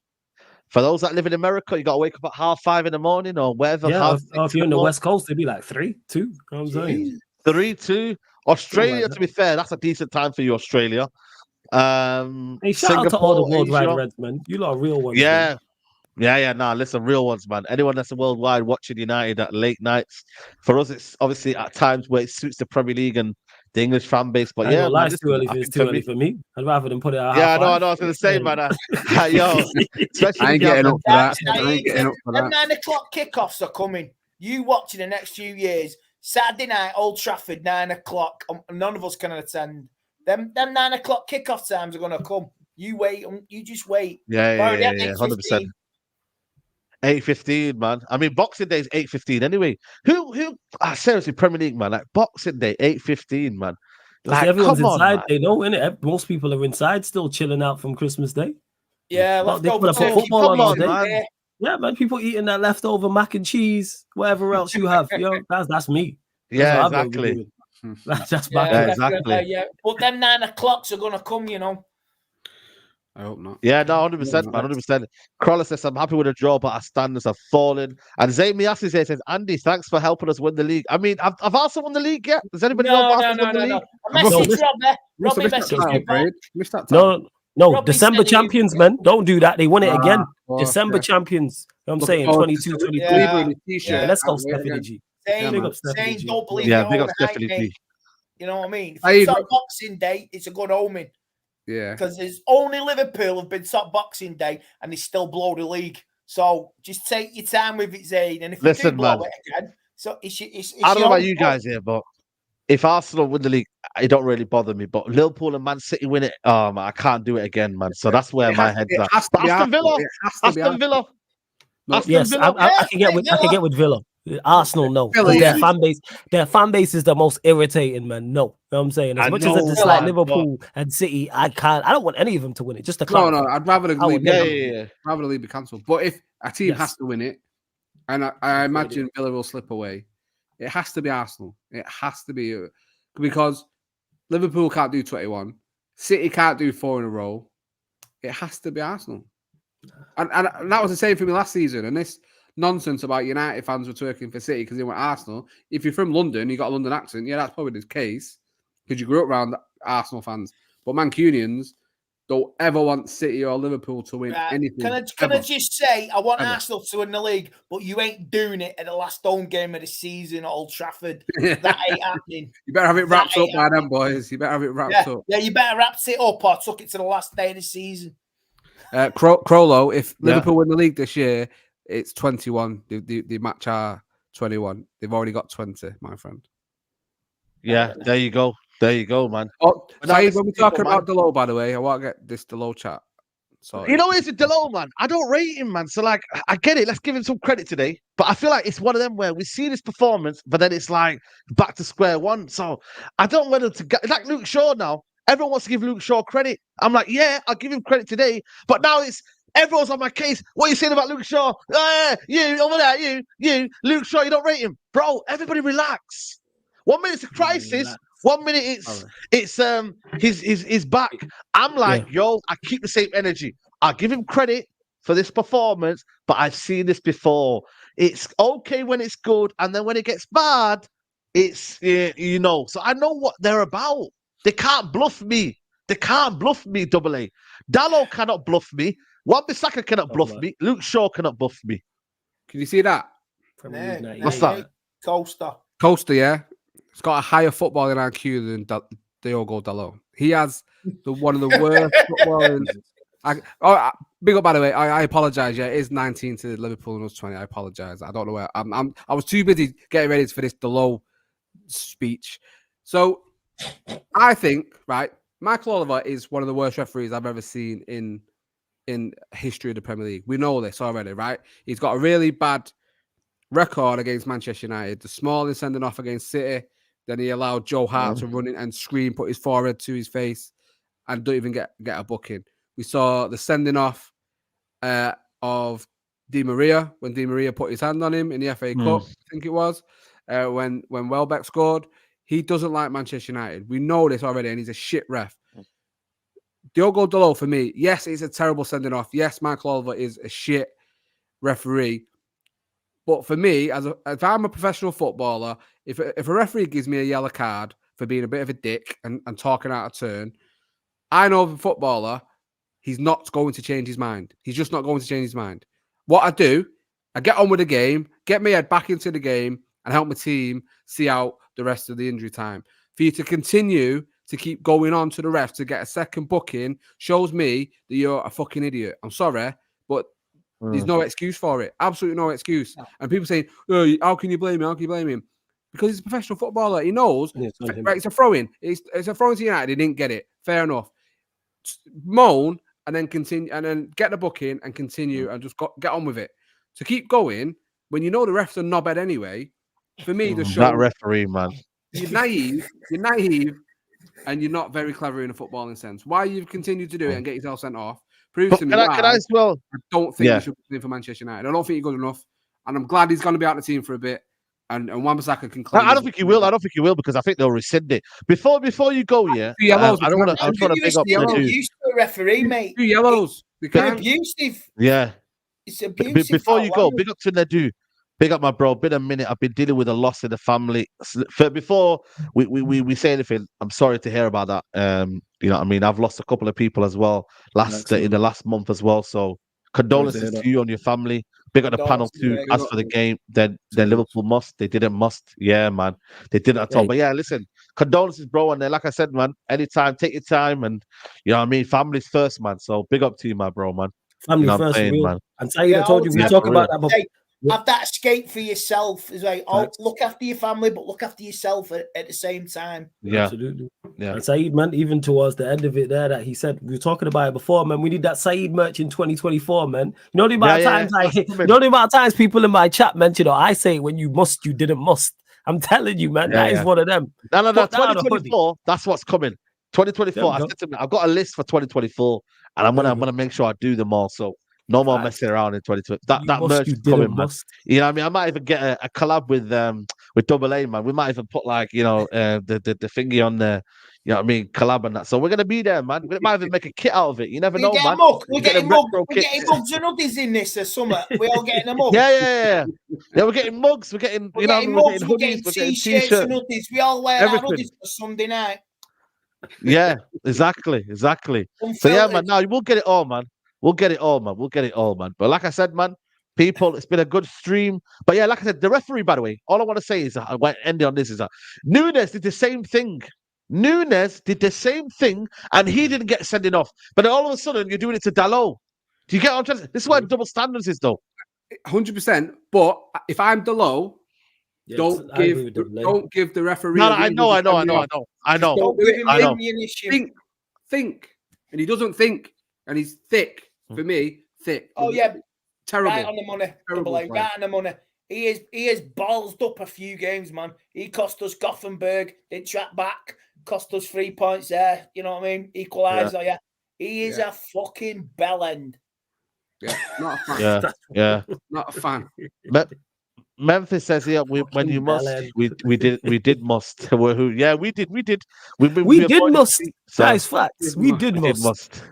Speaker 1: For those that live in America, you got to wake up at 5:30 in the morning or whatever.
Speaker 2: Yeah, or if you're in the West Coast, it'd be like 3, 2. You know what I'm saying?
Speaker 1: 3, 2. Australia,
Speaker 2: like
Speaker 1: to be fair, that's a decent time for you, Australia.
Speaker 2: Hey, shout out to all the worldwide Reds, man. You lot are real ones.
Speaker 1: Yeah.
Speaker 2: Man.
Speaker 1: Yeah. Nah, listen, real ones, man. Anyone that's worldwide watching United at late nights. For us, it's obviously at times where it suits the Premier League and the English fan base. But yeah, man,
Speaker 2: it's too early. It's too early for me. I'd rather than put it out.
Speaker 1: Yeah, I know. I was going to say, man. Yo, especially
Speaker 4: I ain't getting up for that. I ain't getting up for
Speaker 3: Them
Speaker 4: that.
Speaker 3: 9 o'clock kickoffs are coming. You watch in the next few years. Saturday night, Old Trafford, 9 o'clock. None of us can attend. Them 9 o'clock kickoff times are going to come. You wait. You just wait.
Speaker 1: Yeah, 100%. 8:15, man. I mean, Boxing Day is 8:15 anyway. Who? Seriously, Premier League, man. Like Boxing Day, 8:15, man. Like
Speaker 2: everyone's
Speaker 1: come on,
Speaker 2: inside.
Speaker 1: man.
Speaker 2: They know, innit? Most people are inside, still chilling out from Christmas Day.
Speaker 3: Yeah,
Speaker 2: leftover
Speaker 1: football on all day.
Speaker 2: Man. Yeah, man. People eating that leftover mac and cheese, whatever else you have. Yo, that's me.
Speaker 1: Yeah, exactly.
Speaker 2: That's
Speaker 1: exactly.
Speaker 3: Yeah, but them 9 o'clocks are going to come, you know.
Speaker 4: I hope not.
Speaker 1: Yeah, no, 100%, man, 100%. Crawler says, I'm happy with the draw, but our standards have fallen. And Zayn Miassi says, Andy, thanks for helping us win the league. I mean, have Arsenal won the league yet? Does anybody know if Arsenal won the league?
Speaker 3: Message Robbie message you.
Speaker 2: No, December champions, man. Don't do that. They won it again. December champions. You know what I'm saying? 22, 23.
Speaker 3: Yeah.
Speaker 2: Let's go, Stephanie G.
Speaker 3: Saying don't believe
Speaker 1: big up Stephanie G.
Speaker 3: You know what I mean? If it's on Boxing Day, it's a good omen.
Speaker 4: Yeah.
Speaker 3: Because there's only Liverpool have been top Boxing Day and they still blow the league. So just take your time with it, Zayn. And if you do
Speaker 1: Listen,
Speaker 3: blow
Speaker 1: man.
Speaker 3: it again, so it's
Speaker 1: I don't know
Speaker 3: your
Speaker 1: about
Speaker 3: own
Speaker 1: you
Speaker 3: fault.
Speaker 1: guys here, but if Arsenal win the league, it don't really bother me. But Liverpool and Man City win it, man, I can't do it again, man. So that's where my head's at. But Aston Villa, Aston Villa, Aston
Speaker 2: Yes,
Speaker 1: Villa.
Speaker 2: I can get with I can get with Villa. Arsenal, no, because their fan base is the most irritating, man. No, you know what I'm saying. As
Speaker 1: I
Speaker 2: much as I
Speaker 1: know,
Speaker 2: dislike
Speaker 1: man,
Speaker 2: Liverpool and City, I don't want any of them to win it. Just to
Speaker 4: No,
Speaker 2: clarify.
Speaker 4: I'd rather the
Speaker 2: I would
Speaker 4: league.
Speaker 2: never-
Speaker 4: Rather the league be cancelled. But if a team has to win it, and I imagine Villa will slip away, it has to be Arsenal. It has to be because Liverpool can't do 21, City can't do 4 in a row. It has to be Arsenal, and that was the same for me last season. And this nonsense about United fans were twerking for City because they went Arsenal. If you're from London, you got a London accent. Yeah, that's probably the case because you grew up around Arsenal fans. But Mancunians don't ever want City or Liverpool to win anything.
Speaker 3: Can I just say, I want Arsenal to win the league, but you ain't doing it at the last home game of the season at Old Trafford. That ain't happening.
Speaker 4: You better have it wrapped up by them, boys. You better have it wrapped up.
Speaker 3: Yeah, you better wrap it up or took it to the last day of the season.
Speaker 4: Crollo, if Liverpool win the league this year, it's 21. The match are 21. They've already got 20, my friend.
Speaker 1: Yeah, there you go. There you go, man.
Speaker 4: Oh, Saeed, when we're talking about Delo, by the way, I want to get this Delo chat.
Speaker 1: You know, it's a Delo, man. I don't rate him, man. So, like, I get it. Let's give him some credit today. But I feel like it's one of them where we see this performance, but then it's like back to square one. So I don't want him to get like Luke Shaw now. Everyone wants to give Luke Shaw credit. I'm like, yeah, I'll give him credit today. But now it's everyone's on my case. What are you saying about Luke Shaw? You over there, you, Luke Shaw, you don't rate him. Bro, everybody relax. 1 minute it's a crisis. 1 minute it's he's back. I'm like, yo, I keep the same energy. I'll give him credit for this performance, but I've seen this before. It's okay when it's good, and then when it gets bad, it's you know. So I know what they're about. They can't bluff me. They can't bluff me, Double A. Dalot cannot bluff me. Wan-Bissaka cannot bluff me. Luke Shaw cannot bluff me.
Speaker 4: Can you see that?
Speaker 1: What's that?
Speaker 3: Coaster,
Speaker 4: yeah. It's got a higher footballing IQ than Diogo Dalot. He has one of the worst footballing. Big up, by the way. I apologize. Yeah, it is 19 to Liverpool and us 20. I apologize. I don't know where I was too busy getting ready for this Dalot speech. So I think, right, Michael Oliver is one of the worst referees I've ever seen in history of the Premier League. We know this already, right? He's got a really bad record against Manchester United. The Smalling sending off against City. Then he allowed Joe Hart to run in and scream, put his forehead to his face, and don't even get a booking. We saw the sending off of Di Maria when Di Maria put his hand on him in the FA Cup, I think it was, when Welbeck scored. He doesn't like Manchester United. We know this already, and he's a shit ref. Diogo Dalot, for me, yes, it's a terrible sending off. Yes, Michael Oliver is a shit referee. But for me, if I'm a professional footballer, if a referee gives me a yellow card for being a bit of a dick and talking out of turn, I know the footballer, he's not going to change his mind. He's just not going to change his mind. What I do, I get on with the game, get my head back into the game, and help my team see out the rest of the injury time. For you to continue to keep going on to the ref to get a second booking shows me that you're a fucking idiot. I'm sorry, but there's no excuse for it. Absolutely no excuse. And people saying, oh, how can you blame him? How can you blame him? Because he's a professional footballer. He knows. Right, it's a throw-in. It's a throw-in to United. He didn't get it. Fair enough. Moan and then continue and then get the booking and continue and just get on with it. To keep going when you know the refs are knobhead anyway, for me, the show...
Speaker 1: That referee, man.
Speaker 4: You're naive, and you're not very clever in a footballing sense. Why you've continued to do it and get yourself sent off proves to me
Speaker 1: can I as well?
Speaker 4: I don't think he should be playing for Manchester United. I don't think he's good enough, and I'm glad he's going to be out of the team for a bit. And Wan-Bissaka can claim.
Speaker 1: I don't think he will. I don't think he will because I think they'll rescind it before you go. Yeah, I don't want to. I'm trying to pick up the dude.
Speaker 3: Used to a referee, mate.
Speaker 4: 2 yellows.
Speaker 3: They're abusive.
Speaker 1: Yeah.
Speaker 3: It's abusive.
Speaker 1: Before you go, big up to Nedu. Big up, my bro. Been a minute. I've been dealing with a loss in the family. Before we say anything, I'm sorry to hear about that. You know what I mean? I've lost a couple of people as well in the last month as well. So condolences to you and your family. Big up the panel too.
Speaker 3: Big
Speaker 1: As for the game, then Liverpool must. They didn't must. Yeah, man. They didn't at all. But yeah, listen, condolences, bro. And then, like I said, man, anytime, take your time, and you know what I mean. Family's first, man. So big up to you, my bro, man.
Speaker 2: Family
Speaker 1: You know what I'm
Speaker 2: first,
Speaker 1: saying,
Speaker 2: real.
Speaker 1: man.
Speaker 2: And Saeed, I told you we talk about that before.
Speaker 3: Have that escape for yourself. Is like, look after your family, but look after yourself at the same time.
Speaker 2: Yeah, absolutely.
Speaker 1: Yeah.
Speaker 2: And Saeed, man, even towards the end of it, there that he said we were talking about it before, man. We need that Saeed merch in 2024, man. You know the amount of times you know the amount of times people in my chat mention, I say when you must, you didn't must. I'm telling you, man, that is one of them.
Speaker 1: No. 2024, that's what's coming. 2024. I said to me, I've got a list for 2024, and I'm gonna make sure I do them all. So. No more messing around in 2020. That merch is coming, man. You know what I mean? I might even get a collab with Double A, man. We might even put like, you know, the thingy on there. You know what I mean? Collab and that. So we're gonna be there, man. We might even make a kit out of it. You never know, man.
Speaker 3: We're getting mugs and hoodies in this summer. We're all getting them up.
Speaker 1: Yeah, we're getting mugs. We're getting,
Speaker 3: we're getting hoodies. We're getting t-shirts and hoodies. We all wear our hoodies for Sunday night.
Speaker 1: Yeah, exactly.
Speaker 3: Unfiltered.
Speaker 1: So yeah, man. Now we'll get it all, man. We'll get it all, man. But like I said, man, people, it's been a good stream. But yeah, like I said, the referee, by the way, all I want to say is, I want to end on this, is that Nunes did the same thing. And he didn't get sending off. But then all of a sudden, you're doing it to Dalot. Do you get what I'm trying to say? This is where double standards is, though.
Speaker 4: 100%. But if I'm Dalot, don't give the referee.
Speaker 1: No, I know.
Speaker 4: Think. And he doesn't think. And he's thick. For me, thick.
Speaker 3: Oh yeah,
Speaker 4: terrible.
Speaker 3: Right on the money. Right on the money. He is ballsed up a few games, man. He cost us Gothenburg. Didn't track back. Cost us 3 points there. You know what I mean? Equaliser. Yeah. He is a fucking bellend.
Speaker 4: Yeah, not a fan.
Speaker 1: Yeah.
Speaker 4: Not a fan.
Speaker 1: Memphis says here, when you must, we did must. Yeah, we did. We did
Speaker 2: must. Guys, facts. We did must.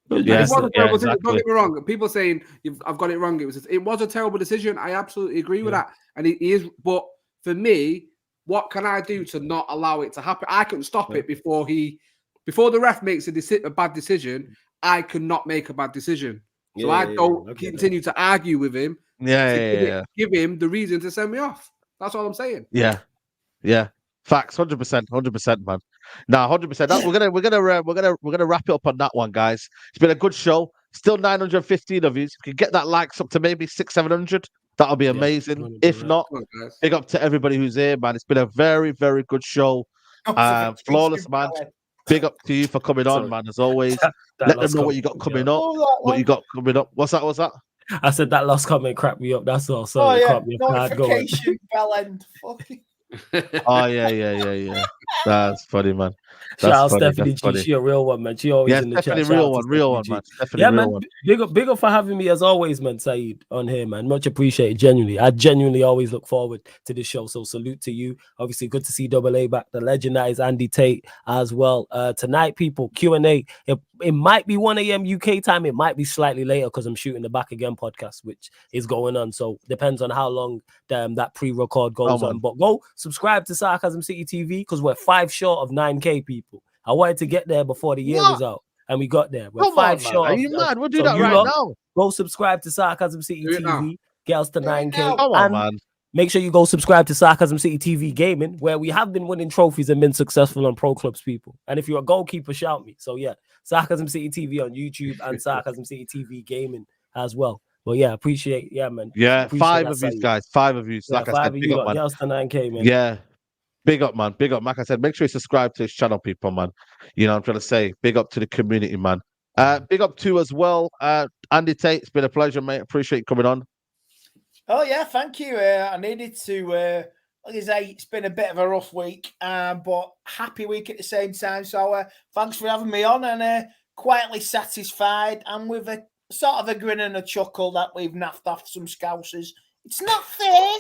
Speaker 1: Yes,
Speaker 4: it was a terrible decision. Don't get me wrong. People saying I've got it wrong. It was a terrible decision. I absolutely agree with that. And he is. But for me, what can I do to not allow it to happen? I can stop it before the ref makes a bad decision. I cannot make a bad decision. So I don't continue to argue with him. Give him the reason to send me off. That's all I'm saying.
Speaker 1: Yeah. Facts, 100%, man. Now, 100%. We're gonna wrap it up on that one, guys. It's been a good show. Still 915 of you. If you can get that likes up to maybe 600-700, that'll be amazing. If not, big up to everybody who's here, man. It's been a very, very good show. Flawless, man. Big up to you for coming on, man. As always, let them know what you got coming up. What's that?
Speaker 2: I said that last comment cracked me up. That's all. So
Speaker 3: notification bell end.
Speaker 1: Oh yeah. That's funny, man.
Speaker 2: Shout out Stephanie G. She a real one, man. She always in the chat.
Speaker 1: Real one, man.
Speaker 2: Man. Big up for having me as always, man. Saeed on here, man. Much appreciated. Genuinely, I genuinely always look forward to this show. So salute to you. Obviously, good to see Double A back. The legend that is Andy Tate as well. Tonight, people, Q&A. It might be 1 a.m. UK time. It might be slightly later because I'm shooting the Back Again podcast, which is going on. So depends on how long that pre-record goes on. But go subscribe to Sarcasm City TV because we're 5 short of 9K people. I wanted to get there before the year was out, and we got there. We're 5 short.
Speaker 1: Are you mad? We'll do that right now.
Speaker 2: Go subscribe to Sarcasm City TV. Get us to 9K.
Speaker 1: Come on, man.
Speaker 2: Make sure you go subscribe to Sarcasm City TV Gaming, where we have been winning trophies and been successful on pro clubs, people. And if you're a goalkeeper, shout me. So yeah, Sarcasm City TV on YouTube and Sarcasm City TV Gaming as well. But yeah, appreciate, man.
Speaker 1: Yeah, appreciate 5 of you guys. 5 of you. Like I said, big up, man.
Speaker 2: Get us to 9K, man.
Speaker 1: Yeah. Big up, man. Big up. Like I said, make sure you subscribe to his channel, people, man. You know what I'm trying to say? Big up to the community, man. Big up to as well, Andy Tate. It's been a pleasure, mate. Appreciate you coming on.
Speaker 3: Oh, yeah, thank you. I needed to, like I say, it's been a bit of a rough week, but happy week at the same time. So thanks for having me on, and quietly satisfied and with a sort of a grin and a chuckle that we've naffed off some Scousers. It's not fair.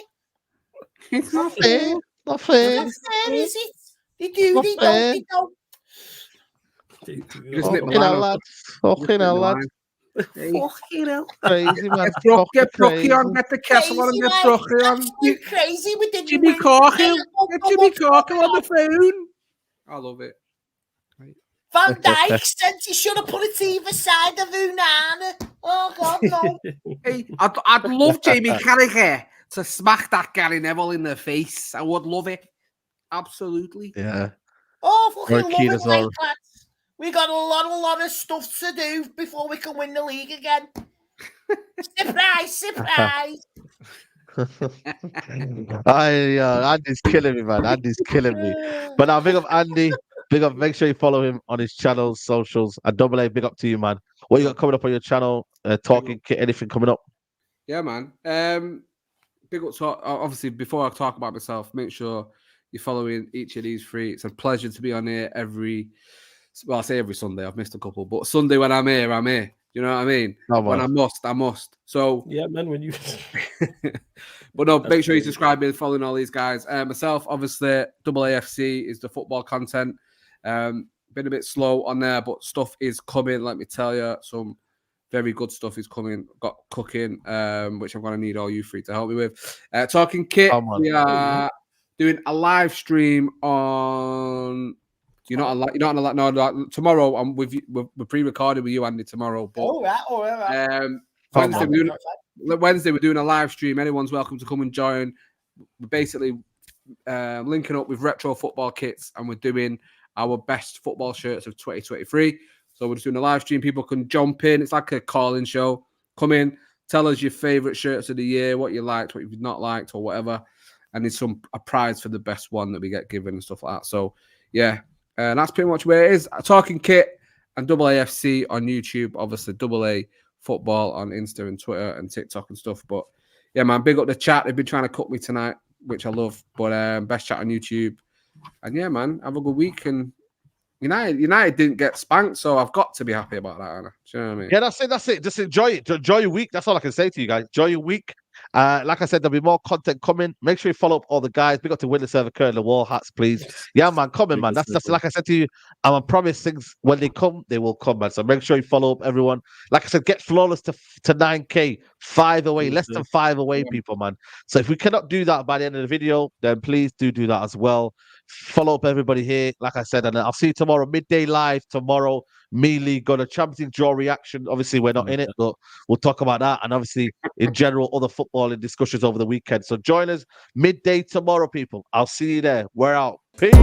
Speaker 1: It's not fair. Not fair.
Speaker 3: It's not fair, is it? They do, they don't.
Speaker 1: Fucking hell, lads. Fucking hell, lads.
Speaker 3: Fucking hell.
Speaker 1: Crazy, man.
Speaker 4: Get Brookie on, get the Kessel on, and get Brookie on.
Speaker 3: Crazy, we didn't
Speaker 4: Jimmy Corkill. Get Jimmy Corkill on the phone. I love it.
Speaker 3: Van Dijk said he should have put it either side of Unana. Oh, God, no.
Speaker 4: Hey, I'd love Jamie Carragher to smack that Gary Neville in the face. I would love it. Absolutely.
Speaker 1: Yeah.
Speaker 3: Oh,
Speaker 1: Very
Speaker 3: fucking
Speaker 1: keen
Speaker 3: love it,
Speaker 1: as well.
Speaker 3: like, lads. We got a lot of stuff to do before we can win the league again. Surprise.
Speaker 1: Andy's killing me, man. Andy's killing me. But now, big up Andy. Big up. Make sure you follow him on his channels, socials. And Double A, big up to you, man. What you got coming up on your channel? Talking kit, anything coming up?
Speaker 4: Yeah, man. Big up to, obviously, before I talk about myself, make sure you're following each of these three. It's a pleasure to be on here I say every Sunday. I've missed a couple, but Sunday when I'm here, I'm here. You know what I mean? When I must. So
Speaker 2: yeah, man. When you,
Speaker 4: but no, make sure you subscribe and following all these guys. Myself, obviously, Double AFC is the football content. Been a bit slow on there, but stuff is coming. Let me tell you, some very good stuff is coming. Got cooking, which I'm gonna need all you three to help me with. Talking kit, we are doing a live stream on. You're not on no, tomorrow. I'm with you. We're pre-recorded with you, Andy, tomorrow. But
Speaker 3: All right.
Speaker 4: Wednesday, we're doing a live stream. Anyone's welcome to come and join. We're basically linking up with Retro Football Kits, and we're doing our best football shirts of 2023. So we're just doing a live stream. People can jump in. It's like a call-in show. Come in, tell us your favourite shirts of the year, what you liked, what you've not liked, or whatever. And there's a prize for the best one that we get given and stuff like that. So, yeah. And that's pretty much where it is. Talking Kit and Double AFC on YouTube. Obviously, Double A Football on Insta and Twitter and TikTok and stuff. But yeah, man, big up the chat. They've been trying to cut me tonight, which I love. But best chat on YouTube. And yeah, man, have a good week. And United didn't get spanked, so I've got to be happy about that, Anna. Do you know what I mean?
Speaker 1: Yeah, that's it. Just enjoy it. Enjoy your week. That's all I can say to you guys. Enjoy your week. Like I said, there'll be more content coming. Make sure you follow up all the guys. We got to win the server curtain, the wall hats, please. Yeah, man, coming, man. That's like I said to you. I'm a promise things when they come, they will come, man. So make sure you follow up everyone. Like I said, get flawless to 9K, 5 away, less than 5 away, people, man. So if we cannot do that by the end of the video, then please do that as well. Follow up everybody here, like I said, and I'll see you tomorrow, midday live tomorrow. Mealy got a Champions League draw reaction. Obviously, we're not in it, but we'll talk about that. And obviously, in general, other footballing discussions over the weekend. So join us midday tomorrow, people. I'll see you there. We're out. Peace.